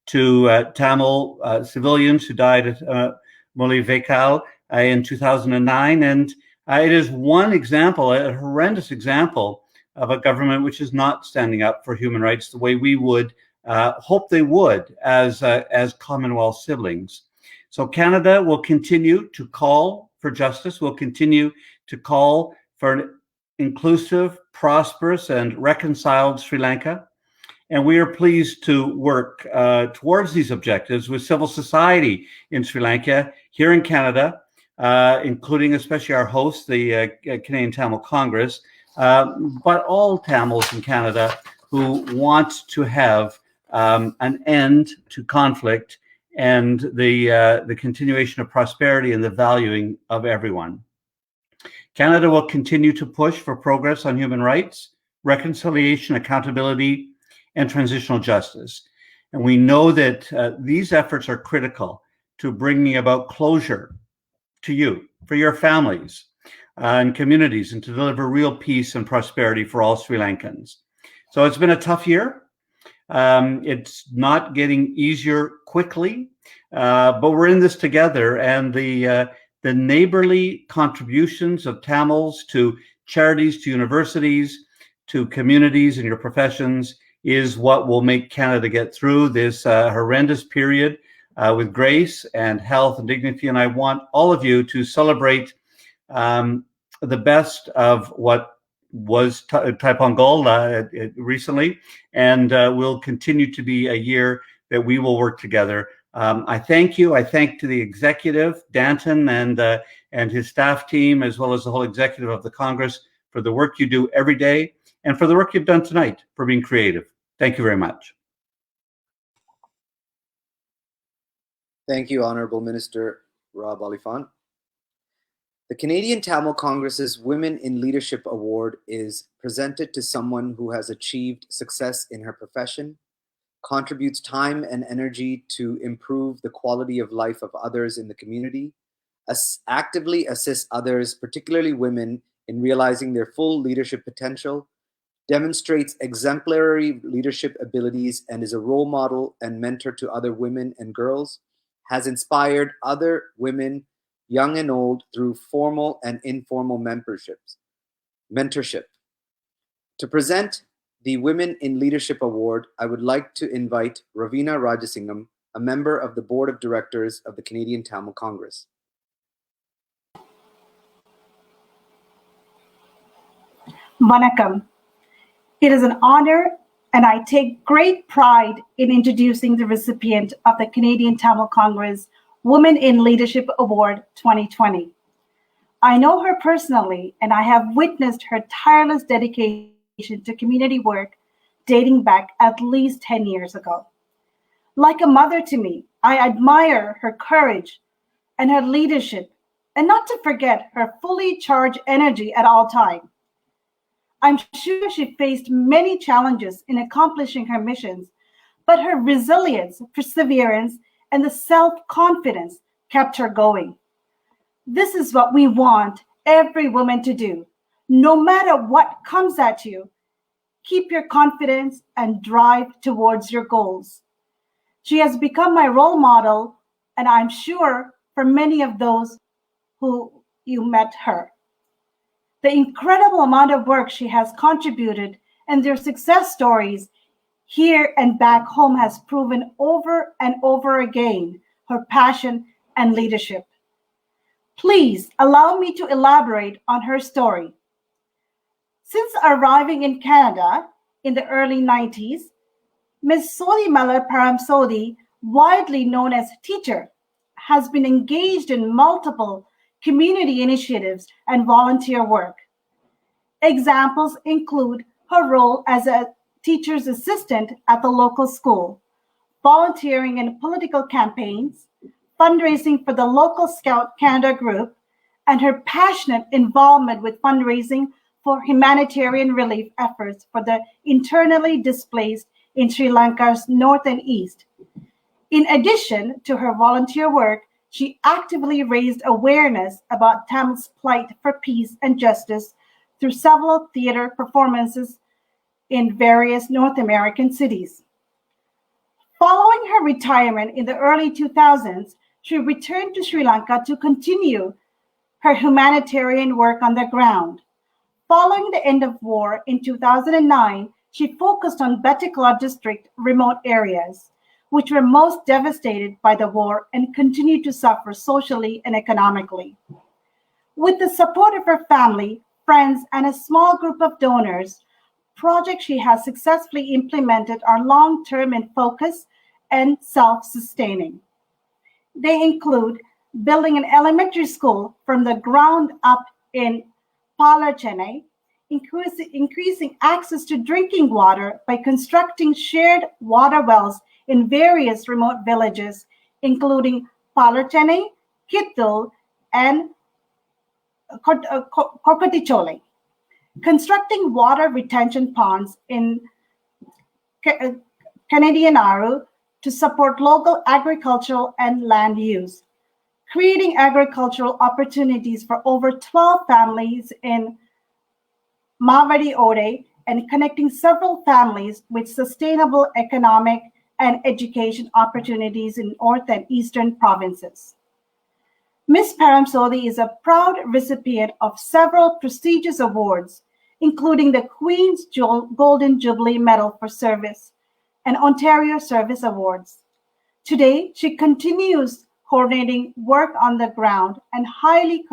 to Tamil civilians who died at Mullaivaikkal in 2009. And it is one example, a horrendous example, of a government which is not standing up for human rights the way we would hope they would as Commonwealth siblings. So Canada will continue to call for justice, will continue to call for an inclusive, prosperous, and reconciled Sri Lanka. And we are pleased to work towards these objectives with civil society in Sri Lanka, here in Canada, including especially our host, the Canadian Tamil Congress, but all Tamils in Canada who want to have an end to conflict and the continuation of prosperity and the valuing of everyone. Canada will continue to push for progress on human rights, reconciliation, accountability, and transitional justice. And we know that these efforts are critical to bringing about closure to you, for your families, and communities and to deliver real peace and prosperity for all Sri Lankans. So it's been a tough year. It's not getting easier quickly, but we're in this together. And the neighborly contributions of Tamils to charities, to universities, to communities and your professions is what will make Canada get through this horrendous period with grace and health and dignity. And I want all of you to celebrate the best of what was Thai Pongal recently, and will continue to be a year that we will work together. I thank you. I thank to the executive, Danton, and his staff team, as well as the whole executive of the Congress, for the work you do every day and for the work you've done tonight for being creative. Thank you very much. Thank you, Honorable Minister Rob Oliphant. The Canadian Tamil Congress's Women in Leadership Award is presented to someone who has achieved success in her profession, contributes time and energy to improve the quality of life of others in the community, actively assists others, particularly women, in realizing their full leadership potential, demonstrates exemplary leadership abilities, and is a role model and mentor to other women and girls, has inspired other women, young and old, through formal and informal mentorship. To present the Women in Leadership Award, I would like to invite Ravina Rajasingham, a member of the Board of Directors of the Canadian Tamil Congress. Vanakkam. It is an honor, and I take great pride in introducing the recipient of the Canadian Tamil Congress Women in Leadership Award 2020. I know her personally, and I have witnessed her tireless dedication to community work dating back at least 10 years ago. Like a mother to me, I admire her courage and her leadership, and not to forget her fully charged energy at all times. I'm sure she faced many challenges in accomplishing her missions, but her resilience, perseverance, and the self-confidence kept her going. This is what we want every woman to do. No matter what comes at you, keep your confidence and drive towards your goals. She has become my role model, and I'm sure for many of those who you met her. The incredible amount of work she has contributed and their success stories here and back home has proven over and over again her passion and leadership. Please allow me to elaborate on her story. Since arriving in Canada in the early 90s, Ms. Sodhi Mala Param Sodhi, widely known as Teacher, has been engaged in multiple community initiatives and volunteer work. Examples include her role as a teacher's assistant at the local school, volunteering in political campaigns, fundraising for the local Scout Canada group, and her passionate involvement with fundraising for humanitarian relief efforts for the internally displaced in Sri Lanka's north and east. In addition to her volunteer work, she actively raised awareness about Tamil's plight for peace and justice through several theater performances in various North American cities. Following her retirement in the early 2000s, she returned to Sri Lanka to continue her humanitarian work on the ground. Following the end of war in 2009, she focused on Batticaloa district remote areas, which were most devastated by the war and continued to suffer socially and economically. With the support of her family, friends, and a small group of donors, projects she has successfully implemented are long-term in focus and self-sustaining. They include building an elementary school from the ground up in Palar, Chennai, increasing access to drinking water by constructing shared water wells in various remote villages, including Palar, Chennai, Kittul, and Kokatichole. Constructing water retention ponds in Canadian Aru to support local agricultural and land use. creating agricultural opportunities for over 12 families in Mawadi Ode and connecting several families with sustainable economic and education opportunities in North and Eastern provinces. Ms. Paramsodi is a proud recipient of several prestigious awards, including the Queen's Golden Jubilee Medal for Service and Ontario Service Awards. Today, she continues coordinating work on the ground and highly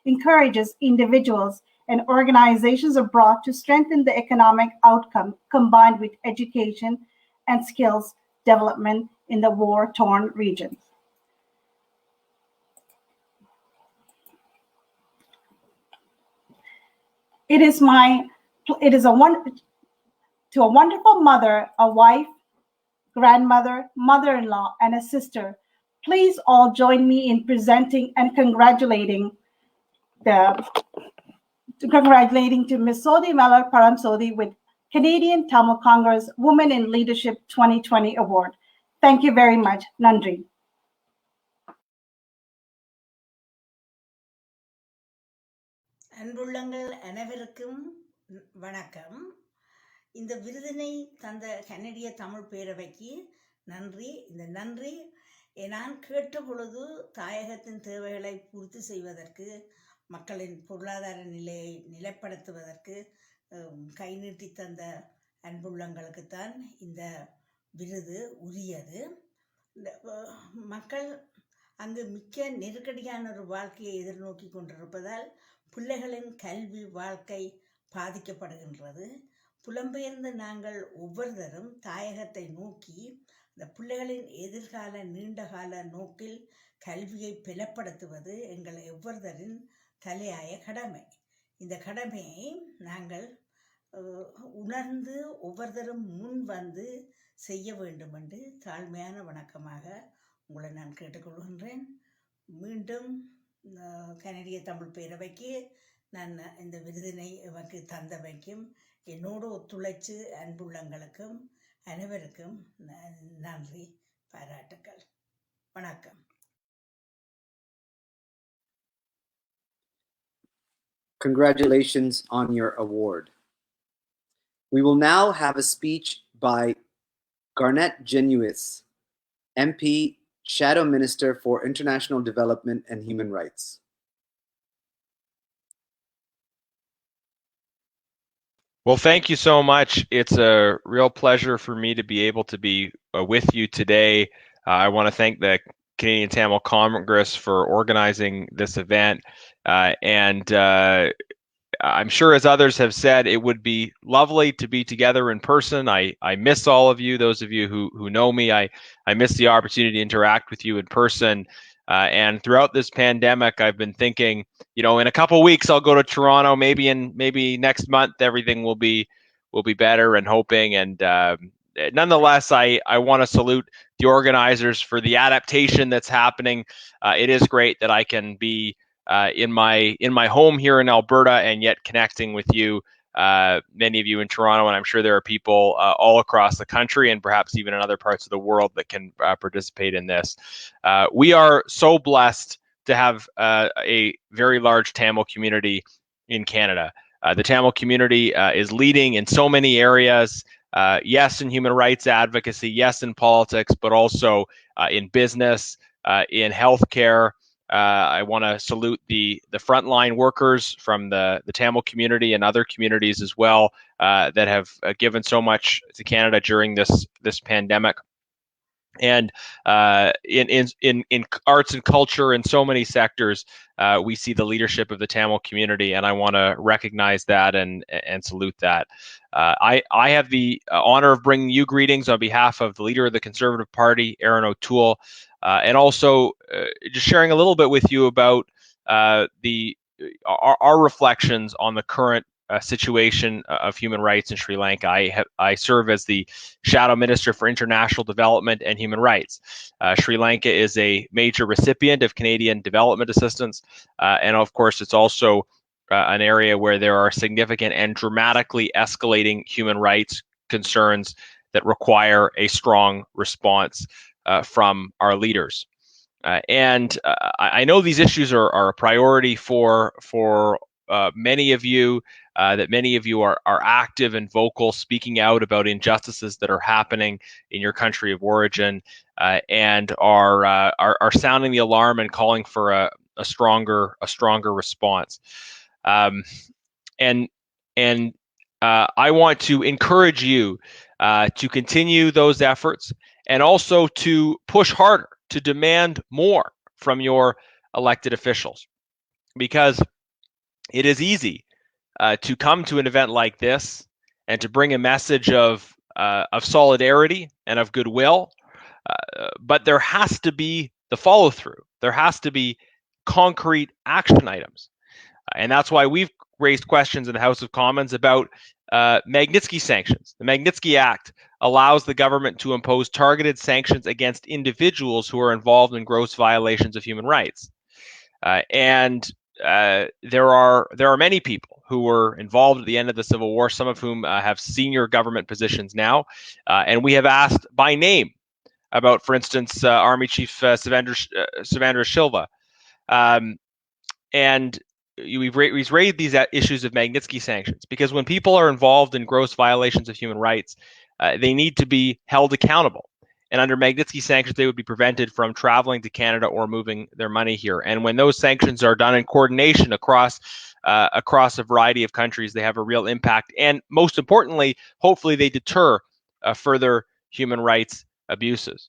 encourages individuals and organizations abroad to strengthen the economic outcome combined with education and skills development in the war-torn regions. It is a wonderful mother, a wife, grandmother, mother-in-law, and a sister. Please all join me in presenting and congratulating to Ms. Sodi Mela Paramsodi with Canadian Tamil Congress Women in Leadership 2020 Award. Thank you very much. Nandri. அன்புள்ளங்கள் அனைவருக்கும் வணக்கம். இந்த விருதினை தந்த கனடிய தமிழ் பேரவைக்கு நன்றி. இந்த நன்றி நான் கேட்ட பொழுது தாயகத்தின் தேவைகளை பூர்த்தி செய்வதற்கு, மக்களின் பொருளாதார நிலையை நிலைப்படுத்துவதற்கு கை நீட்டி தந்த அன்புள்ளங்களுக்குத்தான் இந்த விருது உரியது. மக்கள் அங்கு மிக்க நெருக்கடியான ஒரு வாழ்க்கையை எதிர்நோக்கி கொண்டிருப்பதால் பிள்ளைகளின் கல்வி வாழ்க்கை பாதிக்கப்படுகின்றது. புலம்பெயர்ந்த நாங்கள் ஒவ்வொருவரும் தாயகத்தை நோக்கி அந்த பிள்ளைகளின் எதிர்கால நீண்டகால நோக்கில் கல்வியை பலப்படுத்துவது எங்கள் ஒவ்வொருவரின் தலையாய கடமை. இந்த கடமையை நாங்கள் உணர்ந்து ஒவ்வொருத்தரும் முன் வந்து செய்ய வேண்டும் என்று தாழ்மையான வணக்கமாக உங்களை நான் கேட்டுக்கொள்கின்றேன். மீண்டும் கனடிய தமிழ் பேரவைக்கு நான் இந்த விருதினை எனக்கு தந்தமைக்கும் என்னோடு ஒத்துழைச்சு அன்புள்ளங்களுக்கும் அனைவருக்கும் நன்றி, பாராட்டுக்கள். வணக்கம். Congratulations on your award. We will now have a speech by Garnet Genuis, MP, Shadow Minister for International Development and Human Rights. Well, thank you so much. It's a real pleasure for me to be able to be with you today. I want to thank the Canadian Tamil Congress for organizing this event. And I'm sure, as others have said, it would be lovely to be together in person. I miss all of you, those of you who know me. I miss the opportunity to interact with you in person. And throughout this pandemic, I've been thinking, in a couple weeks, I'll go to Toronto. Maybe next month, everything will be better, and hoping. And nonetheless, I want to salute the organizers for the adaptation that's happening. It is great that I can be in my home here in Alberta and yet connecting with you, many of you in Toronto, and I'm sure there are people all across the country and perhaps even in other parts of the world that can participate in this. We are so blessed to have a very large Tamil community in Canada. The Tamil community is leading in so many areas, yes, in human rights advocacy, yes, in politics, but also in business, in healthcare. I want to salute the frontline workers from the Tamil community and other communities as well that have given so much to Canada during this pandemic. And in arts and culture and so many sectors, we see the leadership of the Tamil community, and I want to recognize that and salute that. I have the honor of bringing you greetings on behalf of the leader of the Conservative Party, Aaron O'Toole, and also just sharing a little bit with you about our reflections on the current situation of human rights in Sri Lanka. I serve as the Shadow Minister for International Development and Human Rights. Sri Lanka is a major recipient of Canadian development assistance, and of course, it's also an area where there are significant and dramatically escalating human rights concerns that require a strong response from our leaders. I know these issues are a priority for many of you, that many of you are active and vocal, speaking out about injustices that are happening in your country of origin, and are sounding the alarm and calling for a stronger response. And I want to encourage you to continue those efforts, and also to push harder, to demand more from your elected officials, because it is easy to come to an event like this and to bring a message of solidarity and of goodwill, but there has to be the follow through. There has to be concrete action items, and that's why we've raised questions in the House of Commons about Magnitsky sanctions. The Magnitsky Act allows the government to impose targeted sanctions against individuals who are involved in gross violations of human rights. And there are many people who were involved at the end of the Civil War, some of whom have senior government positions now. And we have asked by name about, for instance, Army Chief Savandra Silva. And we've raised these issues of Magnitsky sanctions because when people are involved in gross violations of human rights, they need to be held accountable. And under Magnitsky sanctions, they would be prevented from traveling to Canada or moving their money here. And when those sanctions are done in coordination across a variety of countries, they have a real impact. And most importantly, hopefully they deter further human rights abuses.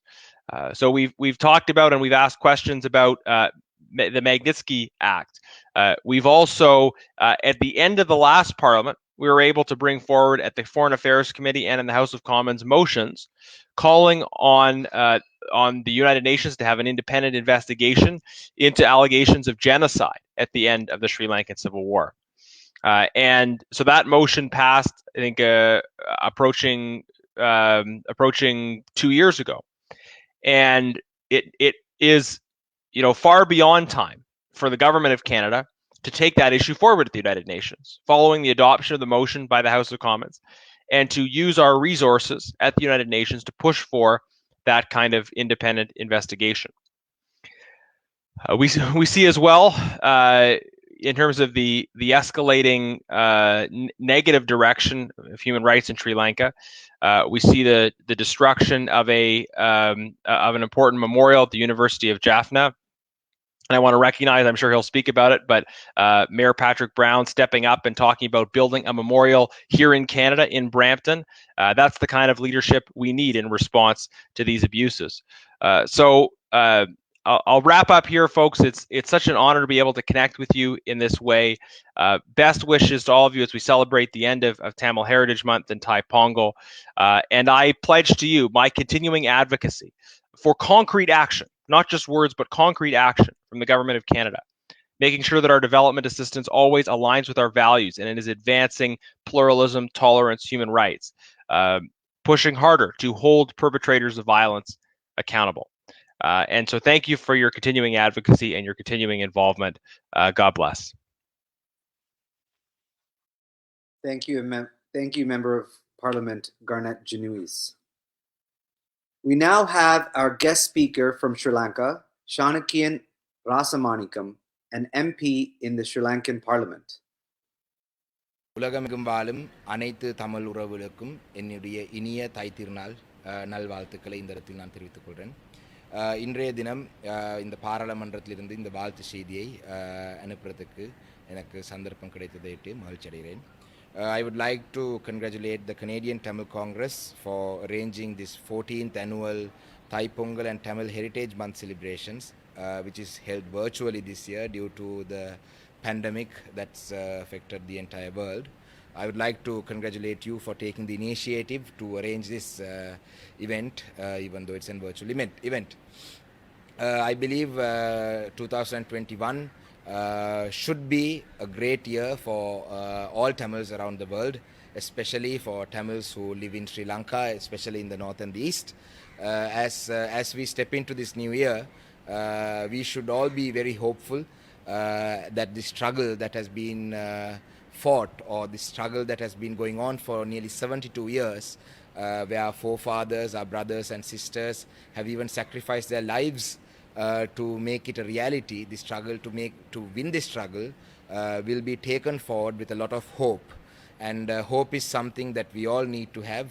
So we've talked about and we've asked questions about the Magnitsky Act. We've also, at the end of the last Parliament, we were able to bring forward at the Foreign Affairs Committee and in the House of Commons motions calling on the United Nations to have an independent investigation into allegations of genocide at the end of the Sri Lankan Civil War. And so that motion passed, I think, approaching 2 years ago. And it is, far beyond time for the government of Canada to take that issue forward at the United Nations, following the adoption of the motion by the House of Commons, and to use our resources at the United Nations to push for that kind of independent investigation. We see as well, in terms of the escalating negative direction of human rights in Sri Lanka, we see the destruction of an important memorial at the University of Jaffna. And I want to recognize, I'm sure he'll speak about it, but Mayor Patrick Brown stepping up and talking about building a memorial here in Canada, in Brampton. That's the kind of leadership we need in response to these abuses. So I'll wrap up here, folks. It's such an honor to be able to connect with you in this way. Best wishes to all of you as we celebrate the end of Tamil Heritage Month and Thai Pongal. And I pledge to you my continuing advocacy for concrete action, not just words, but concrete action from the Government of Canada, making sure that our development assistance always aligns with our values and it is advancing pluralism, tolerance, human rights, pushing harder to hold perpetrators of violence accountable. And so thank you for your continuing advocacy and your continuing involvement. God bless. Thank you, Member of Parliament Garnet Januis. We now have our guest speaker from Sri Lanka, Shanakian Rasamanikam, an MP in the Sri Lankan Parliament. உலகமெங்கும் வாழும் அனைத்து தமிழ் உறவுகளுக்கும் என்னுடைய இனிய தாய் திருநாள் நல்வாழ்த்துக்களை இந்த இடத்தில் நான் தெரிவித்துக் கொள்கிறேன். இன்றைய தினம் இந்த பாராளுமன்றத்திலிருந்து இந்த வாழ்த்து செய்தியை அனுப்புறதுக்கு எனக்கு சந்தர்ப்பம் கிடைத்ததை மகிழ்ச்சி அடைகிறேன். I would like to congratulate the Canadian Tamil Congress for arranging this 14th annual Thai Pongal and Tamil Heritage Month celebrations, which is held virtually this year due to the pandemic that's affected the entire world. I would like to congratulate you for taking the initiative to arrange this event, even though it's a virtual event. I believe 2021 should be a great year for all Tamils around the world, especially for Tamils who live in Sri Lanka, especially in the north and the east. As we step into this new year, we should all be very hopeful that the struggle that has been fought, or the struggle that has been going on for nearly 72 years, where our forefathers, our brothers and sisters have even sacrificed their lives to make it a reality, the struggle to win this struggle will be taken forward with a lot of hope. And hope is something that we all need to have,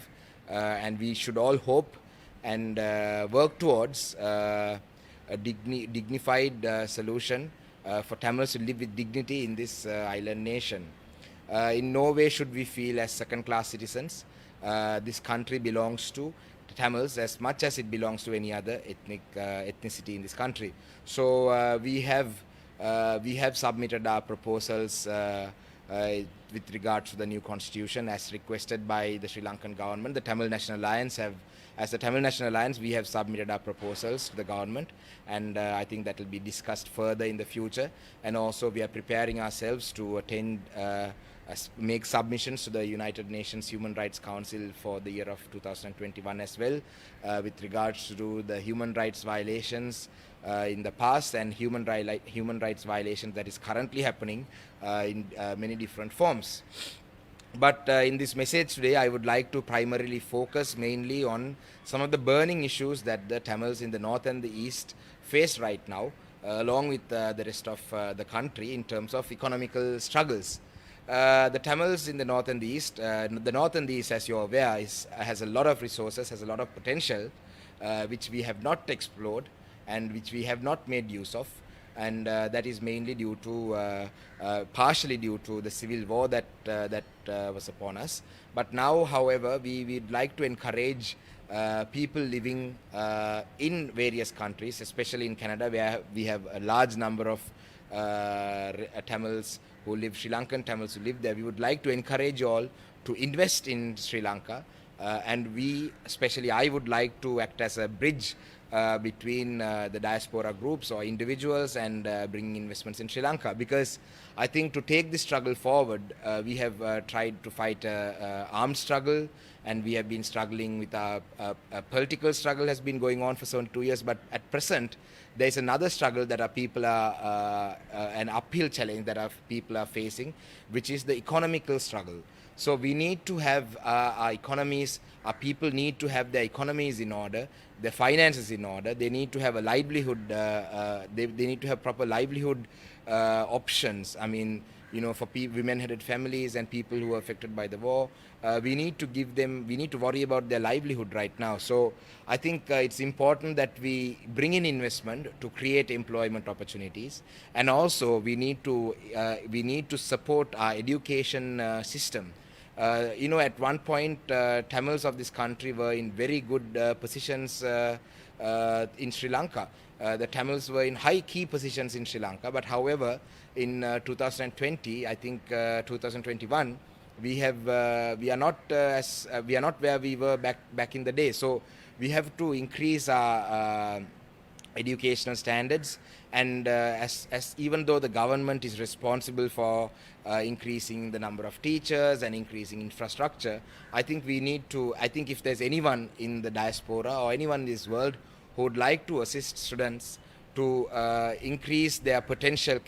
and we should all hope and work towards a dignified solution for Tamils to live with dignity in this island nation. In no way should we feel as second-class citizens. This country belongs to Tamils as much as it belongs to any other ethnicity in this country. So we have submitted our proposals with regards to the new constitution as requested by the Sri Lankan government. The Tamil National Alliance as the Tamil National Alliance, we have submitted our proposals to the government, and I think that will be discussed further in the future. And also we are preparing ourselves to attend make submissions to the United Nations Human Rights Council for the year of 2021 as well, with regards to the human rights violations in the past and human rights violations that is currently happening in many different forms. But in this message today, I would like to primarily focus mainly on some of the burning issues that the Tamils in the north and the east face right now, along with the rest of the country in terms of economical struggles. The Tamils in the north and the east, as you're aware, has a lot of resources, has a lot of potential, which we have not explored and which we have not made use of. And that is mainly due to, partially due to the civil war that was upon us. But now, however, we'd like to encourage people living in various countries, especially in Canada, where we have a large number of Tamils who live, Sri Lankan Tamils who live there. We would like to encourage you all to invest in Sri Lanka, and especially I would like to act as a bridge between the diaspora groups or individuals and bringing investments in Sri Lanka, because I think to take this struggle forward, we have tried to fight an armed struggle, and we have been struggling with a political struggle has been going on for 72 years, but at present there is another struggle that our people are, an uphill challenge that our people are facing, which is the economical struggle. So we need to have our economies, our people need to have their economies in order, their finances in order. They need to have a livelihood, they need to have proper livelihood options. I mean, you know, for women-headed families and people who are affected by the war, we need to worry about their livelihood right now. So I think it's important that we bring in investment to create employment opportunities, and also we need to support our education system. You know, at one point, Tamils of this country were in very good positions in Sri Lanka. The Tamils were in high key positions in Sri Lanka, but however, in 2020, I think 2021, we are not where we were back in the day. So we have to increase our educational standards, and as even though the government is responsible for increasing the number of teachers and increasing infrastructure, I think if there's anyone in the diaspora or anyone in this world who would like to assist students to increase their potential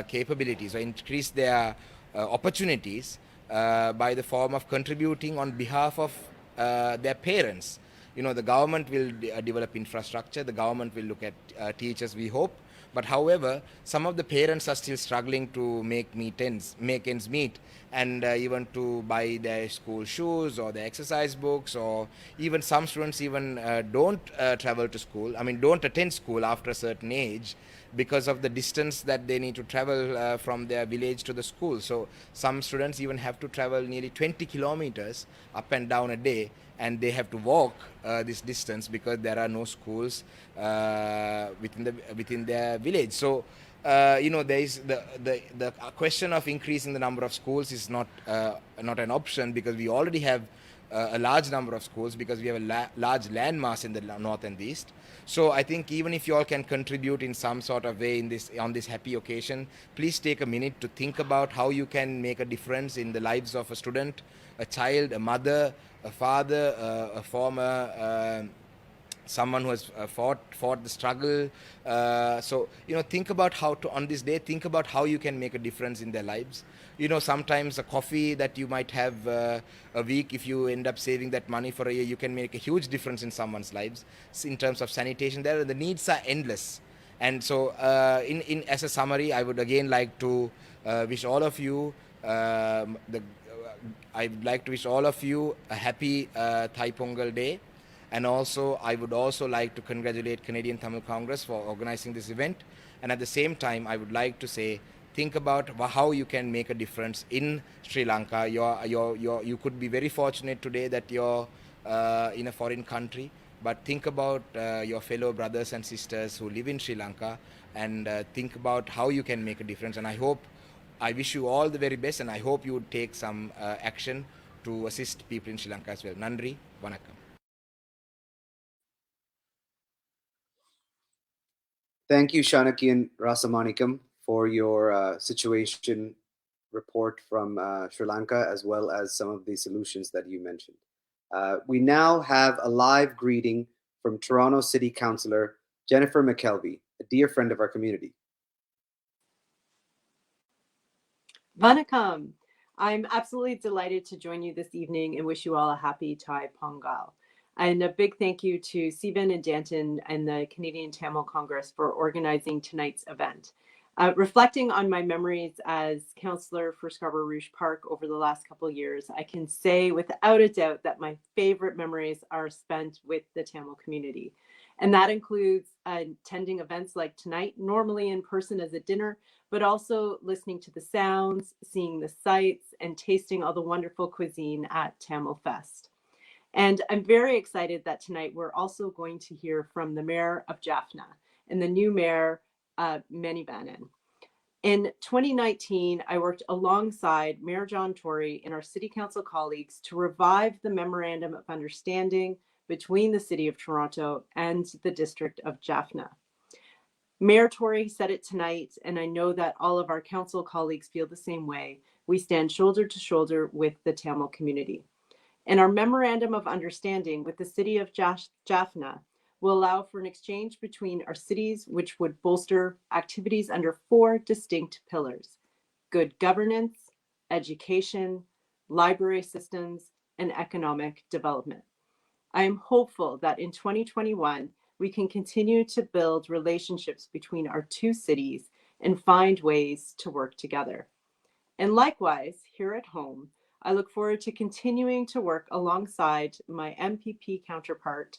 capabilities or increase their opportunities by the form of contributing on behalf of their parents. You know, the government will develop infrastructure, the government will look at teachers, we hope. But however, some of the parents are still struggling to make ends meet, and even to buy their school shoes or their exercise books, or even some students even don't travel to school, don't attend school after a certain age because of the distance that they need to travel from their village to the school. So some students even have to travel nearly 20 kilometers up and down a day, and they have to walk this distance because there are no schools within their village. So you know, there is the question of increasing the number of schools is not an option, because we already have a large number of schools, because we have a large landmass in the north and the east. So I think even if you all can contribute in some sort of way on this happy occasion, please take a minute to think about how you can make a difference in the lives of a student, a child, a mother, a father, a former someone who has fought the struggle. So, you know, think about on this day, think about how you can make a difference in their lives. You know, sometimes a coffee that you might have a week, if you end up saving that money for a year, you can make a huge difference in someone's lives. In terms of sanitation, the needs are endless. And so, in as a summary, I would again like to wish all of you I would like to wish all of you a happy Thai Pongal Day. And also, I would also like to congratulate Canadian Tamil Congress for organizing this event. And at the same time, I would like to say, think about how you can make a difference in Sri Lanka. You could be very fortunate today that you're in a foreign country, but think about your fellow brothers and sisters who live in Sri Lanka, and think about how you can make a difference. And I wish you all the very best, and I hope you would take some action to assist people in Sri Lanka as well. Nandri, vanakkam. Thank you, Shanaki and Rasamanikam, for your situation report from Sri Lanka, as well as some of the solutions that you mentioned. We now have a live greeting from Toronto City Councillor Jennifer McKelvey, a dear friend of our community. Vanakkam. I'm absolutely delighted to join you this evening and wish you all a happy Thai Pongal. And a big thank you to Stephen and Danton and the Canadian Tamil Congress for organizing tonight's event. Reflecting on my memories as councillor for Scarborough Rouge Park over the last couple of years, I can say without a doubt that my favorite memories are spent with the Tamil community. And that includes attending events like tonight, normally in person as a dinner, but also listening to the sounds, seeing the sights, and tasting all the wonderful cuisine at Tamil Fest. And I'm very excited that tonight we're also going to hear from the Mayor of Jaffna and the new Mayor, Manivannan. In 2019, I worked alongside Mayor John Tory and our City Council colleagues to revive the Memorandum of Understanding between the City of Toronto and the District of Jaffna. Mayor Tory said it tonight, and I know that all of our council colleagues feel the same way. We stand shoulder to shoulder with the Tamil community. And our Memorandum of Understanding with the City of Jaffna will allow for an exchange between our cities, which would bolster activities under 4 distinct pillars: good governance, education, library systems, and economic development. I am hopeful that in 2021, we can continue to build relationships between our 2 cities and find ways to work together. And likewise, here at home, I look forward to continuing to work alongside my MPP counterpart,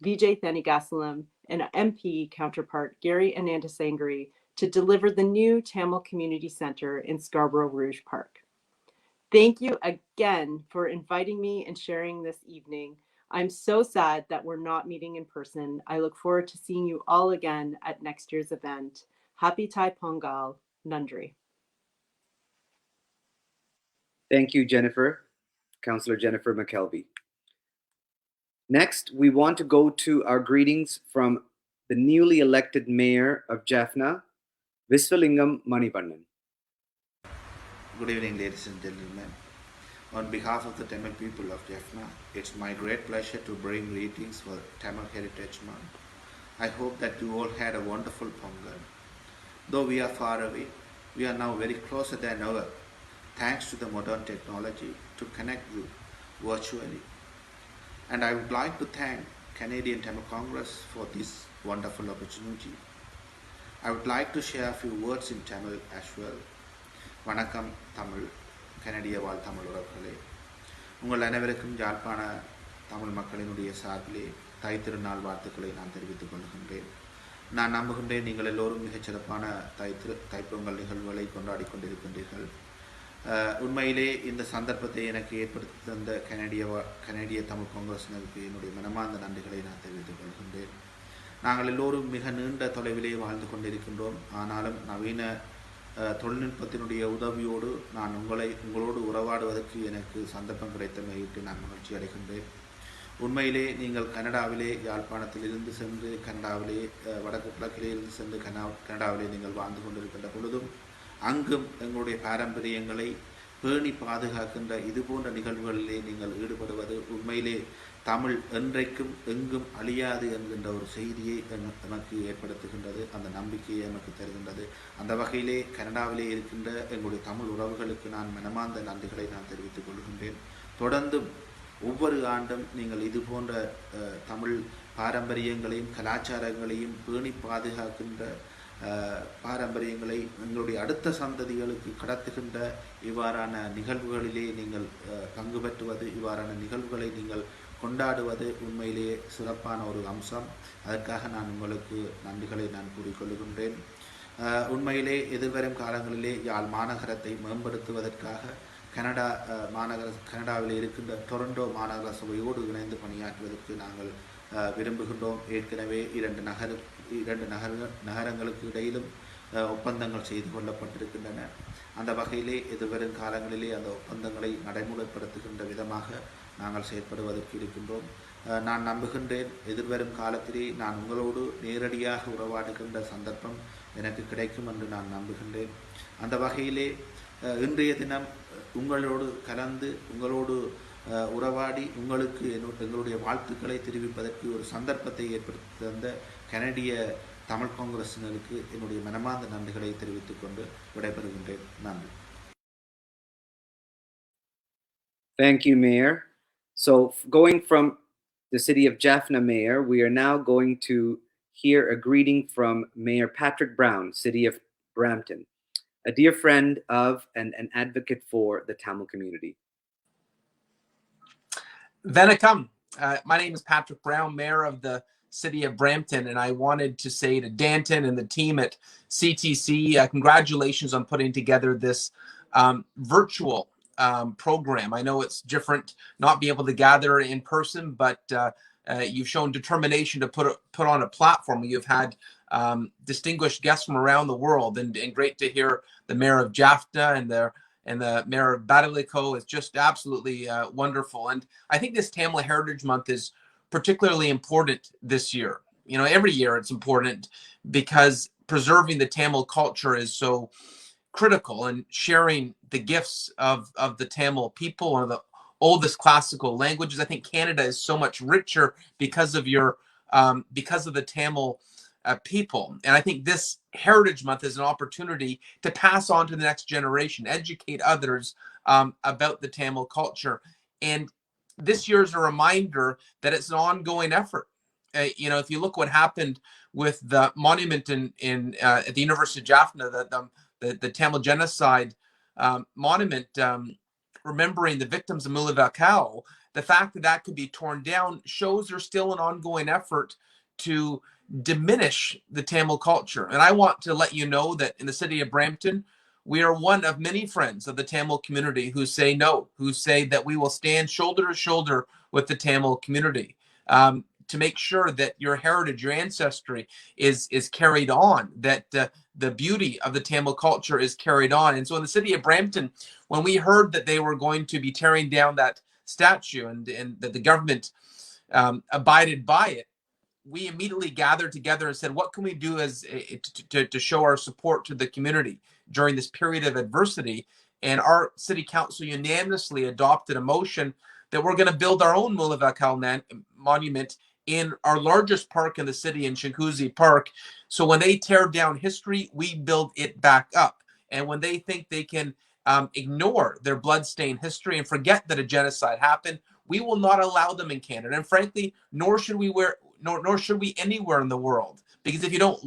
Vijay Thanigasalam, and MP counterpart, Gary Anandasangri, to deliver the new Tamil Community Center in Scarborough Rouge Park. Thank you again for inviting me and sharing this evening. I'm so sad that we're not meeting in person. I look forward to seeing you all again at next year's event. Happy Thai Pongal, Nandri. Thank you, Jennifer, Councillor Jennifer McKelvey. Next, we want to go to our greetings from the newly elected Mayor of Jaffna, Viswalingam Manivannan. Good evening, ladies and gentlemen. On behalf of the Tamil people of Jaffna, it's my great pleasure to bring greetings for Tamil Heritage Month. I hope that you all had a wonderful Pongal. Though we are far away, we are now very closer than ever, thanks to the modern technology to connect you virtually. And I would like to thank Canadian Tamil Congress for this wonderful opportunity. I would like to share a few words in Tamil as well. Vanakkam Tamil, கனடிய வாழ் தமிழ் உறவுகளே, உங்கள் அனைவருக்கும் யாழ்ப்பாண தமிழ் மக்களினுடைய சார்பிலே தை திருநாள் வாழ்த்துக்களை நான் தெரிவித்துக் கொள்கின்றேன். நான் நம்புகின்றேன் நீங்கள் எல்லோரும் மிகச்சிறப்பான தைப்பொங்கல் நிகழ்வுகளை கொண்டாடி கொண்டிருக்கின்றீர்கள். உண்மையிலே இந்த சந்தர்ப்பத்தை எனக்கு ஏற்படுத்தி தந்த கனடிய தமிழ் காங்கிரசினருக்கு என்னுடைய மனமார்ந்த நன்றிகளை நான் தெரிவித்துக் கொள்கின்றேன். நாங்கள் எல்லோரும் மிக நீண்ட தொலைவிலே வாழ்ந்து கொண்டிருக்கின்றோம். ஆனாலும் நவீன தொழில்நுட்பத்தினுடைய உதவியோடு நான் உங்களோடு உறவாடுவதற்கு எனக்கு சந்தர்ப்பம் கிடைத்தமையிட்டு நான் மகிழ்ச்சி அடைகின்றேன். உண்மையிலே நீங்கள் கனடாவிலே யாழ்ப்பாணத்திலிருந்து சென்று கனடாவிலே வடக்கு கிழக்கிலே இருந்து சென்று கனடாவிலே நீங்கள் வாழ்ந்து கொண்டிருக்கின்ற பொழுதும் அங்கும் எங்களுடைய பாரம்பரியங்களை பேணி பாதுகாக்கின்ற இதுபோன்ற நிகழ்வுகளிலே நீங்கள் ஈடுபடுவது உண்மையிலே தமிழ் என்றைக்கும் எங்கும் அழியாது என்கின்ற ஒரு செய்தியை நமக்கு ஏற்படுத்துகின்றது. அந்த நம்பிக்கையை நமக்கு தருகின்றது. அந்த வகையிலே கனடாவிலே இருக்கின்ற எங்களுடைய தமிழ் உறவுகளுக்கு நான் மனமார்ந்த நன்றிகளை நான் தெரிவித்துக் கொள்கின்றேன். தொடர்ந்தும் ஒவ்வொரு ஆண்டும் நீங்கள் இது போன்ற தமிழ் பாரம்பரியங்களையும் கலாச்சாரங்களையும் பேணி பாதுகாக்கின்ற பாரம்பரியங்களை எங்களுடைய அடுத்த சந்ததிகளுக்கு கடத்துகின்ற இவ்வாறான நிகழ்வுகளிலே நீங்கள் பங்கு பெற்றுவது, இவ்வாறான நிகழ்வுகளை நீங்கள் கொண்டாடுவது உண்மையிலேயே சிறப்பான ஒரு அம்சம். அதற்காக நான் உங்களுக்கு நன்றிகளை நான் கூறிக்கொள்கின்றேன். உண்மையிலே எதிர்வரும் காலங்களிலே யாழ் மாநகரத்தை மேம்படுத்துவதற்காக கனடாவில் இருக்கின்ற டொரண்டோ மாநகர சபையோடு இணைந்து பணியாற்றுவதற்கு நாங்கள் விரும்புகின்றோம். ஏற்கனவே இரண்டு நகரங்களுக்கு இடையிலும் ஒப்பந்தங்கள் செய்து கொள்ளப்பட்டிருக்கின்றன. அந்த வகையிலே எதிர்வரும் காலங்களிலே அந்த ஒப்பந்தங்களை நடைமுறைப்படுத்துகின்ற விதமாக நாங்கள் செயற்படுவதற்கு இருக்கின்றோம். நான் நம்புகின்றேன் எதிர்வரும் காலத்திலே நான் உங்களோடு நேரடியாக உறவாடுகின்ற சந்தர்ப்பம் எனக்கு கிடைக்கும் என்று நான் நம்புகின்றேன். அந்த வகையிலே இன்றைய தினம் உங்களோடு கலந்து உங்களோடு உறவாடி உங்களுக்கு எங்களுடைய வாழ்த்துக்களை தெரிவிப்பதற்கு ஒரு சந்தர்ப்பத்தை ஏற்படுத்தி தந்த கனடிய தமிழ் காங்கிரசினருக்கு என்னுடைய மனமார்ந்த நன்றிகளை தெரிவித்துக் கொண்டு விடைபெறுகின்றேன். நன்றி. Thank you, Mayor. So going from the city of Jaffna, Mayor, we are now going to hear a greeting from Mayor Patrick Brown, city of Brampton, a dear friend of and an advocate for the Tamil community. Vanakkam. My name is Patrick Brown, Mayor of the City of Brampton, and I wanted to say to Danton and the team at CTC, congratulations on putting together this virtual program. I know it's different not being able to gather in person, but you've shown determination to put on a platform. You've had distinguished guests from around the world, and great to hear the Mayor of Jaffna and the Mayor of Badaliko is just absolutely wonderful. And I think this Tamil Heritage Month is particularly important this year. You know, every year it's important because preserving the Tamil culture is so critical, and sharing the gifts of the Tamil people, one of the oldest classical languages. I think Canada is so much richer because of the Tamil people. And I think this Heritage Month is an opportunity to pass on to the next generation, educate others about the Tamil culture. And this year is a reminder that it's an ongoing effort. You know, if you look what happened with the monument at the University of Jaffna, the Tamil genocide monument, remembering the victims of Mulivakau, the fact that that could be torn down shows there's still an ongoing effort to diminish the Tamil culture. And I want to let you know that in the city of Brampton, we are one of many friends of the Tamil community who say no, who say that we will stand shoulder to shoulder with the Tamil community to make sure that your heritage, your ancestry is carried on, that the beauty of the Tamil culture is carried on. And so in the city of Brampton, when we heard that they were going to be tearing down that statue and that the government abided by it, we immediately gathered together and said, what can we do as to show our support to the community during this period of adversity? And our city council unanimously adopted a motion that we're going to build our own Mulivakal monument in our largest park in the city, in Shinkuzi Park. So when they tear down history, we build it back up. And when they think they can ignore their bloodstained history and forget that a genocide happened, we will not allow them in Canada. And frankly, nor should we anywhere in the world, because if you don't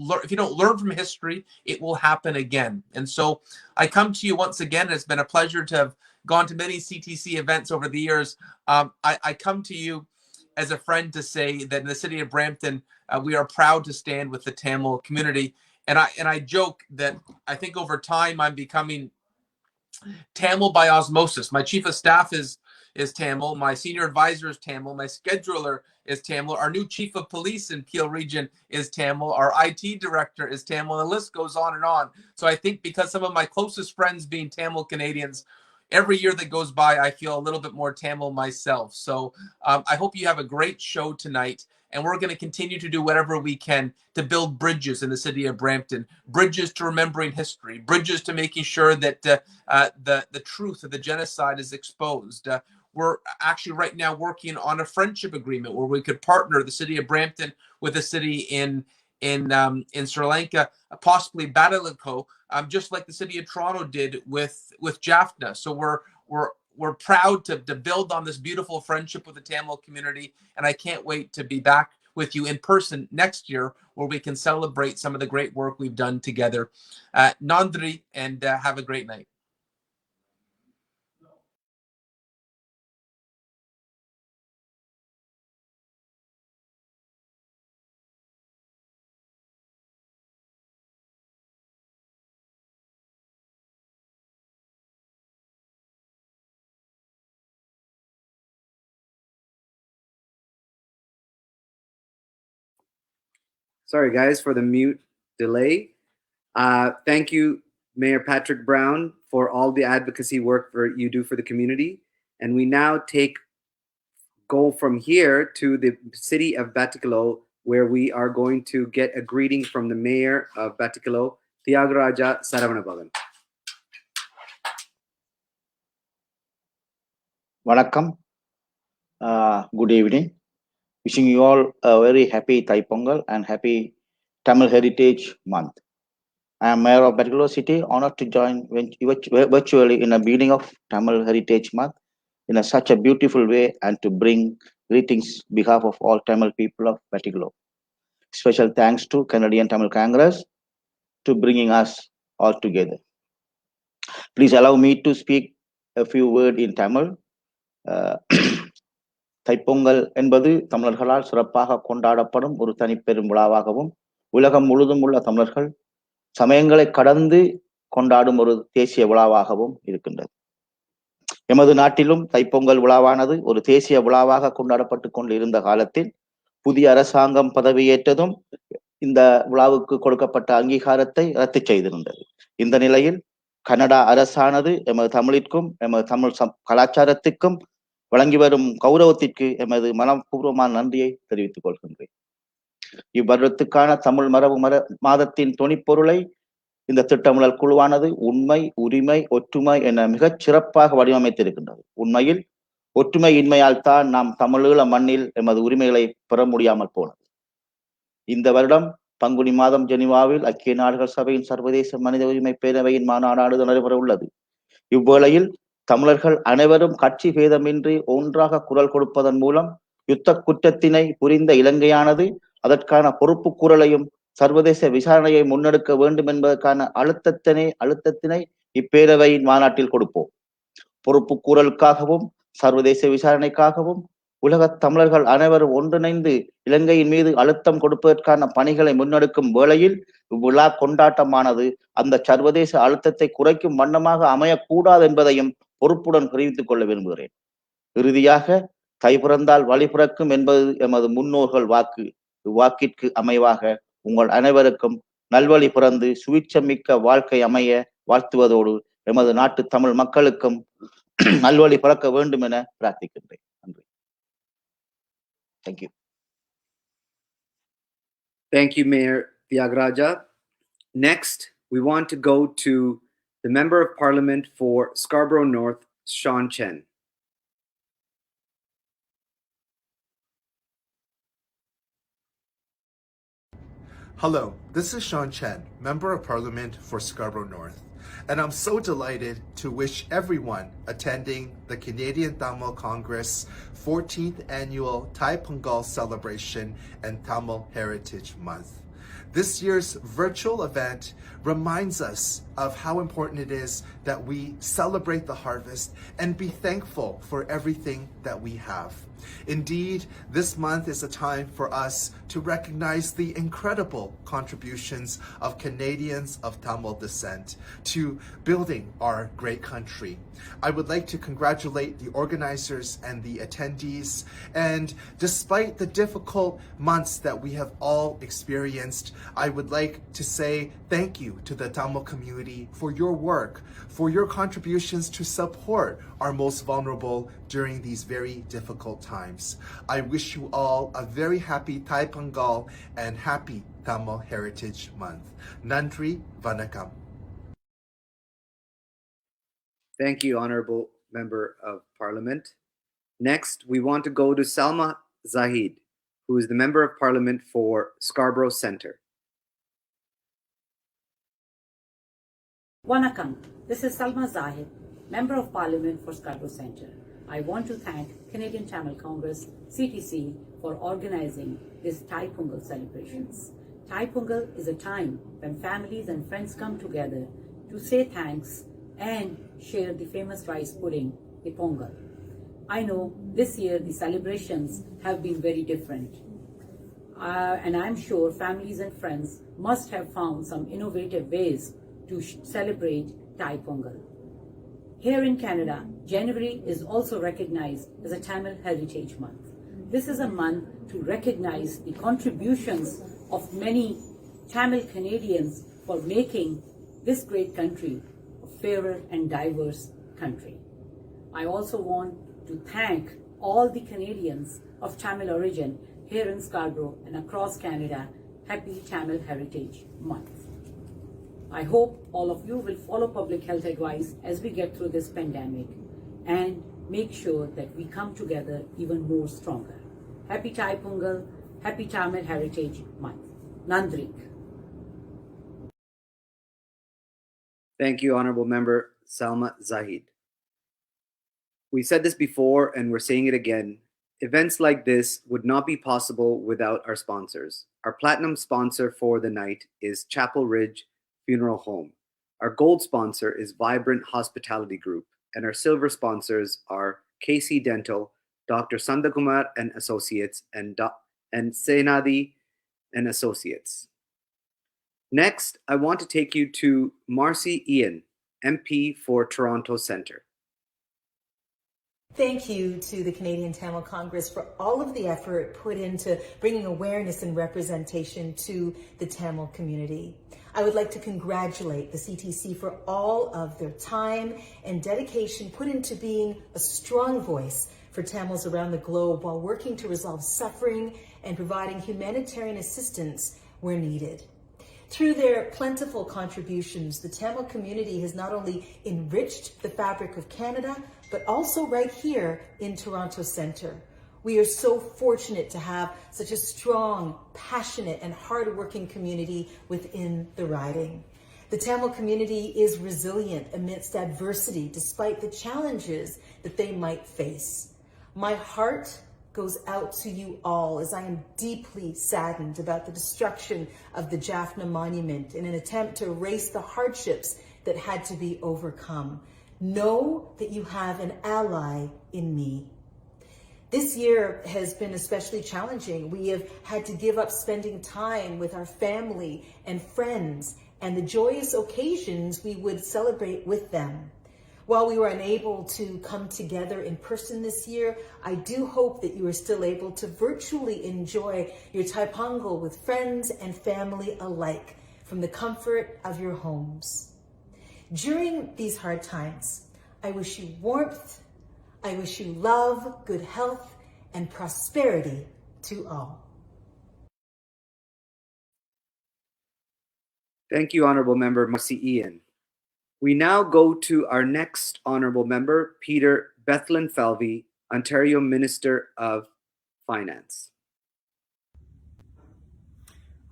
learn from history, it will happen again. And so I come to you once again. It's been a pleasure to have gone to many CTC events over the years. I come to you as a friend to say that in the city of Brampton, we are proud to stand with the Tamil community. And I joke that I think over time I'm becoming Tamil by osmosis. My chief of staff is Tamil. My senior advisor is Tamil. My scheduler is Tamil. Our new chief of police in Peel region is Tamil. Our IT director is Tamil. And the list goes on and on. So I think because some of my closest friends being Tamil Canadians, every year that goes by, I feel a little bit more Tamil myself. So I hope you have a great show tonight. And we're going to continue to do whatever we can to build bridges in the city of Brampton, bridges to remembering history, bridges to making sure that the truth of the genocide is exposed. We're actually right now working on a friendship agreement where we could partner the city of Brampton with a city in Sri Lanka, possibly Badaliko, just like the city of Toronto did with Jaffna. So we're proud to build on this beautiful friendship with the Tamil community, and I can't wait to be back with you in person next year, where we can celebrate some of the great work we've done together. Nandri, and have a great night. Sorry, guys, for the mute delay. Thank you, Mayor Patrick Brown, for all the advocacy work you do for the community. And we now go from here to the city of Batticaloa, where we are going to get a greeting from the mayor of Batticaloa, Thiagaraja Saravanabagan. Vanakkam. Good evening. Wishing you all a very happy Thai Pongal and happy Tamil Heritage Month. I am Mayor of Batticaloa City, honored to join virtually in the beginning of Tamil Heritage Month in such a beautiful way and to bring greetings on behalf of all Tamil people of Batticaloa. Special thanks to Canadian Tamil Congress to bringing us all together. Please allow me to speak a few words in Tamil. Thai Pongal என்பது தமிழர்களால் சிறப்பாக கொண்டாடப்படும் ஒரு தனிப்பெரும் விழாவாகவும் உலகம் முழுதும் உள்ள தமிழர்கள் சமயங்களை கடந்து கொண்டாடும் ஒரு தேசிய விழாவாகவும் இருக்கின்றது. எமது நாட்டிலும் தைப்பொங்கல் விழாவானது ஒரு தேசிய விழாவாக கொண்டாடப்பட்டு கொண்டு இருந்த காலத்தில் புதிய அரசாங்கம் பதவியேற்றதும் இந்த விழாவுக்கு கொடுக்கப்பட்ட அங்கீகாரத்தை ரத்து செய்திருந்தது. இந்த நிலையில் கனடா அரசானது எமது தமிழிற்கும் எமது தமிழ் கலாச்சாரத்திற்கும் வழங்கி வரும் கௌரவத்திற்கு எமது மனப்பூர்வமான நன்றியை தெரிவித்துக் கொள்கின்றேன். இவ்வருடத்துக்கான தமிழ் மரபு மாதத்தின் தொனிப்பொருளை இந்த திட்டமிடல் குழுவானது உண்மை, உரிமை, ஒற்றுமை என மிகச் சிறப்பாக வடிவமைத்திருக்கின்றது. உண்மையில் ஒற்றுமை இன்மையால் தான் நாம் தமிழீழ மண்ணில் எமது உரிமைகளை பெற முடியாமல் போனது. இந்த வருடம் பங்குனி மாதம் ஜெனீவாவில் ஐக்கிய நாடுகள் சபையின் சர்வதேச மனித உரிமை பேரவையின் மாநாடு நடைபெற உள்ளது. இவ்வேளையில் தமிழர்கள் அனைவரும் கட்சி பேதமின்றி ஒன்றாக குரல் கொடுப்பதன் மூலம் யுத்த குற்றத்தினை புரிந்த இலங்கையானது அதற்கான பொறுப்பு கூறலையும் சர்வதேச விசாரணையை முன்னெடுக்க வேண்டும் என்பதற்கான அழுத்தத்தினை இப்பேரவையின் மாநாட்டில் கொடுப்போம். பொறுப்பு கூறலுக்காகவும் சர்வதேச விசாரணைக்காகவும் உலக தமிழர்கள் அனைவரும் ஒன்றிணைந்து இலங்கையின் மீது அழுத்தம் கொடுப்பதற்கான பணிகளை முன்னெடுக்கும் வேளையில் இவ்விழா கொண்டாட்டமானது அந்த சர்வதேச அழுத்தத்தை குறைக்கும் வண்ணமாக அமையக்கூடாது என்பதையும் பொறுப்புடன் தெரிவித்துக் கொள்ள விரும்புகிறேன். இறுதியாக தை பிறந்தால் வழி பிறக்கும் என்பது எமது முன்னோர்கள் வாக்கு. இவ்வாக்கிற்கு அமைவாக உங்கள் அனைவருக்கும் நல்வழி பிறந்து சுவிச்சமிக்க வாழ்க்கை அமைய வாழ்த்துவதோடு எமது நாட்டு தமிழ் மக்களுக்கும் நல்வழி பிறக்க வேண்டும் என பிரார்த்திக்கின்றேன். நன்றி. Thank you. Thank you, Mayor Thiagaraja. Next, we want to go to the Member of Parliament for Scarborough North, Sean Chen. Hello, this is Sean Chen, Member of Parliament for Scarborough North, and I'm so delighted to wish everyone attending the Canadian Tamil Congress 14th Annual Thai Pongal Celebration and Tamil Heritage Month. This year's virtual event reminds us of how important it is that we celebrate the harvest and be thankful for everything that we have. Indeed, this month is a time for us to recognize the incredible contributions of Canadians of Tamil descent to building our great country. I would like to congratulate the organizers and the attendees, and despite the difficult months that we have all experienced, I would like to say thank you to the Tamil community for your work, for your contributions to support our most vulnerable during these very difficult times. I wish you all a very happy Thai Pongal and happy Tamil Heritage Month. Nandri Vanakkam. Thank you, Honorable Member of Parliament. Next, we want to go to Salma Zahid, who is the Member of Parliament for Scarborough Centre. Vanakkam. This is Salma Zahid, Member of Parliament for Scarborough Centre. I want to thank Canadian Tamil Congress, CTC, for organizing this Thai Pongal celebrations. Thai Pongal is a time when families and friends come together to say thanks and share the famous rice pudding, the Pongal. I know this year the celebrations have been very different. And I'm sure families and friends must have found some innovative ways to celebrate Thai Pongal. Here in Canada, January is also recognized as a Tamil Heritage Month. This is a month to recognize the contributions of many Tamil Canadians for making this great country a fairer and diverse country. I also want to thank all the Canadians of Tamil origin here in Scarborough and across Canada. Happy Tamil Heritage Month. I hope all of you will follow public health advice as we get through this pandemic and make sure that we come together even more stronger. Happy Thai Pongal, happy Tamil Heritage Month. Nandrik. Thank you, Honorable Member Salma Zahid. We said this before and we're saying it again. Events like this would not be possible without our sponsors. Our platinum sponsor for the night is Chapel Ridge Funeral Home. Our gold sponsor is Vibrant Hospitality Group, and our silver sponsors are KC Dental, Dr. Sandakumar and Associates, and Senadi and Associates. Next, I want to take you to Marcy Ian, MP for Toronto Centre. Thank you to the Canadian Tamil Congress for all of the effort put into bringing awareness and representation to the Tamil community. I would like to congratulate the CTC for all of their time and dedication put into being a strong voice for Tamils around the globe while working to resolve suffering and providing humanitarian assistance where needed. Through their plentiful contributions, the Tamil community has not only enriched the fabric of Canada, but also right here in Toronto Centre. We are so fortunate to have such a strong, passionate, and hardworking community within the riding. The Tamil community is resilient amidst adversity, despite the challenges that they might face. My heart goes out to you all as I am deeply saddened about the destruction of the Jaffna Monument in an attempt to erase the hardships that had to be overcome. Know that you have an ally in me. This year has been especially challenging. We have had to give up spending time with our family and friends and the joyous occasions we would celebrate with them. While we were unable to come together in person this year, I do hope that you are still able to virtually enjoy your Thai Pongal with friends and family alike from the comfort of your homes. During these hard times, I wish you warmth, I wish you love, good health, and prosperity to all. Thank you, Honourable Member Marcy Ian. We now go to our next Honourable Member, Peter Bethlen Falvey, Ontario Minister of Finance.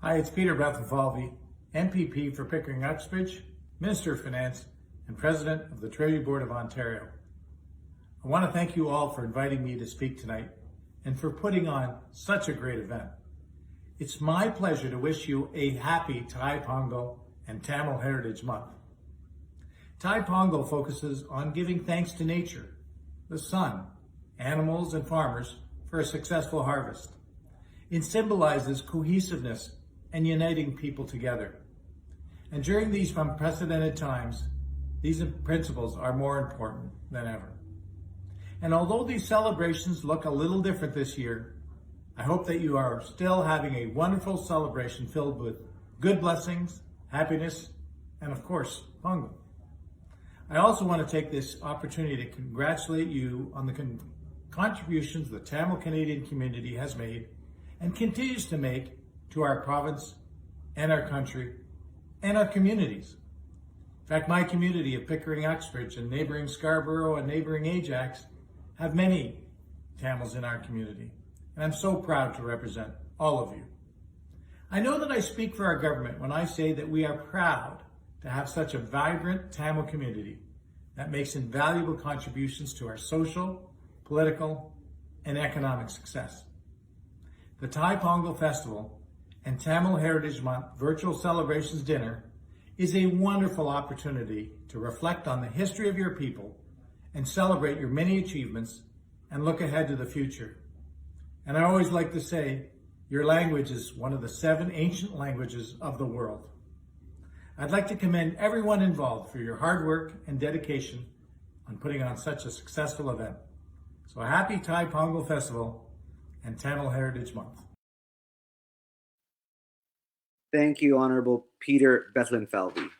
Hi, it's Peter Bethlen Falvey, MPP for Pickering Uxbridge, Minister of Finance, and President of the Treasury Board of Ontario. I want to thank you all for inviting me to speak tonight and for putting on such a great event. It's my pleasure to wish you a happy Thai Pongal and Tamil Heritage Month. Thai Pongal focuses on giving thanks to nature, the sun, animals, and farmers for a successful harvest. It symbolizes cohesiveness and uniting people together. And during these unprecedented times, these principles are more important than ever. And although these celebrations look a little different this year, I hope that you are still having a wonderful celebration filled with good blessings, happiness, and of course, Pongal. I also want to take this opportunity to congratulate you on the contributions the Tamil Canadian community has made and continues to make to our province and our country and our communities. In fact, my community of Pickering Uxbridge and neighboring Scarborough and neighboring Ajax have many Tamils in our community, and I'm so proud to represent all of you. I know that I speak for our government when I say that we are proud to have such a vibrant Tamil community that makes invaluable contributions to our social political, and economic success. The Thai Pongal Festival and Tamil Heritage Month Virtual Celebrations Dinner is a wonderful opportunity to reflect on the history of your people and celebrate your many achievements and look ahead to the future. And I always like to say, your language is one of the 7 ancient languages of the world. I'd like to commend everyone involved for your hard work and dedication on putting on such a successful event. So happy Thai Pongal Festival and Tamil Heritage Month. Thank you, Honorable Peter Bethlenfalvy.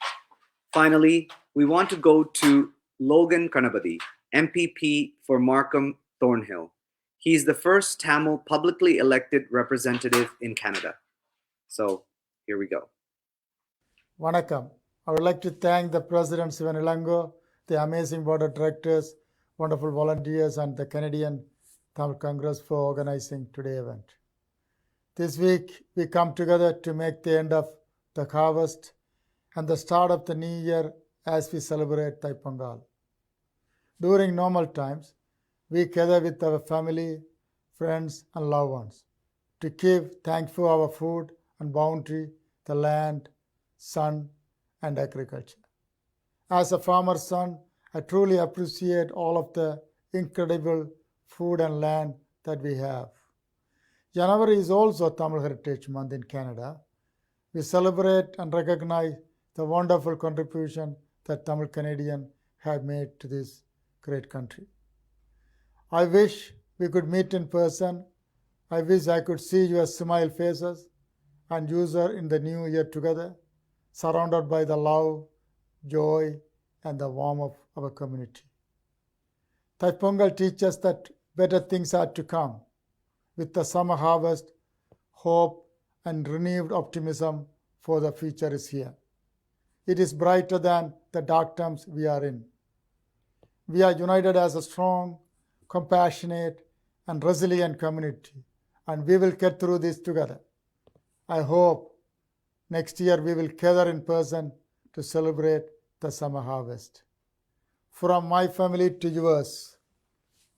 Finally, we want to go to Logan Kanabadi, MPP for Markham Thornhill. He is the first Tamil publicly elected representative in Canada. So here we go. Vanakkam. I would like to thank the President Sivan Ilango, the amazing board of directors, wonderful volunteers, and the Canadian Tamil Congress for organizing today's event. This week, we come together to make the end of the harvest and the start of the new year as we celebrate Thai Pongal. During normal times, we gather with our family, friends, and loved ones to give thanks for our food and bounty, the land, sun, and agriculture. As a farmer's son, I truly appreciate all of the incredible food and land that we have. Janavara is also Tamil Heritage Month in Canada. We celebrate and recognize the wonderful contribution that Tamil Canadians have made to this great country. I wish we could meet in person. I wish I could see your smile faces and user in the new year together, surrounded by the love, joy, and the warmth of our community. Thai Pongal teaches that better things are to come. With the summer harvest, hope and renewed optimism for the future is here. It is brighter than the dark times we are in. We are united as a strong, compassionate, and resilient community, and we will get through this together. I hope next year we will gather in person to celebrate the summer harvest. From my family to yours,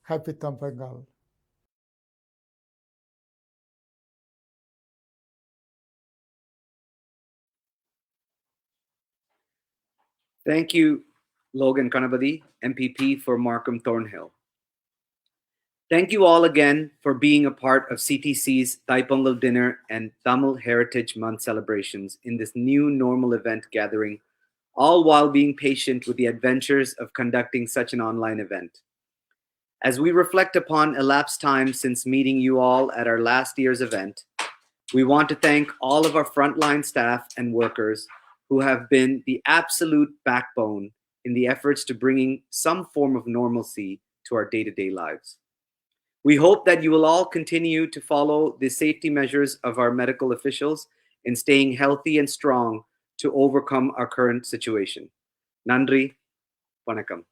happy Thai Pongal. Thank you, Logan Kanabadi, MPP for Markham Thornhill. Thank you all again for being a part of CTC's Thai Pongal Dinner and Tamil Heritage Month celebrations in this new normal event gathering, all while being patient with the adventures of conducting such an online event. As we reflect upon elapsed time since meeting you all at our last year's event, we want to thank all of our frontline staff and workers who have been the absolute backbone in the efforts to bringing some form of normalcy to our day-to-day lives. We hope that you will all continue to follow the safety measures of our medical officials in staying healthy and strong to overcome our current situation. Nandri, Vanakkam.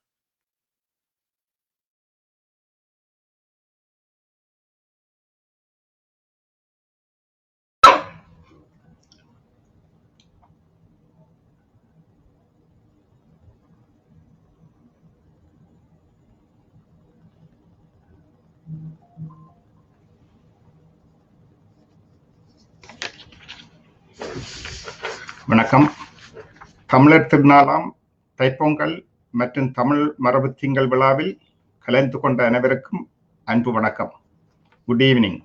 வணக்கம். தமிழர் திருநாளாம் தைப்பொங்கல் மற்றும் தமிழ் மரபு திங்கள் விழாவில் கலந்து கொண்ட அனைவருக்கும் அன்பு வணக்கம். Good evening.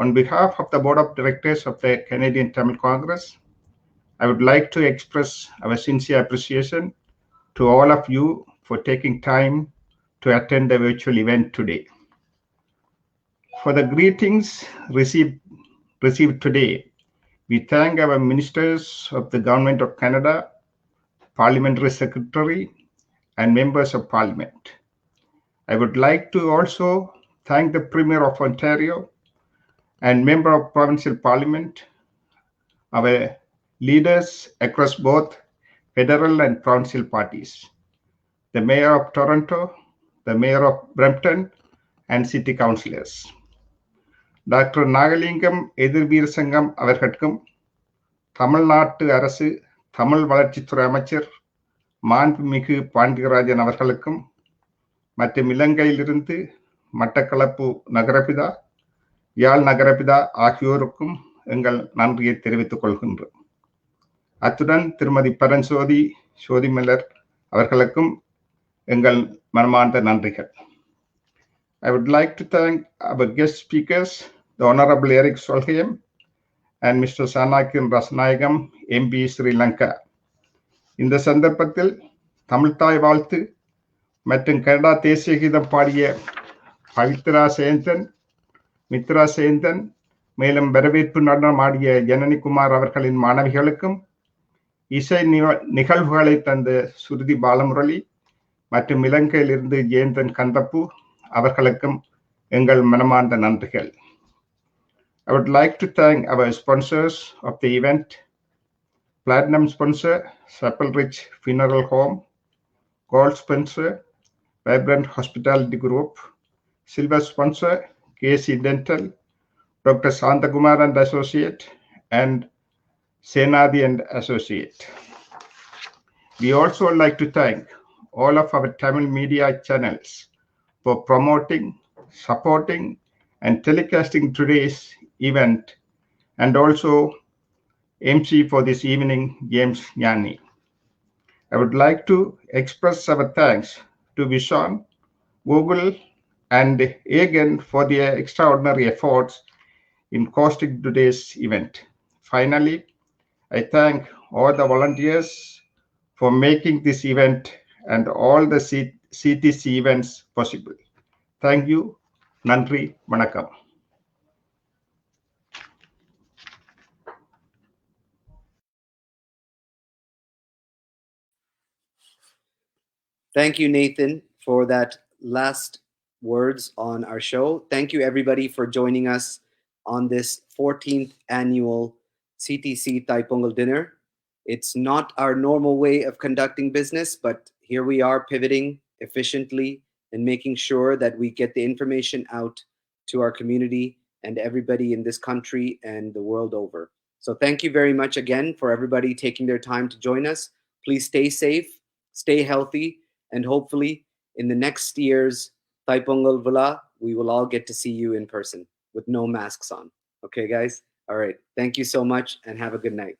On behalf of the Board of Directors of the Canadian Tamil Congress, I would like to express our sincere appreciation to all of you for taking time to attend the virtual event today. For the greetings received today, we thank our ministers of the Government of Canada, Parliamentary Secretary, and members of Parliament. I would like to also thank the Premier of Ontario and Member of Provincial Parliament, our leaders across both federal and provincial parties, the Mayor of Toronto, the Mayor of Brampton, and City Councillors. Doctor Nagalingam Ethirweerasingam அவர்களுக்கும் தமிழ்நாட்டு அரசு தமிழ் வளர்ச்சித்துறை அமைச்சர் மாண்புமிகு பாண்டியராஜன் அவர்களுக்கும் மற்றும் இலங்கையிலிருந்து மட்டக்களப்பு நகரபிதா, யாழ் நகரபிதா ஆகியோருக்கும் எங்கள் நன்றியை தெரிவித்துக் கொள்கின்றோம். அத்துடன் திருமதி பரஞ்சோதி சோதிமலர் அவர்களுக்கும் எங்கள் மனமார்ந்த நன்றிகள். I would like to thank our guest speakers, the Honorable Eric Solheim and Mr. Sanakin Rasnayagam, MP Sri Lanka. இந்த சந்தர்ப்பத்தில் தமிழ்தாய் வாழ்த்து மற்றும் கனடா தேசிய கீதம் பாடிய பவித்ரா சேந்தன், மித்ரா சேந்தன், மேலும் வரவேற்பு நடனம் ஆடிய ஜனனிகுமார் அவர்களின் மாணவிகளுக்கும், இசை நிகழ்வுகளை தந்த சுருதி பாலமுரளி மற்றும் இலங்கையிலிருந்து ஜெயந்தன் கந்தப்பு அவர்களுக்கும் எங்கள் மனமார்ந்த நன்றிகள். I would like to thank our sponsors of the event. Platinum sponsor, Chapel Ridge Funeral Home. Gold sponsor, Vibrant Hospitality Group. Silver sponsor, KC Dental, Dr. Santakumar and Associate, and Senadi and Associate. We also like to thank all of our Tamil media channels for promoting, supporting, and telecasting today's event, and also MC for this evening, James Nyani. I would like to express our thanks to Vishon, Google, and Egan for their extraordinary efforts in hosting today's event. Finally, I thank all the volunteers for making this event and all the CTC events possible. Thank you. Nandri, Vanakkam. Thank you, Nathan, for that last words on our show. Thank you, everybody, for joining us on this 14th annual CTC Thai Pongal dinner. It's not our normal way of conducting business, but here we are pivoting efficiently and making sure that we get the information out to our community and everybody in this country and the world over. So thank you very much again for everybody taking their time to join us. Please stay safe, stay healthy, and hopefully in the next year's Thai Pongal Villa, we will all get to see you in person with no masks on. Okay, guys? All right. Thank you so much and have a good night.